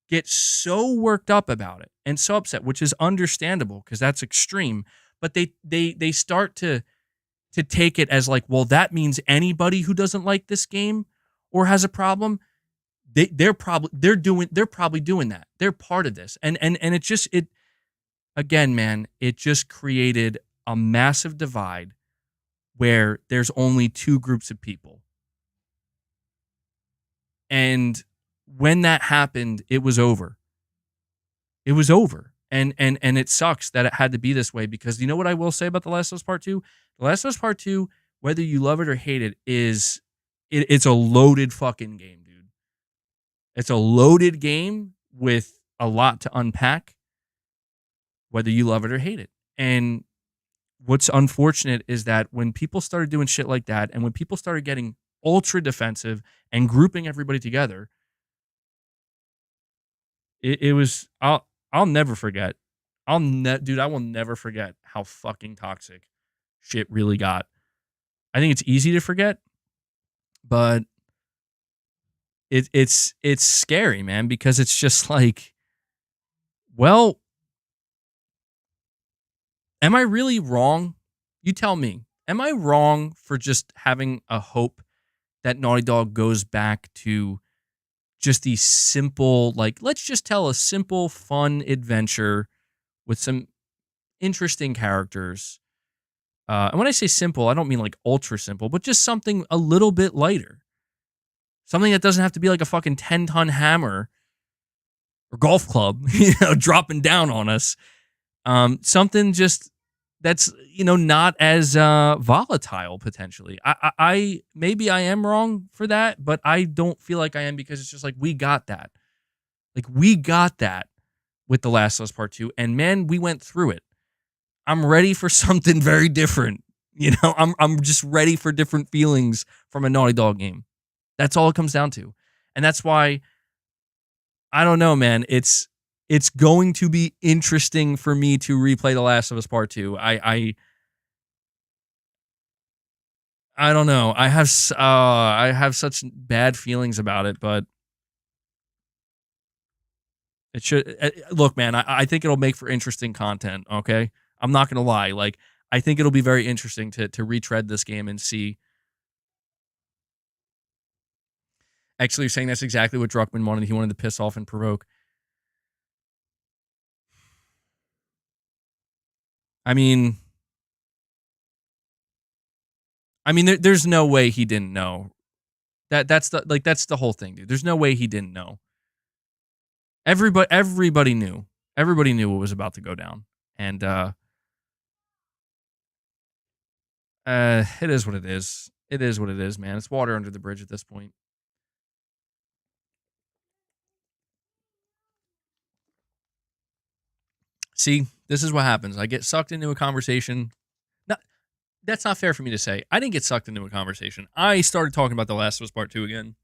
get so worked up about it and so upset, which is understandable because that's extreme. But they start to take it as like, well, that means anybody who doesn't like this game or has a problem, they're probably doing that. They're part of this, and it again, man, it just created a massive divide where there's only two groups of people. And when that happened, it was over. It was over. And it sucks that it had to be this way, because you know what I will say about The Last of Us Part 2? The Last of Us Part 2, whether you love it or hate it, it's a loaded fucking game, dude. It's a loaded game with a lot to unpack, whether you love it or hate it. And what's unfortunate is that when people started doing shit like that, and when people started getting ultra defensive and grouping everybody together, it was, I'll never forget. Dude, I will never forget how fucking toxic shit really got. I think it's easy to forget, but it's scary, man, because it's just like, well, am I really wrong? You tell me. Am I wrong for just having a hope that Naughty Dog goes back to just these simple, like, let's just tell a simple, fun adventure with some interesting characters. And when I say simple, I don't mean like ultra simple, but just something a little bit lighter. Something that doesn't have to be like a fucking 10-ton hammer or golf club, dropping down on us. Something just that's, not as volatile potentially. I maybe I am wrong for that, but I don't feel like I am, because it's just like, we got that. Like, we got that with The Last of Us Part 2, and man, we went through it. I'm ready for something very different. I'm just ready for different feelings from a Naughty Dog game. That's all it comes down to. And that's why, I don't know, man, it's going to be interesting for me to replay The Last of Us Part 2. I don't know. I have such bad feelings about it, but it should look, man. I think it'll make for interesting content. Okay, I'm not gonna lie. Like, I think it'll be very interesting to retread this game and see. Actually, you're saying that's exactly what Druckmann wanted. He wanted to piss off and provoke. I mean, there's no way he didn't know. That's the whole thing, dude. There's no way he didn't know. Everybody knew. Everybody knew what was about to go down. And it is what it is. It is what it is, man. It's water under the bridge at this point. See, this is what happens. I get sucked into a conversation. That's not fair for me to say. I didn't get sucked into a conversation. I started talking about The Last of Us Part 2 again,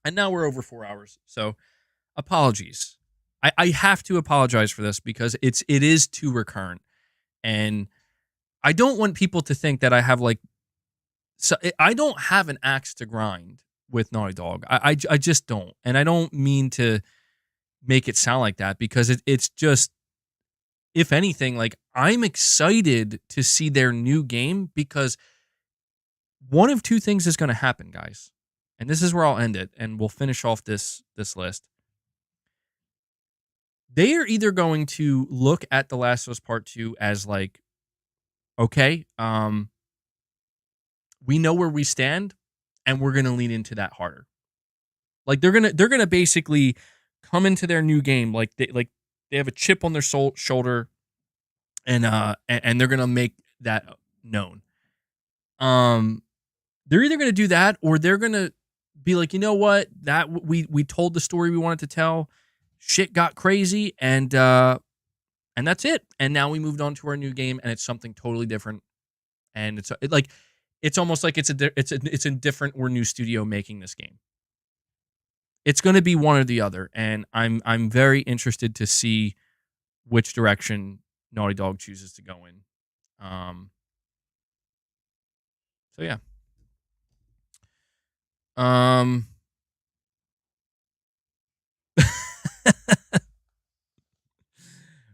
and now we're over 4 hours. So, apologies. I have to apologize for this, because it is too recurrent, and I don't want people to think that I have I don't have an axe to grind with Naughty Dog. I just don't, and I don't mean to make it sound like that, because it's just, if anything, like, I'm excited to see their new game, because one of two things is going to happen, guys. And this is where I'll end it, and we'll finish off this list. They are either going to look at The Last of Us Part 2 as like, okay, we know where we stand, and we're going to lean into that harder. Like, they're going to basically come into their new game like they have a chip on their shoulder, and they're gonna make that known. They're either gonna do that, or they're gonna be like, you know what, that we told the story we wanted to tell. Shit got crazy, and that's it. And now we moved on to our new game, and it's something totally different. and it's almost like it's a different or new studio making this game. It's going to be one or the other, and I'm very interested to see which direction Naughty Dog chooses to go in. So yeah.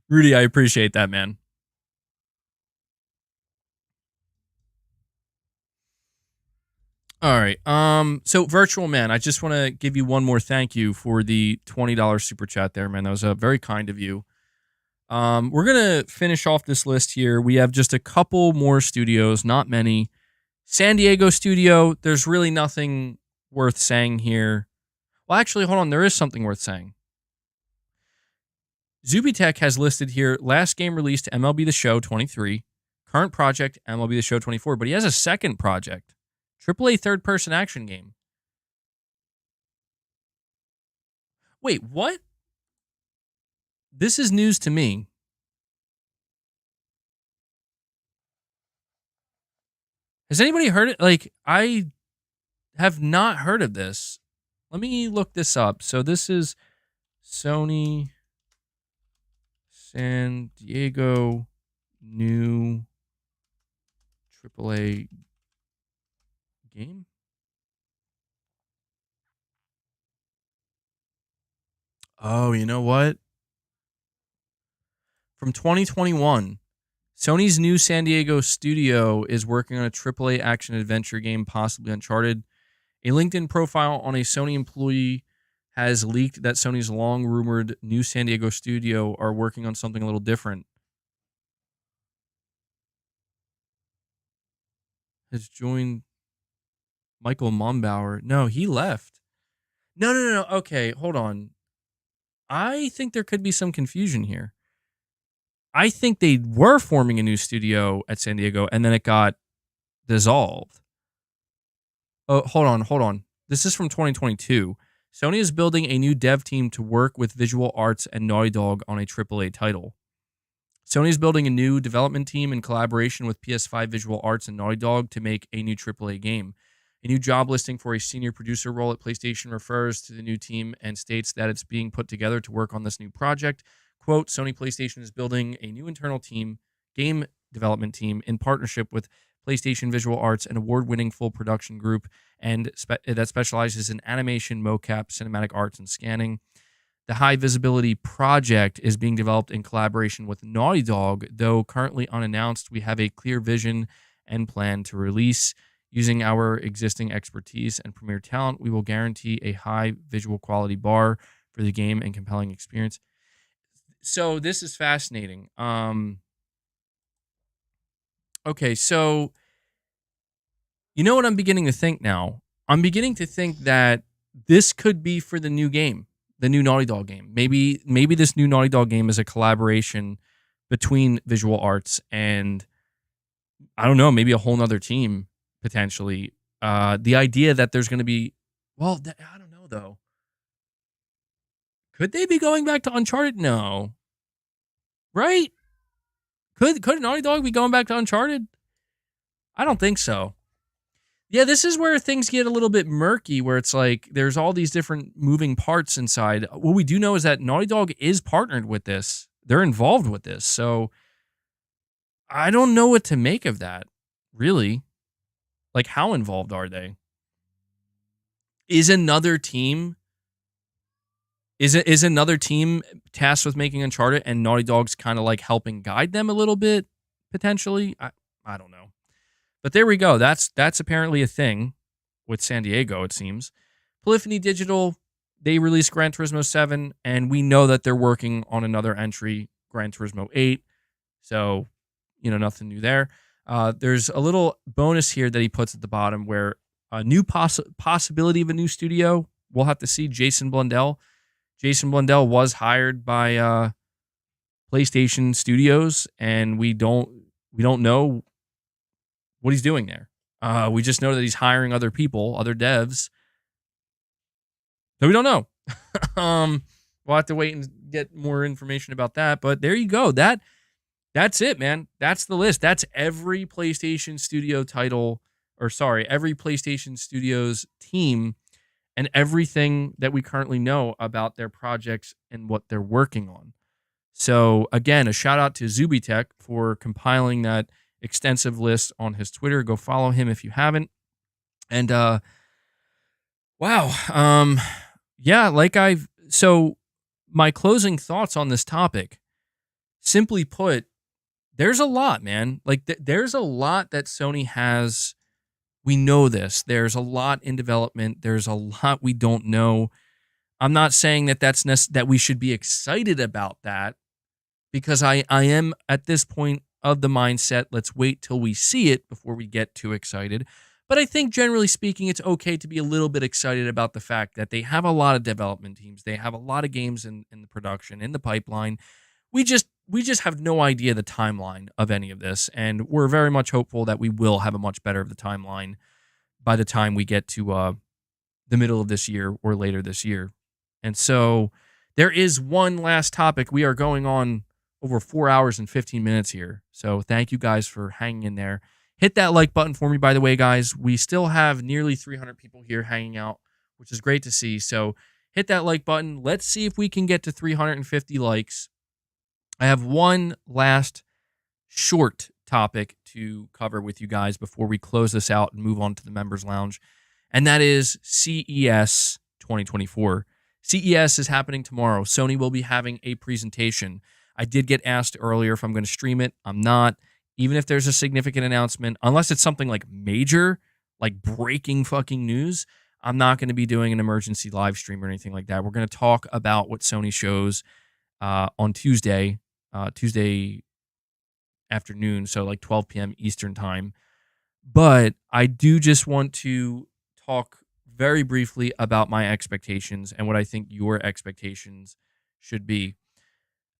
Rudy, I appreciate that, man. All right. So Virtual Man, I just want to give you one more thank you for the $20 super chat there, man. That was very kind of you. We're gonna finish off this list here. We have just a couple more studios, not many. San Diego studio, there's really nothing worth saying here. Well, actually, hold on, there is something worth saying. Zubitech has listed here last game released MLB The Show 23, current project MLB The Show 24, but he has a second project, AAA third-person action game. Wait, what? This is news to me. Has anybody heard it? Like, I have not heard of this. Let me look this up. So this is Sony San Diego new AAA game. Oh, you know what? From 2021, Sony's new San Diego studio is working on a AAA action adventure game, possibly Uncharted. A LinkedIn profile on a Sony employee has leaked that Sony's long-rumored new San Diego studio are working on something a little different. Has joined Michael Mombauer. No, he left. No. Okay, hold on. I think there could be some confusion here. I think they were forming a new studio at San Diego, and then it got dissolved. Oh, hold on. This is from 2022. Sony is building a new dev team to work with Visual Arts and Naughty Dog on a AAA title. Sony is building a new development team in collaboration with PS5 Visual Arts and Naughty Dog to make a new AAA game. A new job listing for a senior producer role at PlayStation refers to the new team and states that it's being put together to work on this new project. Quote, Sony PlayStation is building a new internal team, game development team, in partnership with PlayStation Visual Arts, an award-winning full production group and that specializes in animation, mocap, cinematic arts, and scanning. The High Visibility project is being developed in collaboration with Naughty Dog, though currently unannounced. We have a clear vision and plan to release. Using our existing expertise and premier talent, we will guarantee a high visual quality bar for the game and compelling experience. So this is fascinating. Okay, so you know what I'm beginning to think now? I'm beginning to think that this could be for the new game, the new Naughty Dog game. Maybe this new Naughty Dog game is a collaboration between Visual Arts and, I don't know, maybe a whole nother team, potentially. The idea that there's going to be, well, I don't know, though. Could they be going back to Uncharted? No. Right? Could Naughty Dog be going back to Uncharted? I don't think so. Yeah, this is where things get a little bit murky, where it's like there's all these different moving parts inside. What we do know is that Naughty Dog is partnered with this. They're involved with this. So I don't know what to make of that, really. Like, how involved are they? Is another team tasked with making Uncharted and Naughty Dog's kind of like helping guide them a little bit, potentially? I don't know. But there we go. That's apparently a thing with San Diego, it seems. Polyphony Digital, they released Gran Turismo 7, and we know that they're working on another entry, Gran Turismo 8. So, nothing new there. There's a little bonus here that he puts at the bottom where a new possibility of a new studio. We'll have to see. Jason Blundell. Jason Blundell was hired by PlayStation Studios, and we don't know what he's doing there. We just know that he's hiring other people, other devs. So we don't know. We'll have to wait and get more information about that. But there you go. That That's it, man. That's the list. That's every PlayStation Studio title, or sorry, every PlayStation Studios team and everything that we currently know about their projects and what they're working on. So again, a shout out to Zubitech for compiling that extensive list on his Twitter. Go follow him if you haven't. And wow, yeah, so my closing thoughts on this topic, simply put, there's a lot, man. Like there's a lot that Sony has. We know this. There's a lot in development. There's a lot we don't know. I'm not saying that that we should be excited about that, because I am at this point of the mindset, let's wait till we see it before we get too excited. But I think generally speaking, it's okay to be a little bit excited about the fact that they have a lot of development teams. They have a lot of games in the production, in the pipeline. We just have no idea the timeline of any of this, and we're very much hopeful that we will have a much better of the timeline by the time we get to the middle of this year or later this year. And so there is one last topic. We are going on over 4 hours and 15 minutes here. So thank you guys for hanging in there. Hit that like button for me, by the way, guys. We still have nearly 300 people here hanging out, which is great to see. So hit that like button. Let's see if we can get to 350 likes. I have one last short topic to cover with you guys before we close this out and move on to the members lounge. And that is CES 2024. CES is happening tomorrow. Sony will be having a presentation. I did get asked earlier if I'm going to stream it. I'm not. Even if there's a significant announcement, unless it's something like major, like breaking fucking news, I'm not going to be doing an emergency live stream or anything like that. We're going to talk about what Sony shows on Tuesday afternoon, so like 12 p.m. Eastern time. But I do just want to talk very briefly about my expectations and what I think your expectations should be.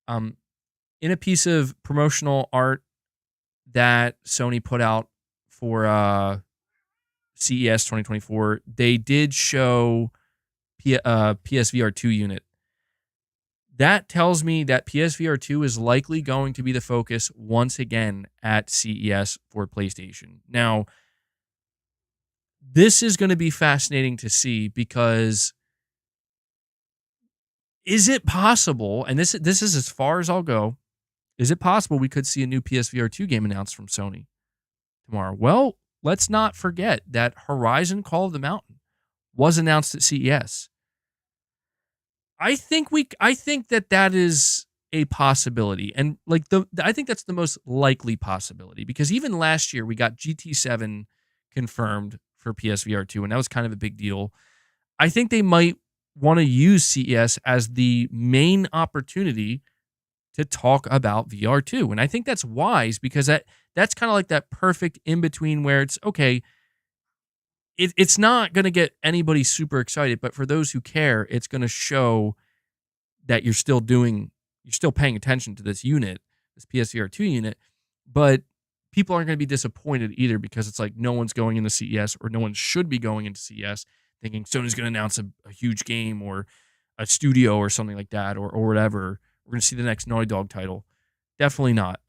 In a piece of promotional art that Sony put out for CES 2024, they did show PSVR 2 unit. That tells me that PSVR 2 is likely going to be the focus once again at CES for PlayStation. Now, this is going to be fascinating to see, because is it possible, and this is as far as I'll go, is it possible we could see a new PSVR 2 game announced from Sony tomorrow? Well, let's not forget that Horizon Call of the Mountain was announced at CES. I think that is a possibility, and like I think that's the most likely possibility, because even last year we got GT7 confirmed for PSVR 2, and that was kind of a big deal. I think they might want to use CES as the main opportunity to talk about VR 2, and I think that's wise, because that's kind of like that perfect in between where it's okay. It's not going to get anybody super excited, but for those who care, it's going to show that you're still paying attention to this unit, this PSVR 2 unit, but people aren't going to be disappointed either, because it's like no one's going into CES, or no one should be going into CES thinking Sony's going to announce a huge game or a studio or something like that, or whatever. We're going to see the next Naughty Dog title. Definitely not.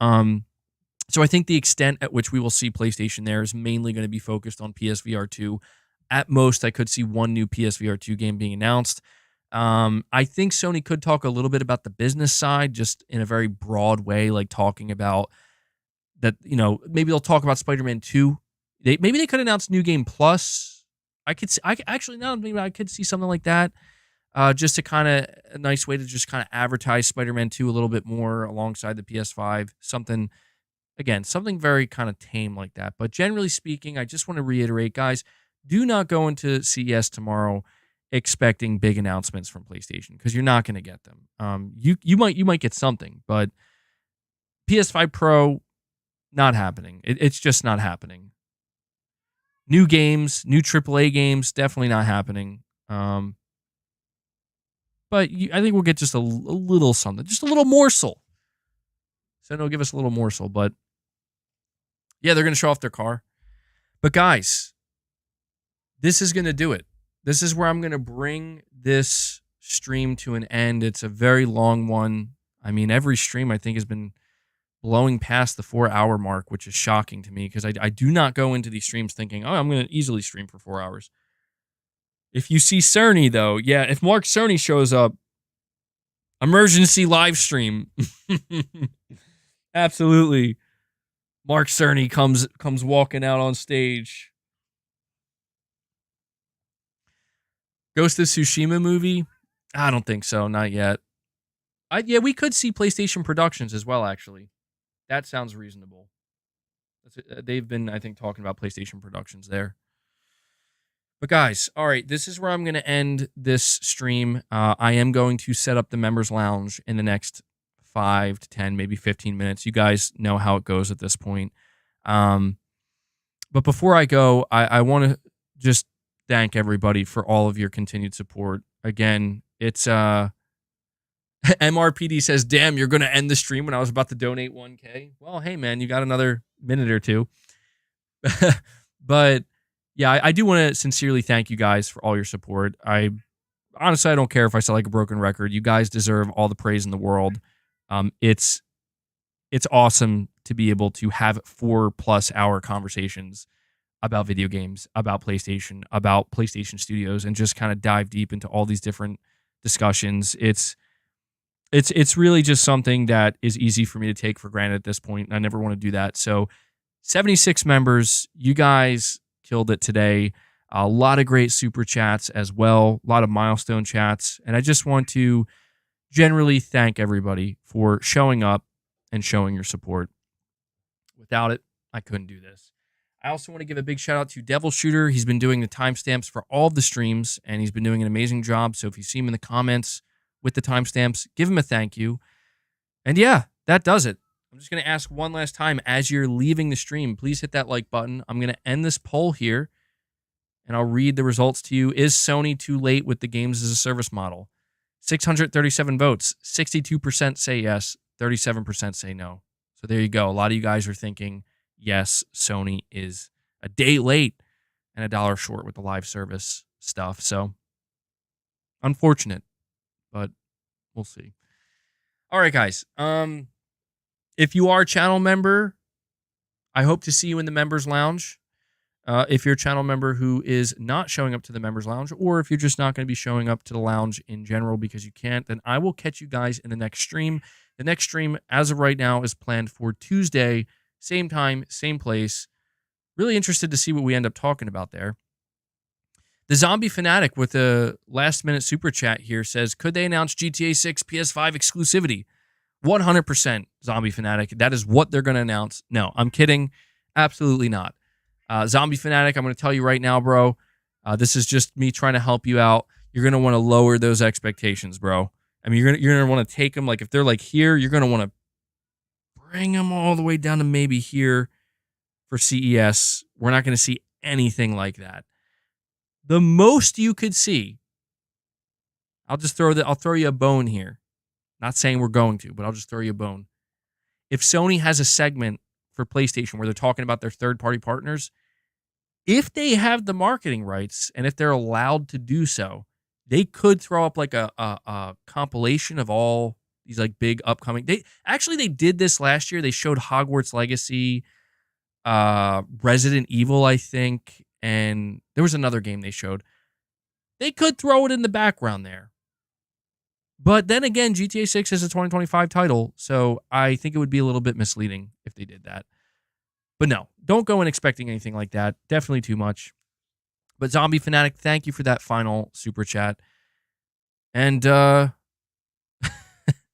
So I think the extent at which we will see PlayStation there is mainly going to be focused on PSVR 2. At most, I could see one new PSVR 2 game being announced. I think Sony could talk a little bit about the business side, just in a very broad way, like talking about that, maybe they'll talk about Spider-Man 2. Maybe they could announce New Game Plus. I could see something like that. Just to a nice way to just kind of advertise Spider-Man 2 a little bit more alongside the PS5. Something very kind of tame like that. But generally speaking, I just want to reiterate, guys, do not go into CES tomorrow expecting big announcements from PlayStation, because you're not going to get them. You might get something, but PS5 Pro, not happening. It's just not happening. New games, new AAA games, definitely not happening. But I think we'll get just a little something, just a little morsel. So they'll give us a little morsel, but yeah, they're going to show off their car. But guys, this is going to do it. This is where I'm going to bring this stream to an end. It's a very long one. I mean, every stream I think has been blowing past the 4-hour mark, which is shocking to me because I do not go into these streams thinking, oh, I'm going to easily stream for 4 hours. If you see Cerny, though, yeah, if Mark Cerny shows up, emergency live stream. Absolutely. Mark Cerny comes walking out on stage. Ghost of Tsushima movie? I don't think so. Not yet. Yeah, we could see PlayStation Productions as well, actually. That sounds reasonable. They've been, I think, talking about PlayStation Productions there. But guys, all right, this is where I'm going to end this stream. I am going to set up the members lounge in the next 5 to 10, maybe 15 minutes. You guys know how it goes at this point. But before I go, I want to just thank everybody for all of your continued support. Again, it's MRPD says, damn, you're going to end the stream when I was about to donate 1K. Well, hey, man, you got another minute or two. But yeah, I do want to sincerely thank you guys for all your support. Honestly, I don't care if I sound like a broken record. You guys deserve all the praise in the world. It's awesome to be able to have 4+ hour conversations about video games, about PlayStation Studios, and just kind of dive deep into all these different discussions. It's really just something that is easy for me to take for granted at this point, and I never want to do that. So 76 members, you guys killed it today. A lot of great super chats as well, a lot of milestone chats, and I just want to generally thank everybody for showing up and showing your support. Without it, I couldn't do this. I also want to give a big shout out to Devil Shooter. He's been doing the timestamps for all of the streams, and he's been doing an amazing job. So if you see him in the comments with the timestamps, give him a thank you. And yeah, that does it. I'm just going to ask one last time as you're leaving the stream, please hit that like button. I'm going to end this poll here, and I'll read the results to you. Is Sony too late with the games as a service model? 637 votes, 62% say yes, 37% say no. So there you go. A lot of you guys are thinking, yes, Sony is a day late and $1 short with the live service stuff. So unfortunate, but we'll see. All right, guys. If you are a channel member, I hope to see you in the members lounge. If you're a channel member who is not showing up to the members lounge, or if you're just not going to be showing up to the lounge in general because you can't, then I will catch you guys in the next stream. The next stream, as of right now, is planned for Tuesday, same time, same place. Really interested to see what we end up talking about there. The Zombie Fanatic with a last-minute super chat here says, could they announce GTA 6 PS5 exclusivity? 100% Zombie Fanatic. That is what they're going to announce. No, I'm kidding. Absolutely not. Zombie Fanatic, I'm going to tell you right now, bro. This is just me trying to help you out. You're going to want to lower those expectations, bro. I mean, you're going to want to take them. Like, if they're like here, you're going to want to bring them all the way down to maybe here for CES. We're not going to see anything like that. The most you could see, I'll throw you a bone here. Not saying we're going to, but I'll just throw you a bone. If Sony has a segment for PlayStation where they're talking about their third-party partners, if they have the marketing rights and if they're allowed to do so, they could throw up like a compilation of all these like big upcoming. They did this last year. They showed Hogwarts Legacy, Resident Evil, I think, and there was another game they showed. They could throw it in the background there. But then again, GTA 6 is a 2025 title, so I think it would be a little bit misleading if they did that. But no, don't go in expecting anything like that. Definitely too much. But Zombie Fanatic, thank you for that final super chat. And all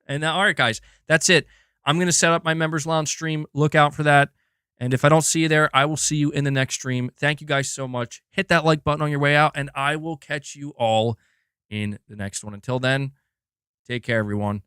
right, guys, that's it. I'm going to set up my members lounge stream. Look out for that. And if I don't see you there, I will see you in the next stream. Thank you guys so much. Hit that like button on your way out, and I will catch you all in the next one. Until then, take care, everyone.